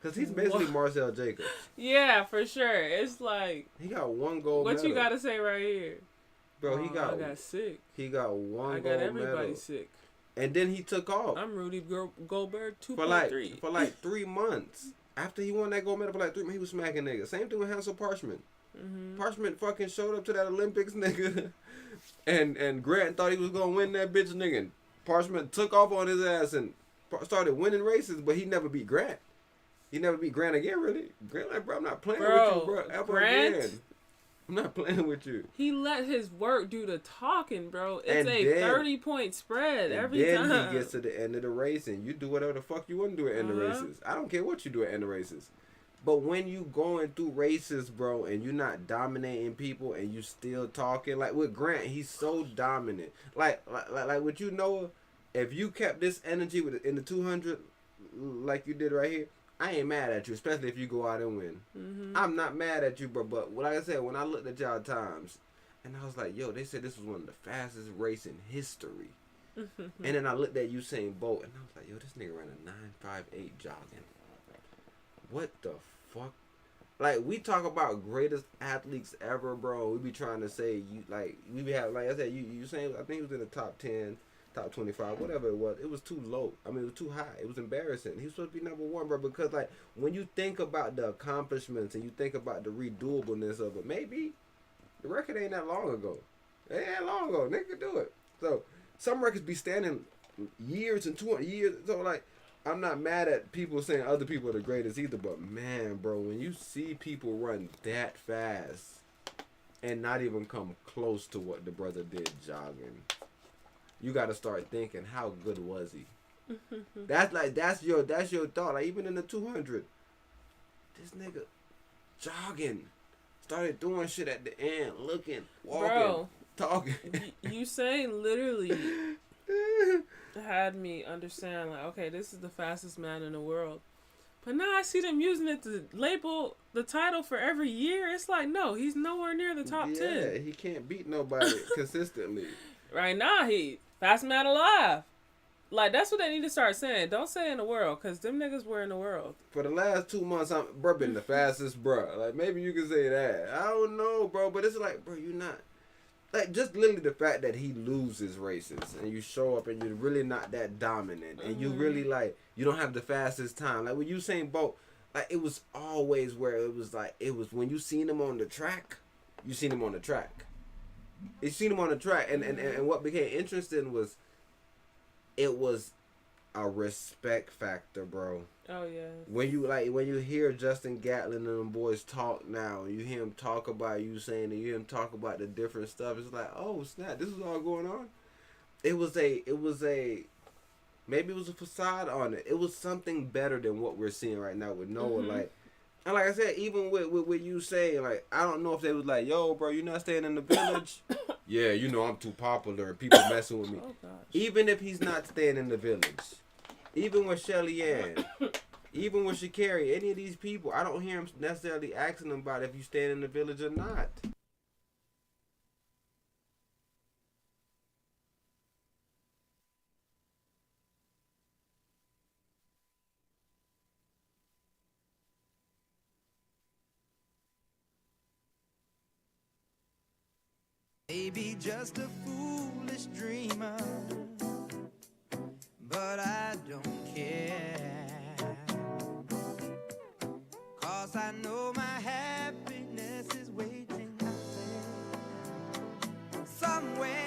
Because he's basically Marcel Jacobs. Yeah, for sure. It's like... He got one gold What medal. you got to say right here? Bro, he got... I got sick. He got one I gold got everybody medal. sick. And then he took off. I'm Rudy Goldberg 2.3. For like 3 months. After he won that gold medal for like 3 months, he was smacking niggas. Same thing with Hansel Parchment. Parchment fucking showed up to that Olympics, nigga. And Grant thought he was going to win that bitch, nigga. And Parchment took off on his ass and started winning races, but he never beat Grant. He never beat Grant again, really. Grant like, bro, I'm not playing with you, bro. Ever Grant? again. I'm not playing with you. He let his work do the talking, bro. It's And a then- 30-point spread every then time. he gets to the end of the race and you do whatever the fuck you want to do at the end of Uh-huh. races. I don't care what you do at the end of races. But when you going through races, bro, and you're not dominating people and you still talking, like with Grant, he's so dominant. Like with you, Noah, if you kept this energy in the 200 like you did right here, I ain't mad at you, especially if you go out and win. I'm not mad at you, bro. But like I said, when I looked at y'all times, and I was like, yo, they said this was one of the fastest race in history. And then I looked at Usain Bolt, and I was like, yo, this nigga ran a 9.58 jogging. What the fuck? Like, we talk about greatest athletes ever, bro. We be trying to say, we be having, like I said, Usain, I think he was in the top 10. Top 25, whatever it was too low. I mean, it was too high. It was embarrassing. He was supposed to be number one, bro, because, like, when you think about the accomplishments and you think about the redoableness of it, maybe the record ain't that long ago. It ain't that long ago. Nigga could do it. So, some records be standing years and 200 years. So, like, I'm not mad at people saying other people are the greatest either, but, man, bro, when you see people run that fast and not even come close to what the brother did jogging, you got to start thinking, how good was he? That's your thought. Like, even in the 200, this nigga jogging, started doing shit at the end, looking, walking, Bro, talking. Usain literally had me understand, like, okay, this is the fastest man in the world. But now I see them using it to label the title for every year. It's like, no, he's nowhere near the top 10. Yeah, he can't beat nobody consistently. Right now, he fastest man alive. Like, that's what they need to start saying. Don't say in the world, because them niggas were in the world. For the last 2 months, bro, been the fastest, bro. Like, maybe you can say that. I don't know, bro. But it's like, bro, you're not. Like, just literally the fact that he loses races and you show up and you're really not that dominant. And you really, like, you don't have the fastest time. Like, when Usain Bolt, like, it was always where it was like, it was when you seen him on the track, you seen him on the track. You seen him on the track. And what became interesting was, it was a respect factor, bro. Oh, yeah. When you hear Justin Gatlin and them boys talk now, you hear him talk about Usain and you hear him talk about the different stuff, it's like, oh snap, this is all going on. Maybe it was a facade on it. It was something better than what we're seeing right now with Noah. Like, and like I said, even with you saying, like, I don't know if they was like, yo, bro, you not staying in the village. Yeah, you know I'm too popular and people messing with me. Oh, gosh. Even if he's not staying in the village, even with Shelly Ann, even with Sha'Carri, any of these people, I don't hear him necessarily asking them about if you staying in the village or not. Maybe just a foolish dreamer, but I don't care, 'cause I know my happiness is waiting out there somewhere.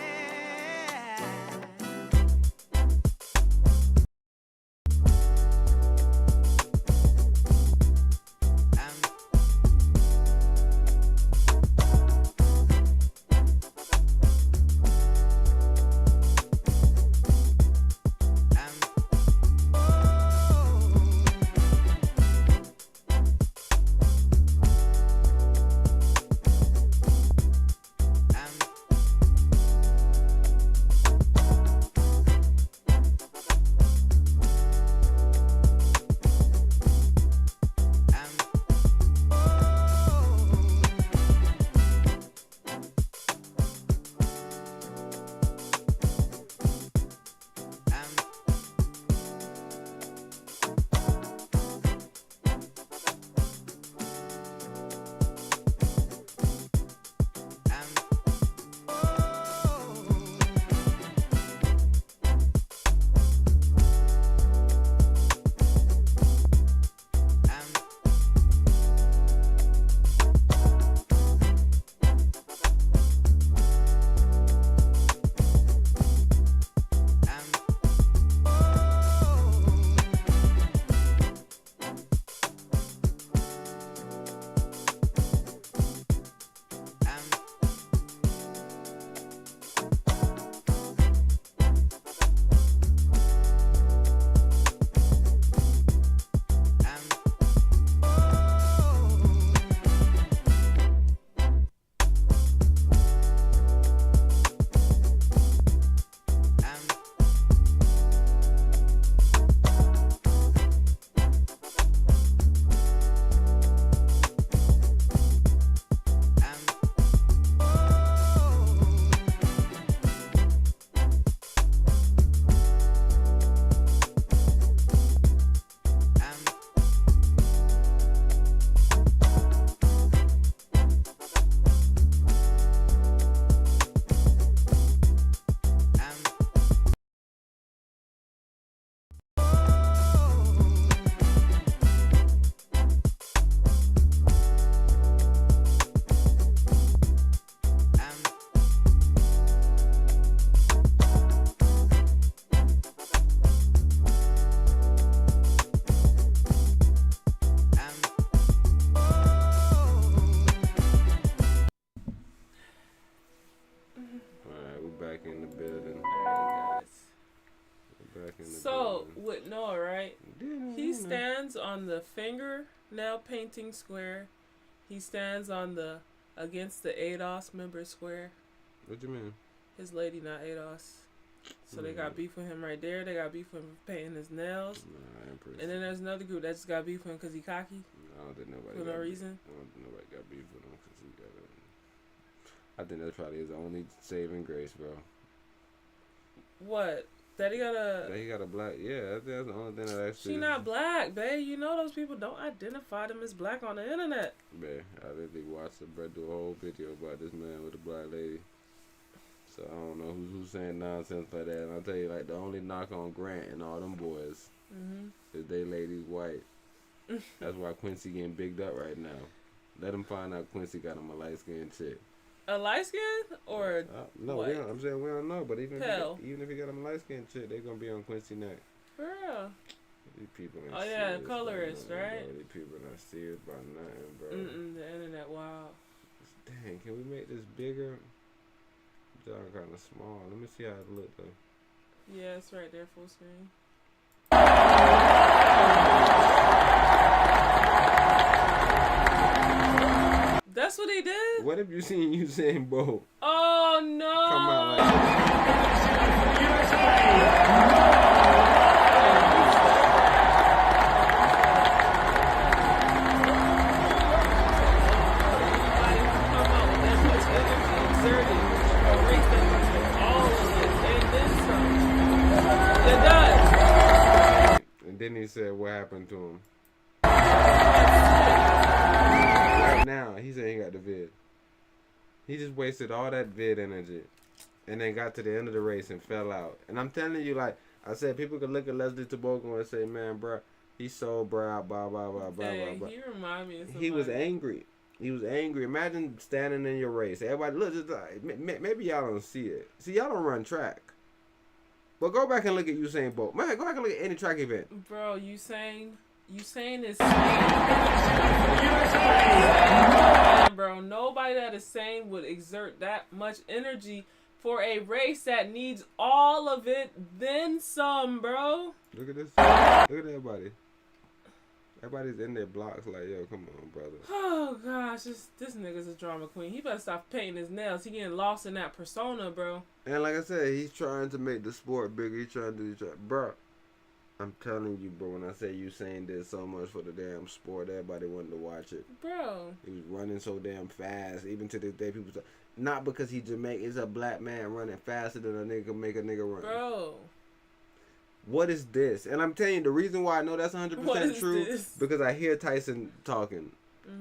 stands on the fingernail painting square. He stands on the against the ADOS member square. What you mean? His lady not ADOS. So they got beef with him right there. They got beef with him for painting his nails. Empress. And then there's another group that just got beef with him because he cocky. I don't think nobody for no reason. I don't think nobody got beef with him because he got I think that's probably his only saving grace, bro. What? That he got a black. Yeah, I think that's the only thing that actually. She not black, babe. You know those people don't identify them as black on the internet. Babe, I literally watched the bro do a whole video about this man with a black lady. So I don't know who's saying nonsense like that. And I'll tell you, like, the only knock on Grant and all them boys is they ladies white. That's why Quincy getting bigged up right now. Let him find out Quincy got him a light skinned chick. A light skin or no? what? We don't, I'm saying we don't know, but even Hell. if he got him a light skinned chick, they gonna be on Quincy neck. For real. These people ain't Oh yeah, serious colorist, about nothing, right? bro. These people not serious about nothing, bro. The internet, wow. Dang, can we make this bigger? John kind of small. Let me see how it look though. Yeah, it's right there, full screen. That's what he did? What have you seen Usain Bolt? Oh no! Come on, like. And then he said, what happened to him? Right now, he said he got the vid. He just wasted all that vid energy and then got to the end of the race and fell out. And I'm telling you, like I said, people could look at Leslie Tebogo and say, man, bro, he sold bro out, blah, blah, blah, blah, Hey, blah, blah. he remind me of somebody. He was angry. He was angry. Imagine standing in your race. Everybody, look, just like, maybe y'all don't see it. See, y'all don't run track. But go back and look at Usain Bolt. Man, go back and look at any track event. Bro, Usain is sane. Bro, nobody that is sane would exert that much energy for a race that needs all of it, then some, bro. Look at this. Look at everybody. Everybody's in their blocks like, yo, come on, brother. Oh, gosh. This nigga's a drama queen. He better stop painting his nails. He getting lost in that persona, bro. And like I said, he's trying to make the sport bigger. He's trying to do bro. I'm telling you, bro, when I say Usain did so much for the damn sport, everybody wanted to watch it. Bro. He was running so damn fast. Even to this day, people say, not because he's Jamaican, it's a black man running faster than a nigga make a nigga run. Bro. What is this? And I'm telling you, the reason why I know that's 100% true, because I hear Tyson talking.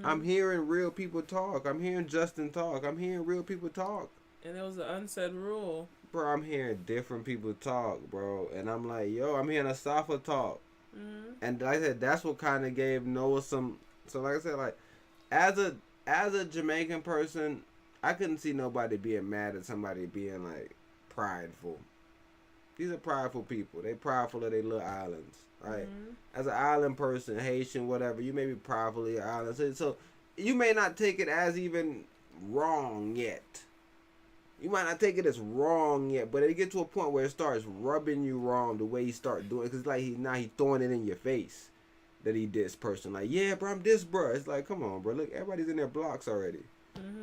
I'm hearing real people talk. I'm hearing Justin talk. I'm hearing real people talk. And it was an unsaid rule. Bro, I'm hearing different people talk, bro. And I'm like, yo, I'm hearing Asafa talk. And like I said, that's what kind of gave Noah some. So like I said, like, as a Jamaican person, I couldn't see nobody being mad at somebody being, like, prideful. These are prideful people. They prideful of their little islands, right? As an island person, Haitian, whatever, you may be prideful of your island. So you may not take it as even wrong yet. You might not take it as wrong yet, but it get to a point where it starts rubbing you wrong the way he start doing it. Because like he's throwing it in your face that he this person. Like, yeah, bro, I'm this, bro. It's like, come on, bro. Look, everybody's in their blocks already.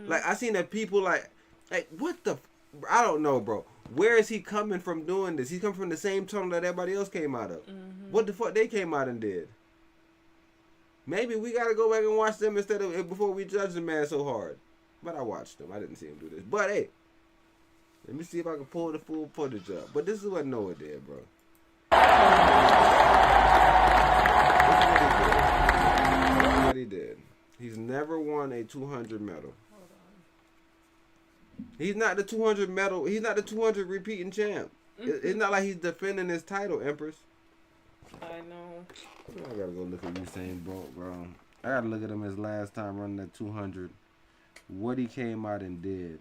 Like, I seen that people like what the... I don't know, bro. Where is he coming from doing this? He's coming from the same tunnel that everybody else came out of. What the fuck they came out and did? Maybe we gotta go back and watch them instead of before we judge the man so hard. But I watched them. I didn't see him do this. But hey, let me see if I can pull the full footage up. But this is what Noah did, bro. This is what he did. He's never won a 200 medal. He's not the 200 medal. He's not the 200 repeating champ. It's not like he's defending his title, Empress. I know. I gotta go look at Usain Bolt, bro. I gotta look at him his last time running that 200. What he came out and did.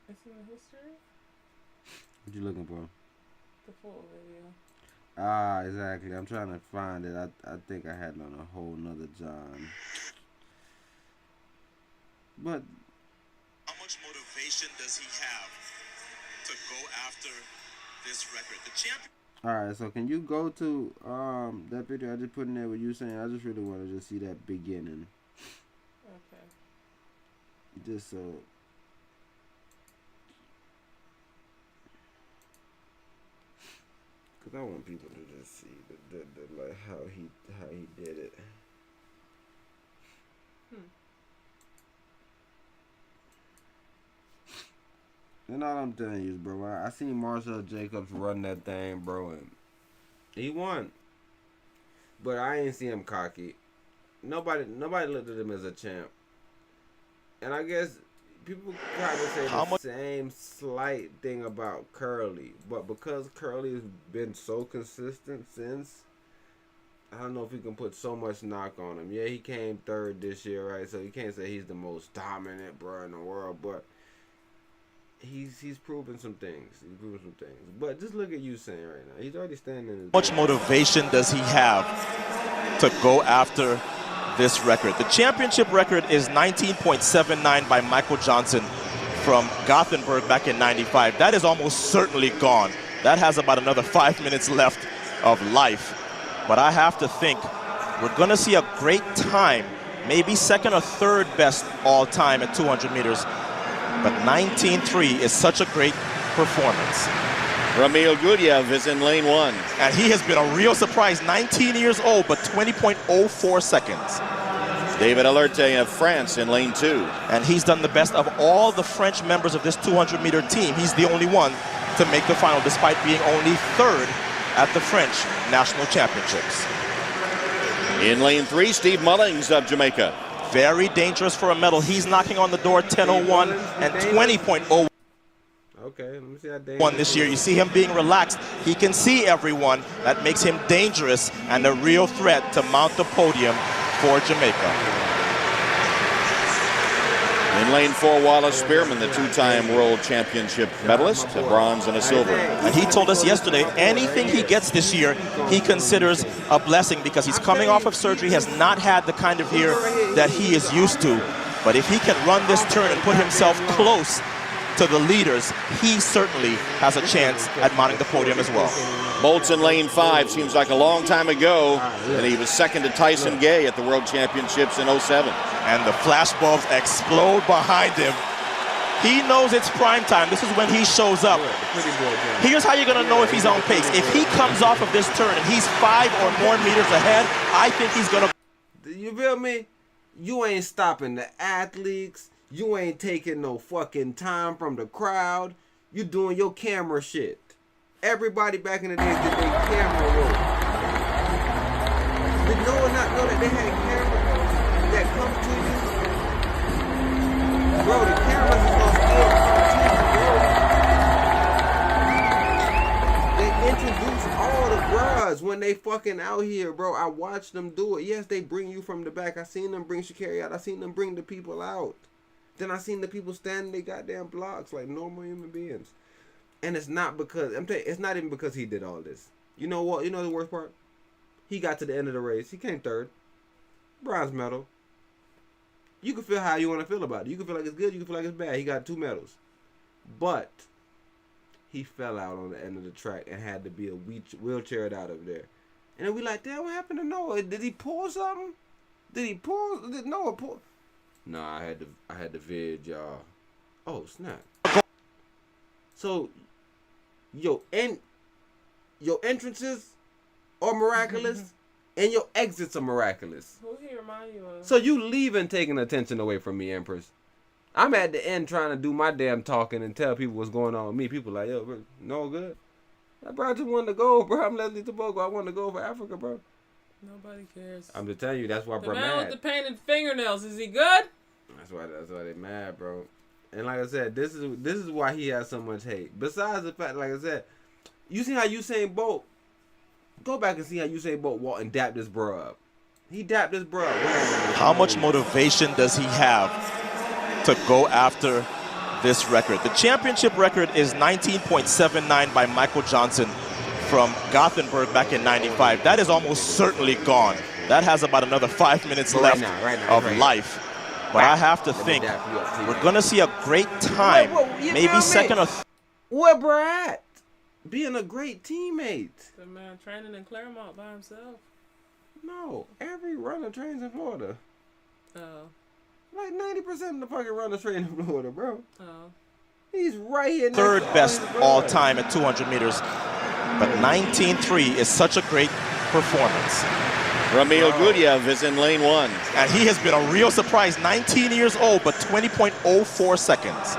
It's in the history? What you looking for? The full video. Exactly. I'm trying to find it. I think I had it on a whole nother John. But how much motivation does he have to go after this record? The champion. All right, so can you go to that video I just put in there with you saying? I just really want to just see that beginning. Okay. Just so. Cause I want people to just see the like how he did it. And all I'm telling you is, bro, I seen Marcel Jacobs run that thing, bro, and he won. But I ain't see him cocky. Nobody looked at him as a champ. And I guess people kind of say the same slight thing about Curly, but because Curly has been so consistent since, I don't know if you can put so much knock on him. Yeah, he came third this year, right? So you can't say he's the most dominant bro in the world, but he's proven some things. But just look at Usain right now. He's already standing in his How much motivation does he have to go after this record? The championship record is 19.79 by Michael Johnson from Gothenburg back in '95. That is almost certainly gone. That has about another 5 minutes left of life. But I have to think we're going to see a great time, maybe second or third best all time at 200 meters. But 19.3 is such a great performance. Ramil Gudiev is in lane 1. And he has been a real surprise. 19 years old, but 20.04 seconds. David Alerte of France in lane 2. And he's done the best of all the French members of this 200-meter team. He's the only one to make the final, despite being only third at the French National Championships. In lane 3, Steve Mullings of Jamaica. Very dangerous for a medal. He's knocking on the door 10.01 and 20.01. Okay, let me see how dangerous this year. You see him being relaxed. He can see everyone. That makes him dangerous and a real threat to mount the podium for Jamaica. In lane 4, Wallace Spearman, the two-time world championship medalist, a bronze and a silver. And he told us yesterday, anything he gets this year, he considers a blessing because he's coming off of surgery, has not had the kind of year that he is used to. But if he can run this turn and put himself close to the leaders, he certainly has a chance at mounting the podium as well. Bolt's in lane 5. Seems like a long time ago, and he was second to Tyson Gay at the World Championships in '07. And the flashbulbs explode behind him. He knows it's prime time. This is when he shows up. Here's how you're going to know if he's on pace. If he comes off of this turn and he's 5 or more meters ahead, I think he's going to... You feel me? You ain't stopping the athletes. You ain't taking no fucking time from the crowd. You doing your camera shit. Everybody back in the day did their camera roll. Did no one not know that they had cameras that come to you? Bro, the cameras is gonna still come to you, bro. They introduce all the bras when they fucking out here, bro. I watched them do it. Yes, they bring you from the back. I seen them bring Sha'Carri out. I seen them bring the people out. Then I seen the people standing their goddamn blocks like normal human beings. And it's not because, I'm telling you, it's not even because he did all this. You know what? You know the worst part? He got to the end of the race. He came third. Bronze medal. You can feel how you want to feel about it. You can feel like it's good. You can feel like it's bad. He got 2 medals. But he fell out on the end of the track and had to be wheelchaired out of there. And then we like, damn, what happened to Noah? Did he pull something? Did he pull? Did Noah pull? No, I had to vid, y'all. Oh, snap. So, your entrances are miraculous, and your exits are miraculous. Who he remind you of? So you leaving taking attention away from me, Empress. I'm at the end trying to do my damn talking and tell people what's going on with me. People like, yo, bro, no good. Bro, I just wanted to go, bro. I'm Leslie Tabogo. I wanted to go for Africa, bro. Nobody cares. I'm just telling you, that's why bro mad. The man with the painted fingernails, is he good? That's why they mad, bro. And like I said, this is why he has so much hate. Besides the fact, like I said, you see how Usain Bolt, go back and see how Usain Bolt walked and dapped this bro up. He dapped this bro up. How much motivation does he have to go after this record? The championship record is 19.79 by Michael Johnson from Gothenburg back in 95. That is almost certainly gone. That has about another 5 minutes left of life. But I have to think we're going to see a great time, maybe second or Where Brad? Being a great teammate. The man training in Claremont by himself. No, every runner trains in Florida. Oh. Like 90% of the fucking runners train in Florida, bro. Oh. He's right here. third best all time at 200 meters. But 19.3 is such a great performance. Ramil Gudyev is in lane 1. And he has been a real surprise. 19 years old, but 20.04 seconds.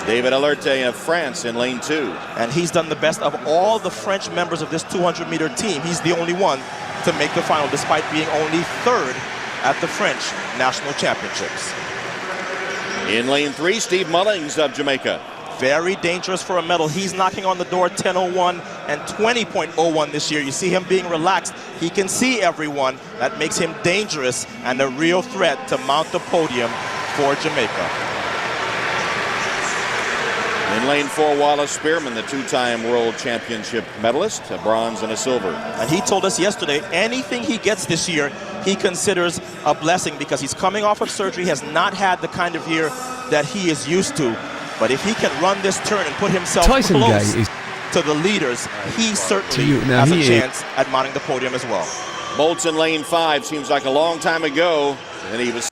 David Alerte of France in lane 2. And he's done the best of all the French members of this 200-meter team. He's the only one to make the final, despite being only third at the French National Championships. In lane 3, Steve Mullings of Jamaica. Very dangerous for a medal. He's knocking on the door 10.01 and 20.01 this year. You see him being relaxed. He can see everyone. That makes him dangerous and a real threat to mount the podium for Jamaica. In lane 4, Wallace Spearman, the two-time world championship medalist, a bronze and a silver. And he told us yesterday, anything he gets this year, he considers a blessing because he's coming off of surgery, has not had the kind of year that he is used to. But if he can run this turn and put himself Tyson close Gay is to the leaders, he certainly has a chance at mounting the podium as well. Bolt's in lane 5, seems like a long time ago, and he was...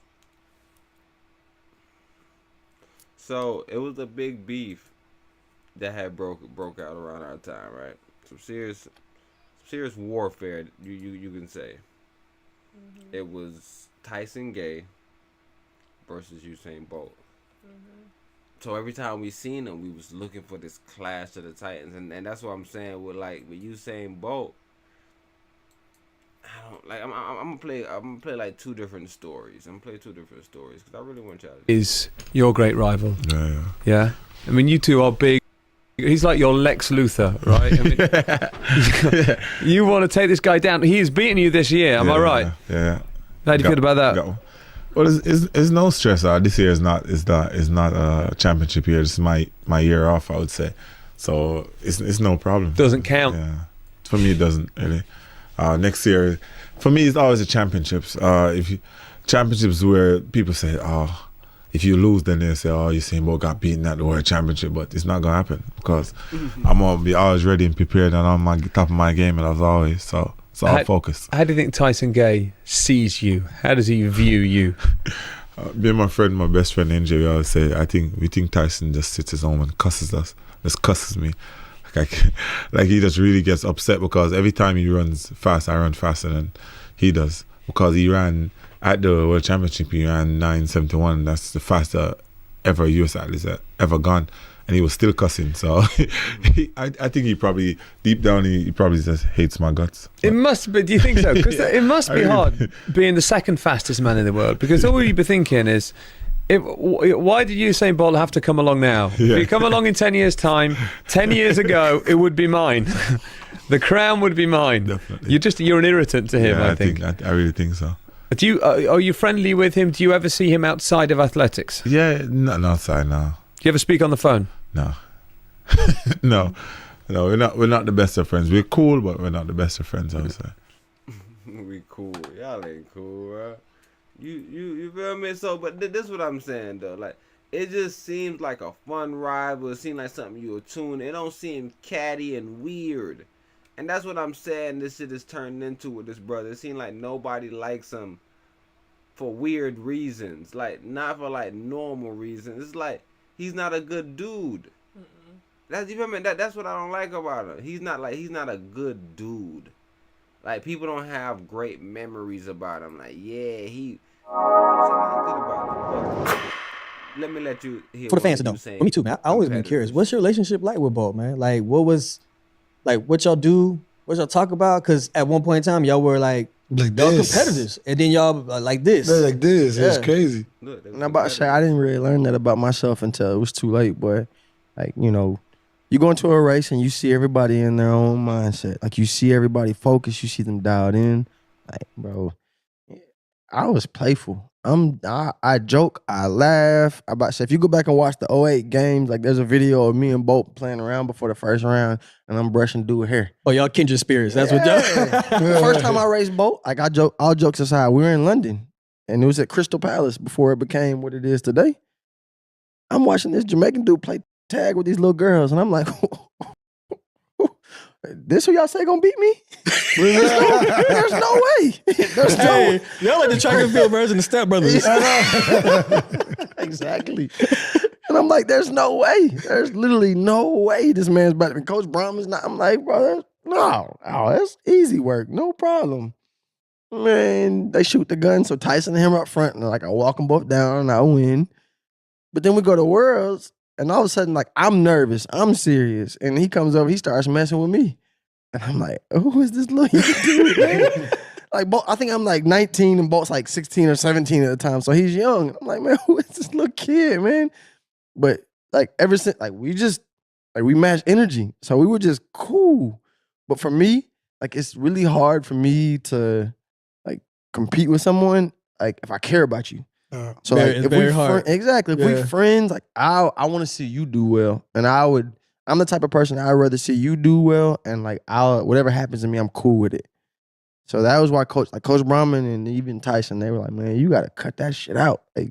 So it was a big beef that had broke out around our time, right? Some serious warfare, you can say. Mm-hmm. It was Tyson Gay versus Usain Bolt. Mm-hmm. So every time we seen them, we was looking for this clash of the Titans, and that's what I'm saying with Usain Bolt. I don't like. I'm gonna play like two different stories. I'm gonna play two different stories because I really want y'all to. Is your great rival? Yeah. I mean, you two are big. He's like your Lex Luthor, right? I mean, you want to take this guy down. He has beaten you this year. Am I right? Yeah. How do you feel about that? Well, it's no stress. This year is not a championship year. This is my year off, I would say. So it's no problem. Doesn't count. Yeah. For me, it doesn't really. Next year, for me, it's always the championships. Championships where people say, oh, if you lose, then they say, oh, Usain Bolt got beaten at the World Championship, but it's not gonna happen because I'm gonna be always ready and prepared and on my top of my game, and as always, so I'll focus. How do you think Tyson Gay sees you? How does he view you? Being my friend, my best friend NJ, we always say, we think Tyson just sits his home and cusses us, just cusses me. Like he just really gets upset because every time he runs fast, I run faster than he does. Because he ran at the World Championship, he ran 9:71. That's the fastest ever US athlete ever gone, and he was still cussing. So I think he probably deep down he probably just hates my guts. It must be. Do you think so? Because it must be hard being the second fastest man in the world. Because all you'd be thinking is, why did Usain Bolt have to come along now? If you come along in 10 years' time, 10 years ago, it would be mine. The crown would be mine. Definitely. You're an irritant to him, I think. I really think so. Are you friendly with him? Do you ever see him outside of athletics? Yeah, not outside, no. Do you ever speak on the phone? No. No, we're not the best of friends. We're cool, but we're not the best of friends, I would say. We cool. Y'all ain't cool, bro. You feel me? So, but this is what I'm saying though. Like, it just seems like a fun ride, but it seems like something you attune. It don't seem catty and weird, and that's what I'm saying. This shit is turning into with this brother. It seems like nobody likes him for weird reasons, like not for like normal reasons. It's like he's not a good dude. That's, you feel me? That's what I don't like about him. He's not a good dude. Like, people don't have great memories about him. Like, yeah, he good about him. Let me let you hear for the fans to know. For me too, man. I always been curious. What's your relationship like with Bolt, man? Like, what y'all do? What y'all talk about? Because at one point in time, y'all were like y'all competitors, and then y'all like this. They're like this. Yeah. It's crazy. Look, and I'm about to say, I didn't really learn that about myself until it was too late, boy. Like, you go into a race and you see everybody in their own mindset. Like, you see everybody focused. You see them dialed in. Like, bro, I was playful. I joke, I laugh. I about to say, if you go back and watch the '08 games, like there's a video of me and Bolt playing around before the first round, and I'm brushing dude hair. Oh, y'all kindred spirits. That's what y'all. First time I raced Bolt, like I joke, all jokes aside, we were in London, and it was at Crystal Palace before it became what it is today. I'm watching this Jamaican dude play tag with these little girls, and I'm like, this who y'all say gonna beat me? There's no way. There's no way. Y'all like the track and field version of Step Brothers. Exactly. And I'm like, there's no way. There's literally no way this man's about to be. Coach Brahman's not. I'm like, bro, that's easy work. No problem. Man, they shoot the gun. So Tyson and him up front. And like, I walk them both down and I win. But then we go to Worlds. And all of a sudden, like, I'm nervous. I'm serious. And he comes over. He starts messing with me. And I'm like, who is this little dude, man? Like, Bolt, I think I'm like 19 and Bolt's like 16 or 17 at the time. So he's young. I'm like, man, who is this little kid, man? But like ever since, like we matched energy. So we were just cool. But for me, like it's really hard for me to like compete with someone, like if I care about you. So like if we if we friends, like I want to see you do well. And I'm the type of person I'd rather see you do well, and like whatever happens to me, I'm cool with it. So that was why Coach Brahman and even Tyson, they were like, man, you gotta cut that shit out. Like,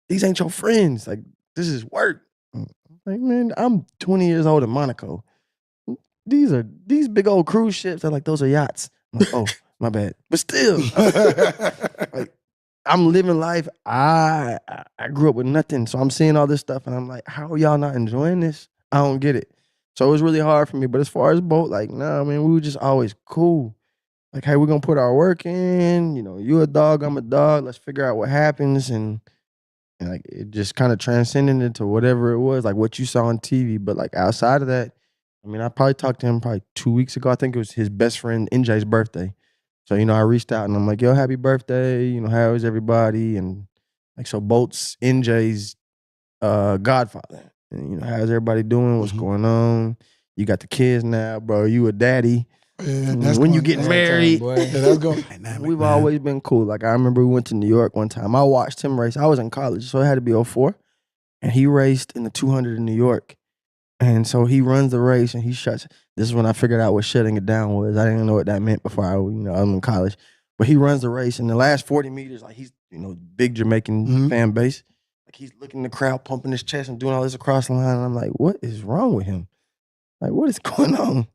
these ain't your friends. Like, this is work. Like, man, I'm 20 years old in Monaco. These big old cruise ships. They're like, those are yachts. I'm like, oh, my bad. But still, like, I'm living life. I grew up with nothing. So I'm seeing all this stuff and I'm like, how are y'all not enjoying this? I don't get it. So it was really hard for me. But as far as Bolt, like, nah, man, we were just always cool. Like, hey, we're gonna put our work in. You know, you a dog, I'm a dog. Let's figure out what happens. And like, it just kind of transcended into whatever it was, like what you saw on TV. But like outside of that, I mean, I probably talked to him probably 2 weeks ago. I think it was his best friend NJ's birthday. So, you know, I reached out and I'm like, yo, happy birthday. You know, how is everybody? And like, so Bolt's NJ's godfather. And, you know, how's everybody doing? What's going on? You got the kids now, bro. You a daddy. When you get married, that's going. We've always been cool. Like I remember we went to New York one time. I watched him race. I was in college, so it had to be 04. And he raced in the 200 in New York. And so he runs the race and he shuts. This is when I figured out what shutting it down was. I didn't know what that meant before I'm in college. But he runs the race in the last 40 meters, like he's, big Jamaican fan base. Like he's looking at the crowd, pumping his chest and doing all this across the line. And I'm like, what is wrong with him? Like, what is going on?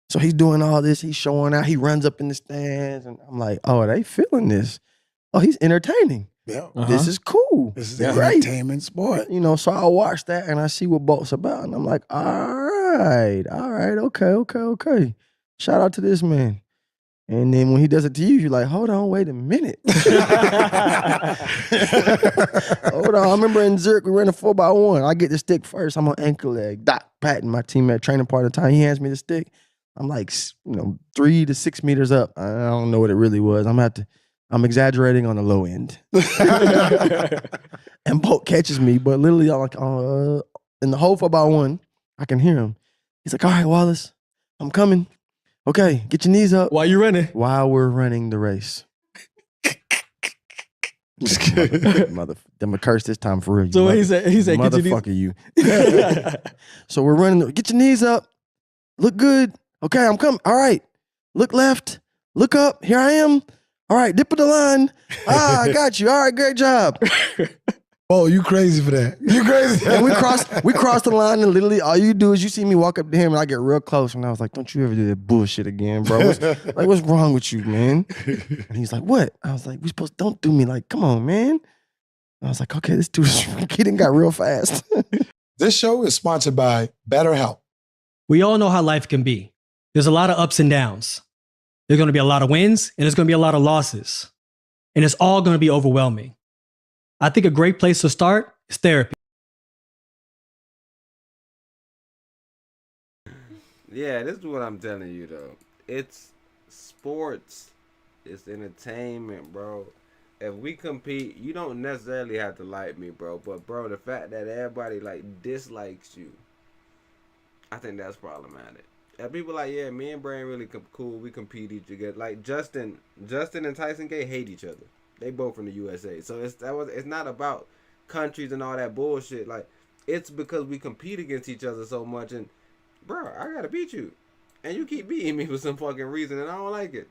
So he's doing all this. He's showing out. He runs up in the stands. And I'm like, oh, they feeling this. Oh, he's entertaining. Yeah. This is cool. This is great. entertainment sport. So I watch that and I see what Bolt's about. And I'm like, all right, okay. Shout out to this man. And then when he does it to you, you're like, hold on, wait a minute. Hold on. I remember in Zurich, we ran a 4x1. I get the stick first. I'm on ankle leg. Doc Patton, my teammate, training part of the time, he hands me the stick. I'm like, 3 to 6 meters up. I don't know what it really was. I'm exaggerating on the low end. And Bolt catches me, but literally I'm like, in the whole 4x1, I can hear him. He's like, all right, Wallace, I'm coming. Okay, get your knees up. Why you running? While we're running the race. Mother, I'm gonna curse this time for real. So he said, motherfucker, you. So we're running. Get your knees up. Look good. Okay, I'm coming. All right. Look left. Look up. Here I am. All right, dip of the line. I got you. All right, great job. Oh, you crazy for that. You crazy. And we crossed the line, and literally all you do is you see me walk up to him, and I get real close, and I was like, don't you ever do that bullshit again, bro. What's wrong with you, man? And he's like, what? I was like, don't do me like, come on, man. I was like, okay, this dude's getting got real fast. This show is sponsored by BetterHelp. We all know how life can be. There's a lot of ups and downs. There's going to be a lot of wins, and there's going to be a lot of losses. And it's all going to be overwhelming. I think a great place to start is therapy. Yeah, this is what I'm telling you, though. It's sports. It's entertainment, bro. If we compete, you don't necessarily have to like me, bro. But, bro, the fact that everybody, dislikes you, I think that's problematic. And people like, yeah, me and Brian really cool. We compete each other. Like, Justin and Tyson Gay hate each other. They both from the USA. So it's not about countries and all that bullshit. Like, it's because we compete against each other so much, and bro, I gotta beat you, and you keep beating me for some fucking reason, and I don't like it.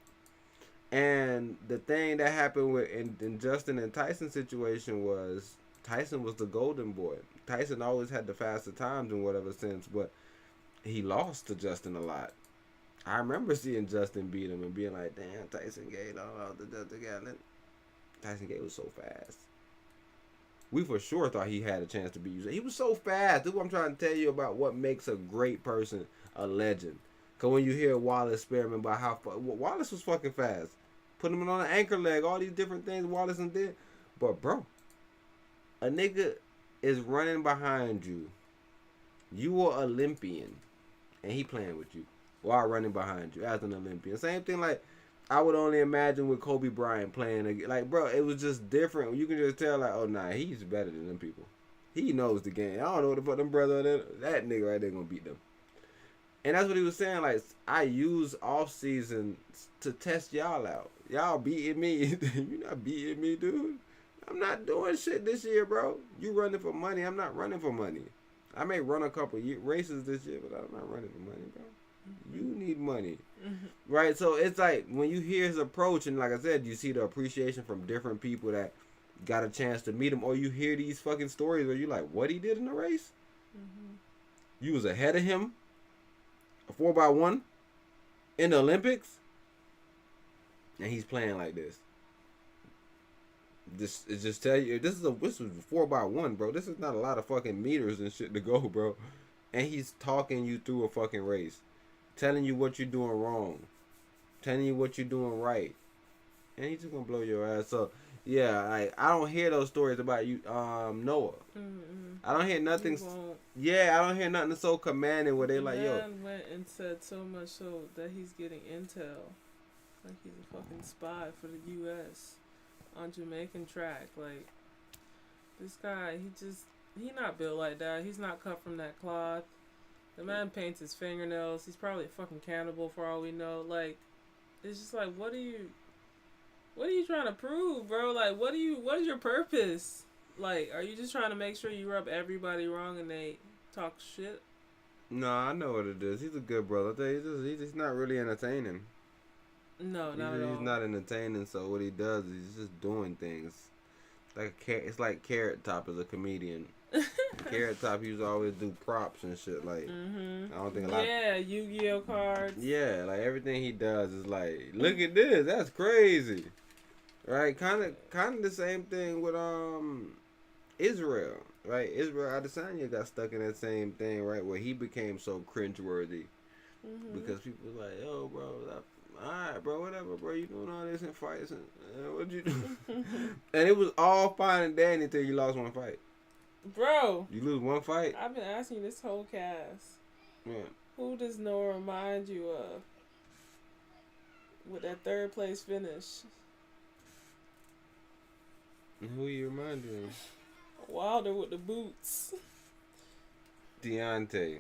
And the thing that happened with in Justin and Tyson situation was Tyson was the golden boy. Tyson always had the faster times in whatever sense, but he lost to Justin a lot. I remember seeing Justin beat him and being like, damn, Tyson Gay lost to Justin Gatlin. Tyson Gay was so fast. We for sure thought he had a chance to beat Usyk. He was so fast. This is what I'm trying to tell you about what makes a great person a legend. Because when you hear Wallace experiment about how Wallace was fucking fast. Put him on an anchor leg, all these different things Wallace did. But bro, a nigga is running behind you. You are Olympian. And he playing with you while running behind you as an Olympian. Same thing like I would only imagine with Kobe Bryant playing. Like, bro, it was just different. You can just tell, like, oh, nah, he's better than them people. He knows the game. I don't know what the fuck them brother, that nigga right there gonna beat them. And that's what he was saying. Like, I use off season to test y'all out. Y'all beating me. You not beating me, dude. I'm not doing shit this year, bro. You running for money. I'm not running for money. I may run a couple races this year, but I'm not running for money, bro. You need money. Right? So it's like when you hear his approach, and like I said, you see the appreciation from different people that got a chance to meet him, or you hear these fucking stories where you like, what he did in the race? You was ahead of him, a 4x1 in the Olympics, and he's playing like this. This is just tell you, this was 4x1, bro. This is not a lot of fucking meters and shit to go, bro. And he's talking you through a fucking race, telling you what you're doing wrong, telling you what you're doing right, and he's just gonna blow your ass up. Yeah, I don't hear those stories about you, Noah. I don't hear nothing. Yeah, I don't hear nothing so commanding where they like, yo. Man went and said so much so that he's getting intel, like he's a fucking spy for the U.S. on Jamaican track. Like, this guy, he not built like that. He's not cut from that cloth. The man paints his fingernails. He's probably a fucking cannibal for all we know. Like, it's just like, what are you trying to prove, bro? Like, what is your purpose? Like, are you just trying to make sure you rub everybody wrong and they talk shit? No, I know what it is. He's a good brother. He's just not really entertaining. No, not at all. He's not entertaining, so what he does is he's just doing things. It's like Carrot Top as a comedian. Carrot Top used to always do props and shit. Like, I don't think a lot. Yeah, Yu-Gi-Oh cards. Yeah, like everything he does is like, look at this, that's crazy, right? Kind of the same thing with Israel, right? Israel Adesanya got stuck in that same thing, right? Where he became so cringeworthy because people was like, yo, bro, alright, bro, whatever, bro, you doing all this in fights, and what'd you do? And it was all fine and dandy until you lost one fight. Bro, you lose one fight. I've been asking you this whole cast. Yeah. Who does Noah remind you of with that third place finish? Who you remind you of? Wilder with the boots. Deontay.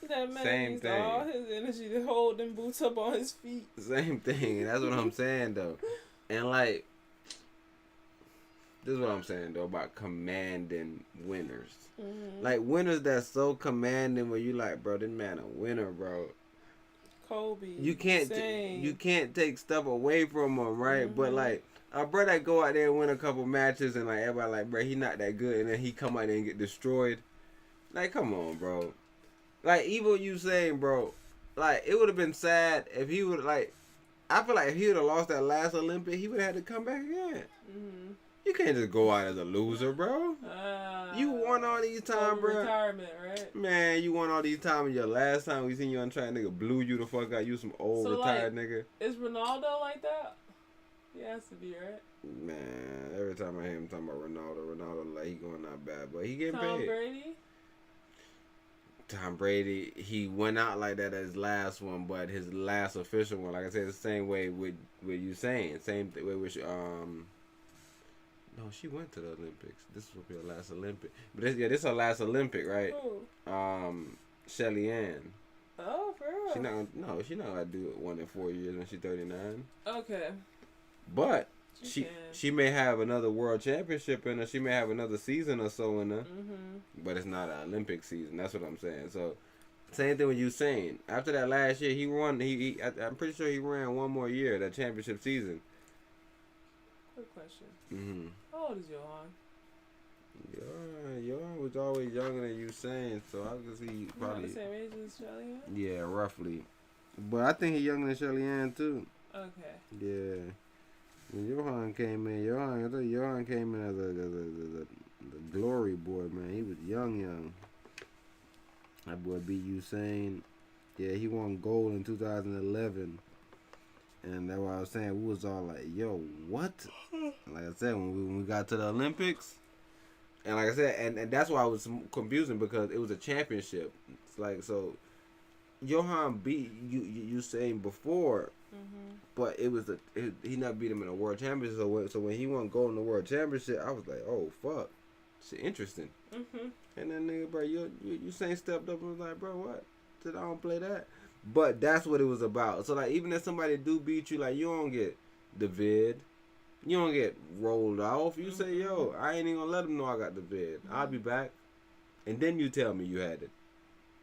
That man Same used thing. all his energy to hold them boots up on his feet. Same thing. That's what I'm saying, though. And like, this is what I'm saying, though, about commanding winners. Like, winners that's so commanding where you like, bro, this man a winner, bro. Kobe. You can't take stuff away from him, right? But like, a bro that go out there and win a couple matches and like everybody like, bro, he not that good, and then he come out there and get destroyed. Like, come on, bro. Like, even what you saying, bro, like, it would have been sad if he would, like, I feel like if he would have lost that last Olympic, he would have had to come back again. You can't just go out as a loser, bro. You won all these times, bro. Retirement, right? Man, you won all these times, and your last time we seen you on track, nigga blew you the fuck out. You some old retired nigga. Is Ronaldo like that? He has to be, right? Man, every time I hear him talking about Ronaldo like he going out bad, but he getting paid. Tom Brady? Tom Brady, he went out like that as his last one, but his last official one, like I said, the same way with you saying, same way with no, she went to the Olympics. This will be her last Olympic, but this is her last Olympic, right? Who? Shelly Ann. Oh, for real? She's not gonna do it 1 in 4 years when she's 39. Okay. But She may have another world championship in her. She may have another season or so in her. But it's not an Olympic season. That's what I'm saying. So, same thing with Usain. After that last year, he won. I'm pretty sure he ran one more year, that championship season. Quick question. How old is Johan? Johan was always younger than Usain, so I could see probably the same age as Shelly Ann? Yeah, roughly. But I think he's younger than Shelly Ann too. Okay. Yeah. When Johan came in, Johan came in as the glory boy, man. He was young. That boy beat Usain. Yeah, he won gold in 2011. And that's why I was saying, we was all like, yo, what? Like I said, when we got to the Olympics, and like I said, and that's why it was confusing, because it was a championship. It's like, so Johan beat Usain before, but it was he never beat him in a world championship. So when he won gold in the world championship, I was like, oh fuck, shit, interesting. And then nigga, bro, Usain stepped up and was like, bro, what? Said I don't play that. But that's what it was about. So like, even if somebody do beat you, like, you don't get the vid. You don't get rolled off. You say, yo, I ain't even gonna let them know I got the vid. I'll be back. And then you tell me you had it.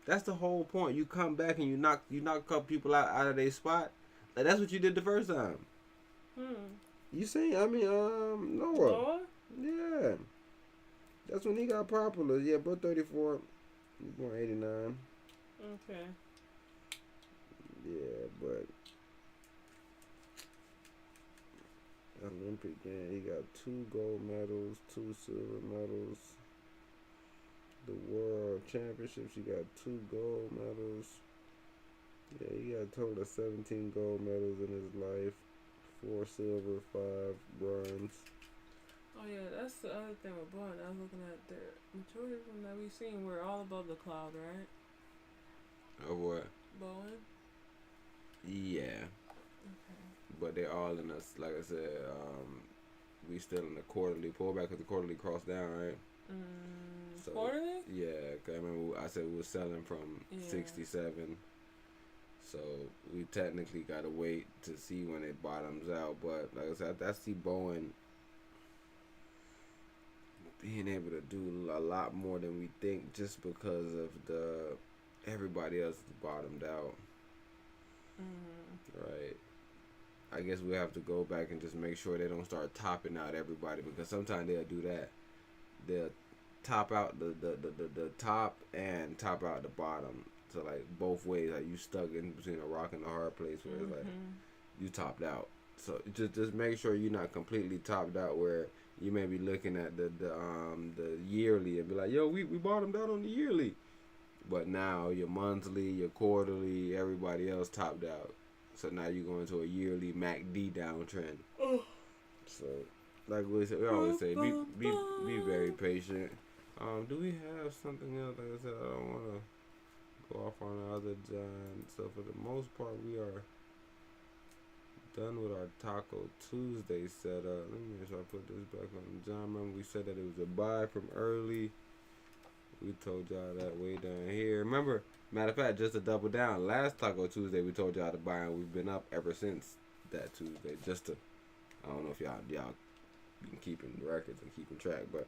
That's the whole point. You come back and you knock a couple people out of their spot. Like, that's what you did the first time. You see, Noah. Yeah. That's when he got popular. Yeah, bro, 34. He born 89. Okay. Yeah, but Olympic game, he got 2 gold medals, 2 silver medals. The world championships, he got 2 gold medals. Yeah, he got a total of 17 gold medals in his life. 4 silver, 5 bronze. Oh yeah, that's the other thing with Bowen. I was looking at the majority of them that we've seen were all above the cloud, right? Of what? Bowen? Yeah. But they're all in us, like I said, we still in the quarterly pullback, because the quarterly crossed down, right? So, quarterly? Yeah, cause I remember I said we were selling from 67. So we technically got to wait to see when it bottoms out. But like I said, I see Bowen being able to do a lot more than we think, just because of everybody else bottomed out. Right. I guess we have to go back and just make sure they don't start topping out everybody, because sometimes they'll do that. They'll top out the top and top out the bottom. So like both ways, like you stuck in between a rock and a hard place where it's like you topped out. So just make sure you're not completely topped out, where you may be looking at the yearly and be like, yo, we bottomed out on the yearly. But now your monthly, your quarterly, everybody else topped out. So now you're going to a yearly MACD downtrend. So, like we always say, be very patient. Do we have something else? Like I said, I don't want to go off on the other giant. So for the most part, we are done with our Taco Tuesday setup. Let me make sure I put this back on. John, remember we said that it was a buy from early. We told y'all that way down here. Remember, matter of fact, just to double down, last Taco Tuesday we told y'all to buy, and we've been up ever since that Tuesday. Just to, I don't know if y'all been keeping records and keeping track, but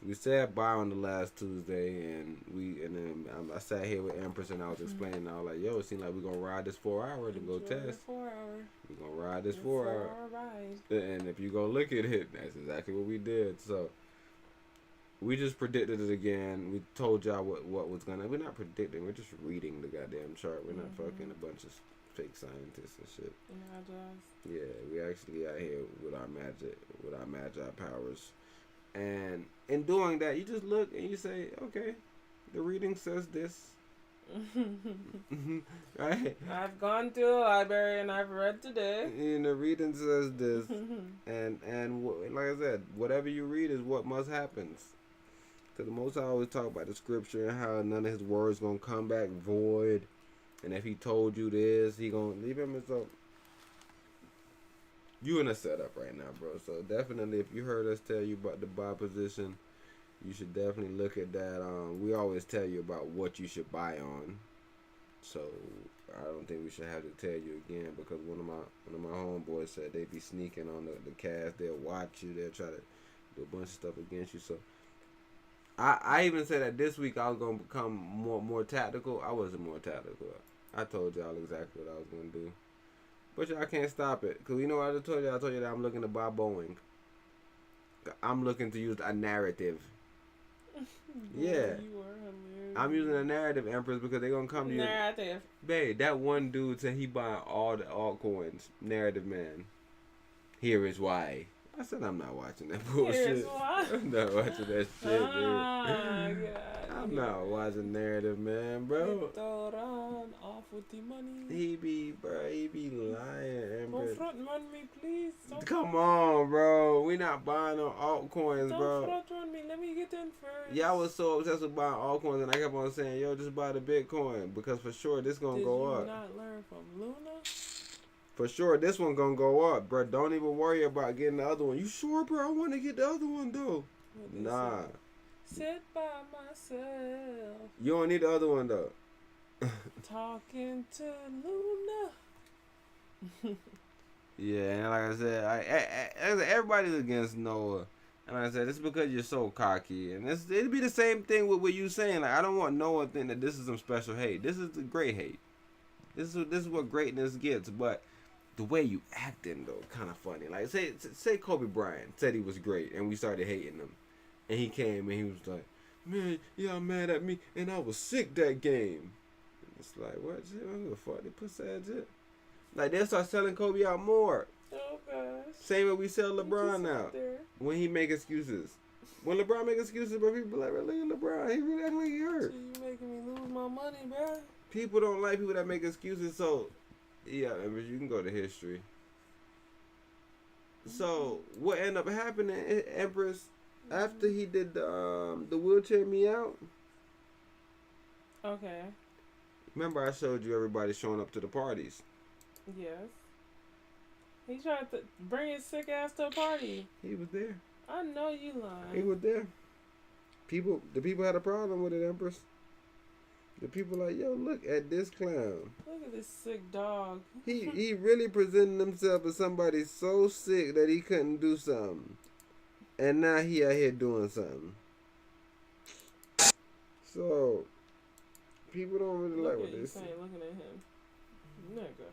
we said buy on the last Tuesday, and then I sat here with Empress and I was explaining. I was like, yo, it seems like we're gonna ride this 4 hour to go test. 4 hour. We're gonna ride this 4 hour. 4 hour ride. And if you go look at it, that's exactly what we did. So we just predicted it again. We told y'all what was gonna. We're not predicting. We're just reading the goddamn chart. We're not fucking a bunch of fake scientists and shit. Yeah, we actually out here with our magi powers. And in doing that, you just look and you say, okay, the reading says this. Right? I've gone to the library and I've read today. And the reading says this. and like I said, whatever you read is what must happen. Because the Most High always talk about the scripture and how none of his words going to come back void. And if he told you this, he going to leave him. So you in a setup right now, bro. So definitely, if you heard us tell you about the buy position, you should definitely look at that. We always tell you about what you should buy on. So I don't think we should have to tell you again, because one of my homeboys said they be sneaking on the cast. They'll watch you. They'll try to do a bunch of stuff against you. So I even said that this week I was gonna become more tactical. I wasn't more tactical. I told y'all exactly what I was gonna do, but y'all can't stop it. Cause you know what I told you? I told you that I'm looking to buy Boeing. I'm looking to use a narrative. Yeah. I'm using a narrative, Empress, because they're going to come to you. Narrative. Babe, that one dude said he buying all the altcoins. Narrative man. Here is why. I said I'm not watching that bullshit. Here's why. I'm not watching that shit, dude. I'm not watching narrative man, bro. Off with the money. He be lying, Empress. Don't front run me, please. Come on, bro. We not buying no altcoins, bro. Don't front run me. Let me get in first. Y'all was so obsessed with buying altcoins, and I kept on saying, yo, just buy the Bitcoin, because for sure this gonna go up. Did you not learn from Luna? For sure this one gonna go up, bro. Don't even worry about getting the other one. You sure, bro? I want to get the other one, though. Nah. Sit by myself. You don't need the other one, though. Talking to Luna. Yeah, and like I said, everybody's against Noah. And like I said, it's because you're so cocky. And it'd be the same thing with what you saying. Like, I don't want Noah to think that this is some special hate. This is the great hate. This is what greatness gets. But the way you acting, though, kind of funny. Like, say Kobe Bryant said he was great, and we started hating him. And he came and he was like, man, y'all mad at me, and I was sick that game. And it's like, what? Who the fuck? They pussy ass shit. Like, they'll start selling Kobe out more. Oh, gosh. Same way we sell LeBron out. When he make excuses. When LeBron make excuses, bro, people like, look at LeBron. He really acting like he hurt. So you making me lose my money, bro. People don't like people that make excuses, so, yeah, Empress, you can go to history. So, what ended up happening, Empress, after he did the wheelchair me out? Okay. Remember I showed you everybody showing up to the parties? Yes. He tried to bring his sick ass to a party. He was there. I know you lying. He was there. The people had a problem with it, Empress. The people like, yo, look at this clown. Look at this sick dog. He really presented himself as somebody so sick that he couldn't do something. And now he out here doing something. So, people don't really like what they see. Looking at him. Nigga.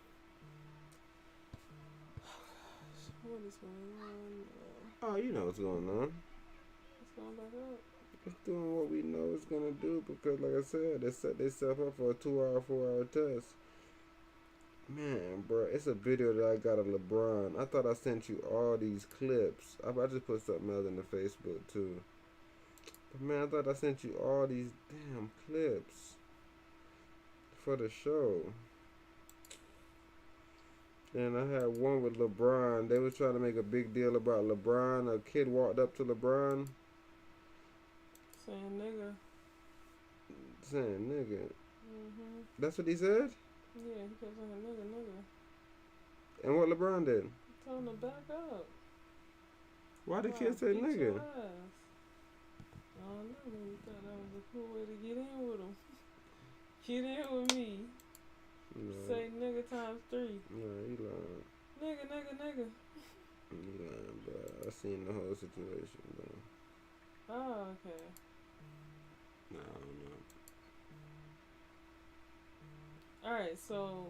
What is going on? Oh, you know what's going on. It's going back up. It's doing what we know it's going to do because, like I said, they set themselves up for a 2-hour, 4-hour test. Man, bro, it's a video that I got of LeBron. I thought I sent you all these clips. I just put something else in the Facebook, too. But, man, I thought I sent you all these damn clips for the show. And I had one with LeBron. They were trying to make a big deal about LeBron. A kid walked up to LeBron. Saying nigga. Saying nigga. Mm-hmm. That's what he said? Yeah, he kept saying nigga. And what LeBron did? He told him to back up. Why the kid say nigga? I don't know. He thought that was a cool way to get in with him. Get in with me. No. Say nigga times 3. No, he lying. Nigga. He lying, bro. I seen the whole situation, bro. Oh, okay. No, I don't know. Alright, so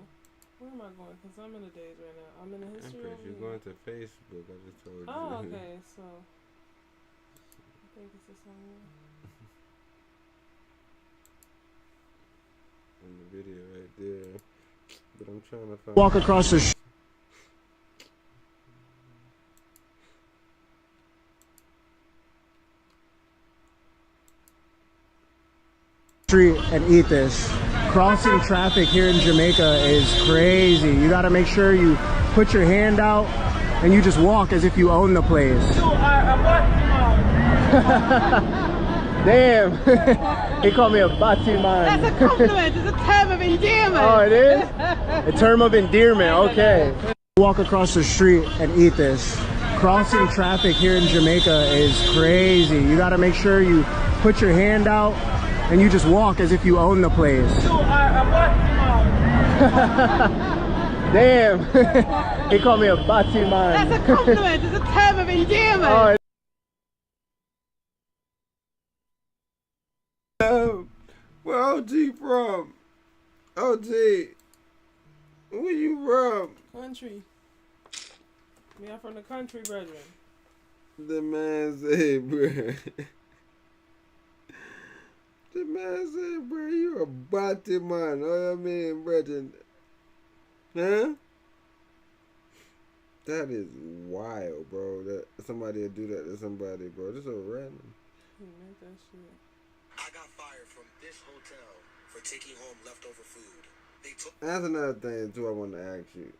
where am I going? Because I'm in the days right now. I'm in the history of you're going to Facebook. I just told you. Oh, okay. So I think it's the same one. In the video right there. But I'm trying to find. Walk across the street and eat this. Crossing traffic here in Jamaica is crazy. You got to make sure you put your hand out and you just walk as if you own the place. Damn. He called me a Bati man. That's a compliment. It's a term of endearment. Oh, it is? A term of endearment. Okay. Walk across the street and eat this. Crossing traffic here in Jamaica is crazy. You got to make sure you put your hand out and you just walk as if you own the place. Damn. He called me a Batiman. That's a compliment. It's a term of endearment. Where OG from? OG, where you from? Country. Me, I'm from the country, brethren. The man said, bro. The man said, bro, you a body man. Oh, I mean, brethren. Huh? That is wild, bro. That somebody would do that to somebody, bro. This is so random. You make that shit. I got fired from this hotel for taking home leftover food. They took. That's another thing, too, I want to ask you.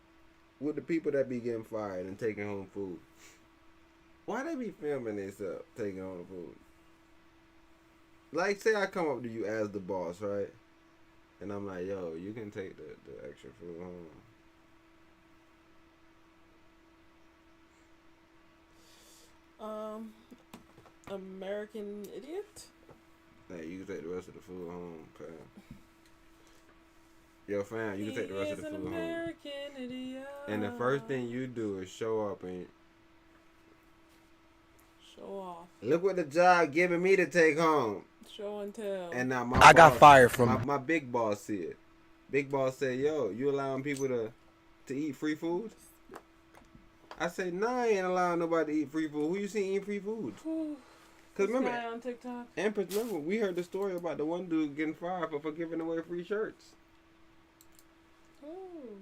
With the people that be getting fired and taking home food, why they be filming themselves taking home the food? Like, say I come up to you as the boss, right? And I'm like, yo, you can take the extra food home. American idiot? Hey, you can take the rest of the food home, fam. Yo, fam, you can take the rest of the food home. Idiot. And the first thing you do is show up and show off. Look what the job giving me to take home. Show and tell. And now I got fired from my big boss said. Big boss said, yo, you allowing people to eat free food? I said, nah, I ain't allowing nobody to eat free food. Who you seen eating free food? Cause remember, guy on TikTok. Empress, remember, we heard the story about the one dude getting fired for giving away free shirts. Ooh.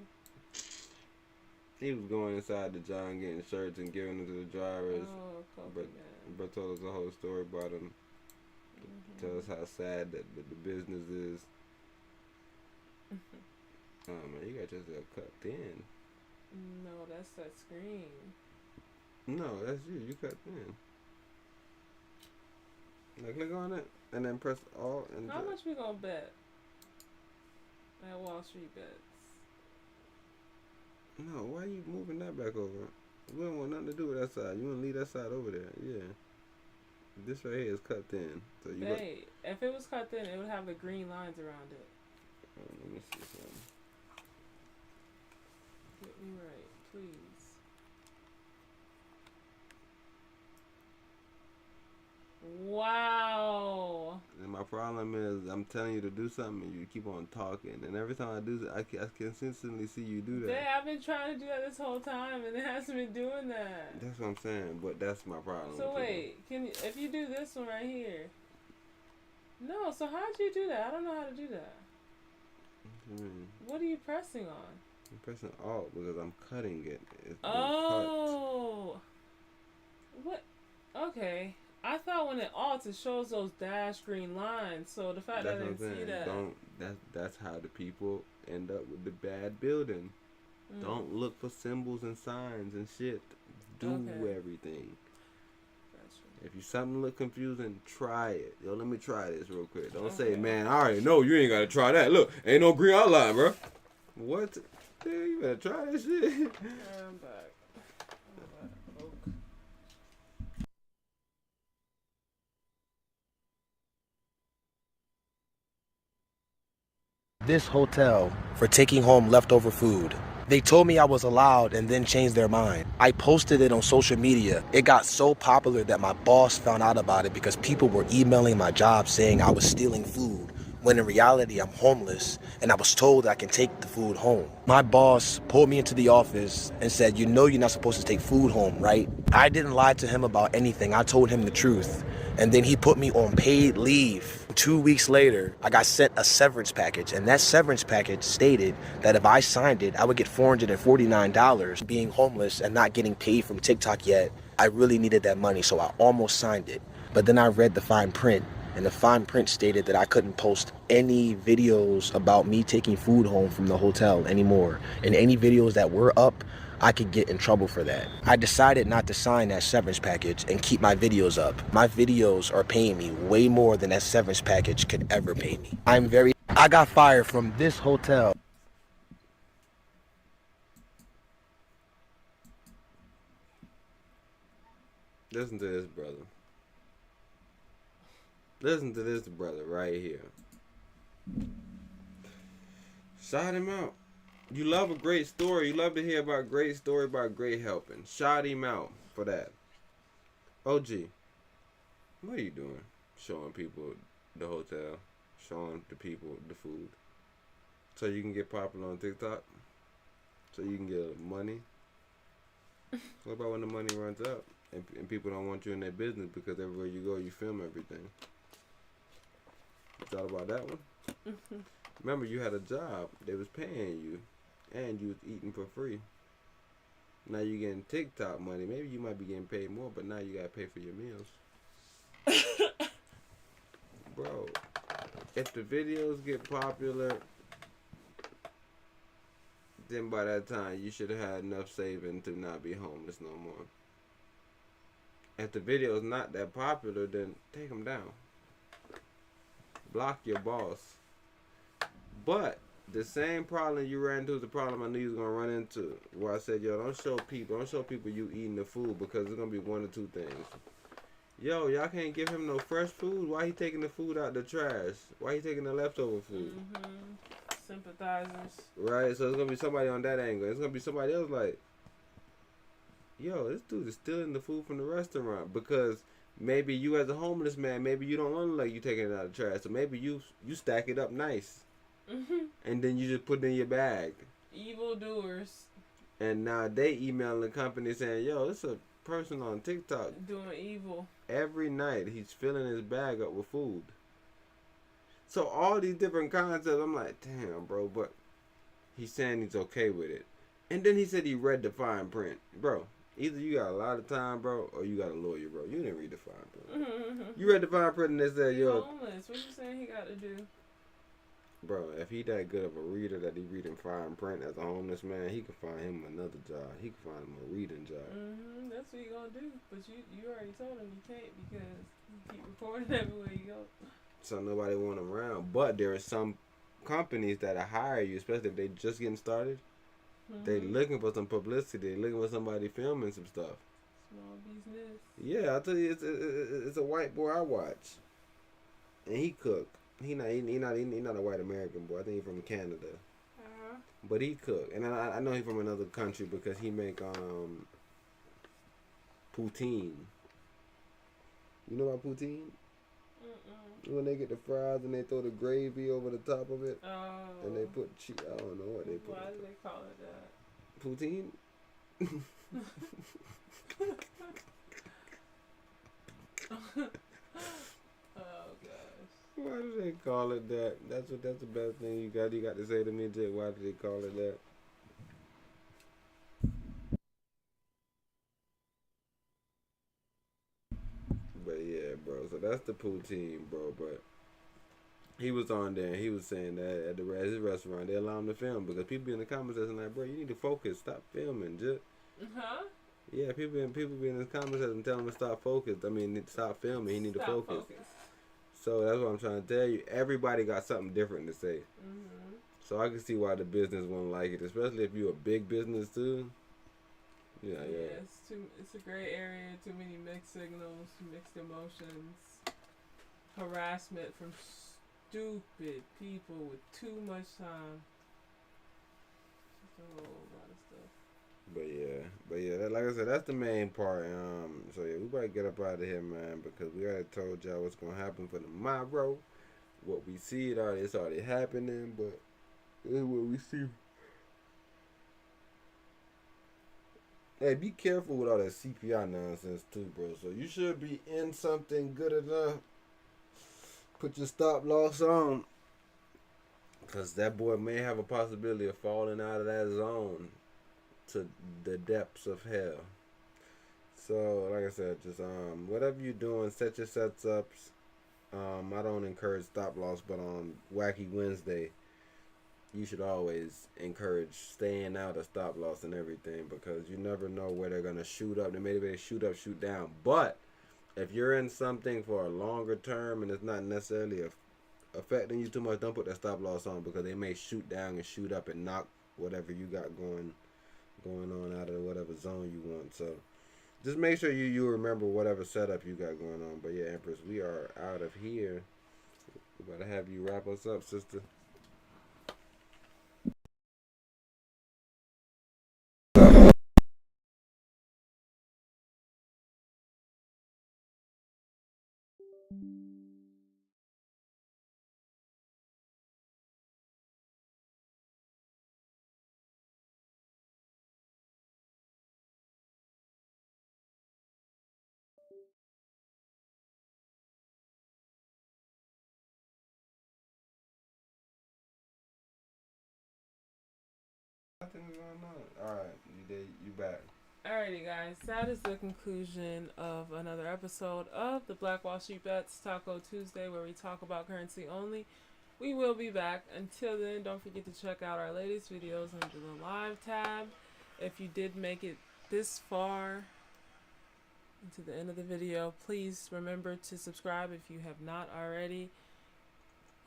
He was going inside the John getting shirts and giving them to the drivers. But told us the whole story about him. Tell us how sad that the business is. Oh man, you got yourself cut thin. No, that's that screen. No, that's you. You cut thin. Now click on it and then press all. And how much we gonna bet at Wall Street Bets? No, why you moving that back over? We don't want nothing to do with that side. You want to leave that side over there. Yeah. This right here is cut thin. So you hey, if it was cut thin, it would have the green lines around it. Let me see something. Get me right, please. Wow. And my problem is, I'm telling you to do something, and you keep on talking. And every time I do that, I consistently see you do that. Yeah, I've been trying to do that this whole time, and it hasn't been doing that. That's what I'm saying, but that's my problem. So wait, if you do this one right here? No. So how'd you do that? I don't know how to do that. What are you pressing on? I'm pressing Alt because I'm cutting it. It's oh. What? Okay. I thought when it alts, it shows those dash green lines. So the fact that I didn't see that. That's how the people end up with the bad building. Don't look for symbols and signs and shit. Do everything. Gotcha. If you something look confusing, try it. Yo, let me try this real quick. Don't say, man, I already know you ain't gotta try that. Look, ain't no green outline, bro. What? Dude, you better try this shit. I'm back. this hotel for taking home leftover food. They told me I was allowed and then changed their mind. I posted it on social media. It got so popular that my boss found out about it because people were emailing my job saying I was stealing food, when in reality I'm homeless and I was told I can take the food home. My boss pulled me into the office and said, you know you're not supposed to take food home, right? I didn't lie to him about anything. I told him the truth. And then he put me on paid leave. 2 weeks later, I got sent a severance package, and that severance package stated that if I signed it, I would get $449. Being homeless and not getting paid from TikTok yet, I really needed that money, so I almost signed it. But then I read the fine print, and the fine print stated that I couldn't post any videos about me taking food home from the hotel anymore. And any videos that were up, I could get in trouble for that. I decided not to sign that severance package and keep my videos up. My videos are paying me way more than that severance package could ever pay me. I got fired from this hotel. Listen to this, brother. Listen to this brother right here. Shout him out. You love a great story. You love to hear about a great story about great helping. Shout him out for that. OG, what are you doing? Showing people the hotel, showing the people the food, so you can get popular on TikTok, so you can get money. What about when the money runs out and people don't want you in their business because everywhere you go, you film everything? You thought about that one? Remember, you had a job. They was paying you, and you was eating for free. Now you getting TikTok money. Maybe you might be getting paid more, but now you gotta pay for your meals. Bro, if the videos get popular, then by that time you should have had enough saving to not be homeless no more. If the video's not that popular, then take them down. Block your boss. But the same problem you ran into is the problem I knew you was gonna run into. Where I said, yo, don't show people you eating the food, because it's gonna be one or two things. Yo, y'all can't give him no fresh food. Why he taking the food out the trash? Why he taking the leftover food? Sympathizers. Right, so it's gonna be somebody on that angle. It's gonna be somebody else like, yo, this dude is stealing the food from the restaurant, because maybe you as a homeless man, maybe you don't want to like you taking it out of the trash, so maybe you stack it up nice, and then you just put it in your bag. Evil doers. And now they emailing the company saying, yo, it's a person on TikTok doing evil. Every night he's filling his bag up with food. So all these different concepts, I'm like, damn, bro, but he's saying he's okay with it. And then he said he read the fine print. Bro, either you got a lot of time, bro, or you got a lawyer, bro. You didn't read the fine print. You read the fine print and they said, yo. Homeless. What you saying he got to do? Bro, if he that good of a reader that he reading fine print as a homeless man, he could find him another job. He could find him a reading job. That's what you gonna do. But you already told him you can't, because you keep recording everywhere you go. So nobody want him around. But there are some companies that hire you, especially if they just getting started. They looking for some publicity. They looking for somebody filming some stuff. Small business. Yeah, I tell you, it's a white boy I watch, and he cook. He not a white American boy. I think he from Canada. But he cook, and I know he from another country because he make poutine. You know about poutine? When they get the fries and they throw the gravy over the top of it, and they put cheese. I don't know what they put. Why do they call it that? Poutine. Oh gosh. Why do they call it that? That's the best thing you got to say to me, Jay. Why do they call it that? But yeah, bro. So that's the poutine, bro. But he was on there and he was saying that at his restaurant they allow him to film because people be in the comments saying like, bro, you need to focus. Stop filming. Just yeah, people be in the comments and telling him to stop focus. I mean, stop filming. He need to focus. So that's what I'm trying to tell you. Everybody got something different to say. So I can see why the business won't like it, especially if you're a big business too. Yeah. It's a gray area. Too many mixed signals, mixed emotions, harassment from stupid people with too much time. Just a whole lot of stuff. But yeah, like I said, that's the main part. So yeah, we better get up out of here, man, because we already told y'all what's gonna happen for tomorrow. What we see, it's already happening, but this is what we see. Hey, be careful with all that CPI nonsense too, bro. So you should be in something good enough. Put your stop loss on, because that boy may have a possibility of falling out of that zone to the depths of hell. So like I said, just whatever you're doing, set your sets ups. I don't encourage stop loss, but on Wacky Wednesday you should always encourage staying out of stop loss and everything, because you never know where they're gonna shoot up. Maybe they shoot up, shoot down. But if you're in something for a longer term and it's not necessarily affecting you too much, don't put that stop loss on, because they may shoot down and shoot up and knock whatever you got going on out of whatever zone you want. So just make sure you remember whatever setup you got going on. But yeah, Empress, we are out of here. We better have you wrap us up, sister. Nothing going on. All right, you back. Alrighty, guys. That is the conclusion of another episode of the Black Wall Street Bets Taco Tuesday, where we talk about currency only. We will be back. Until then, don't forget to check out our latest videos under the live tab. If you did make it this far into the end of the video, please remember to subscribe if you have not already.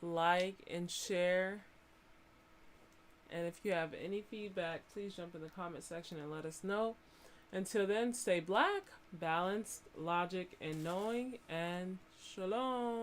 Like and share. And if you have any feedback, please jump in the comment section and let us know. Until then, stay black, balanced, logic, and knowing, and shalom.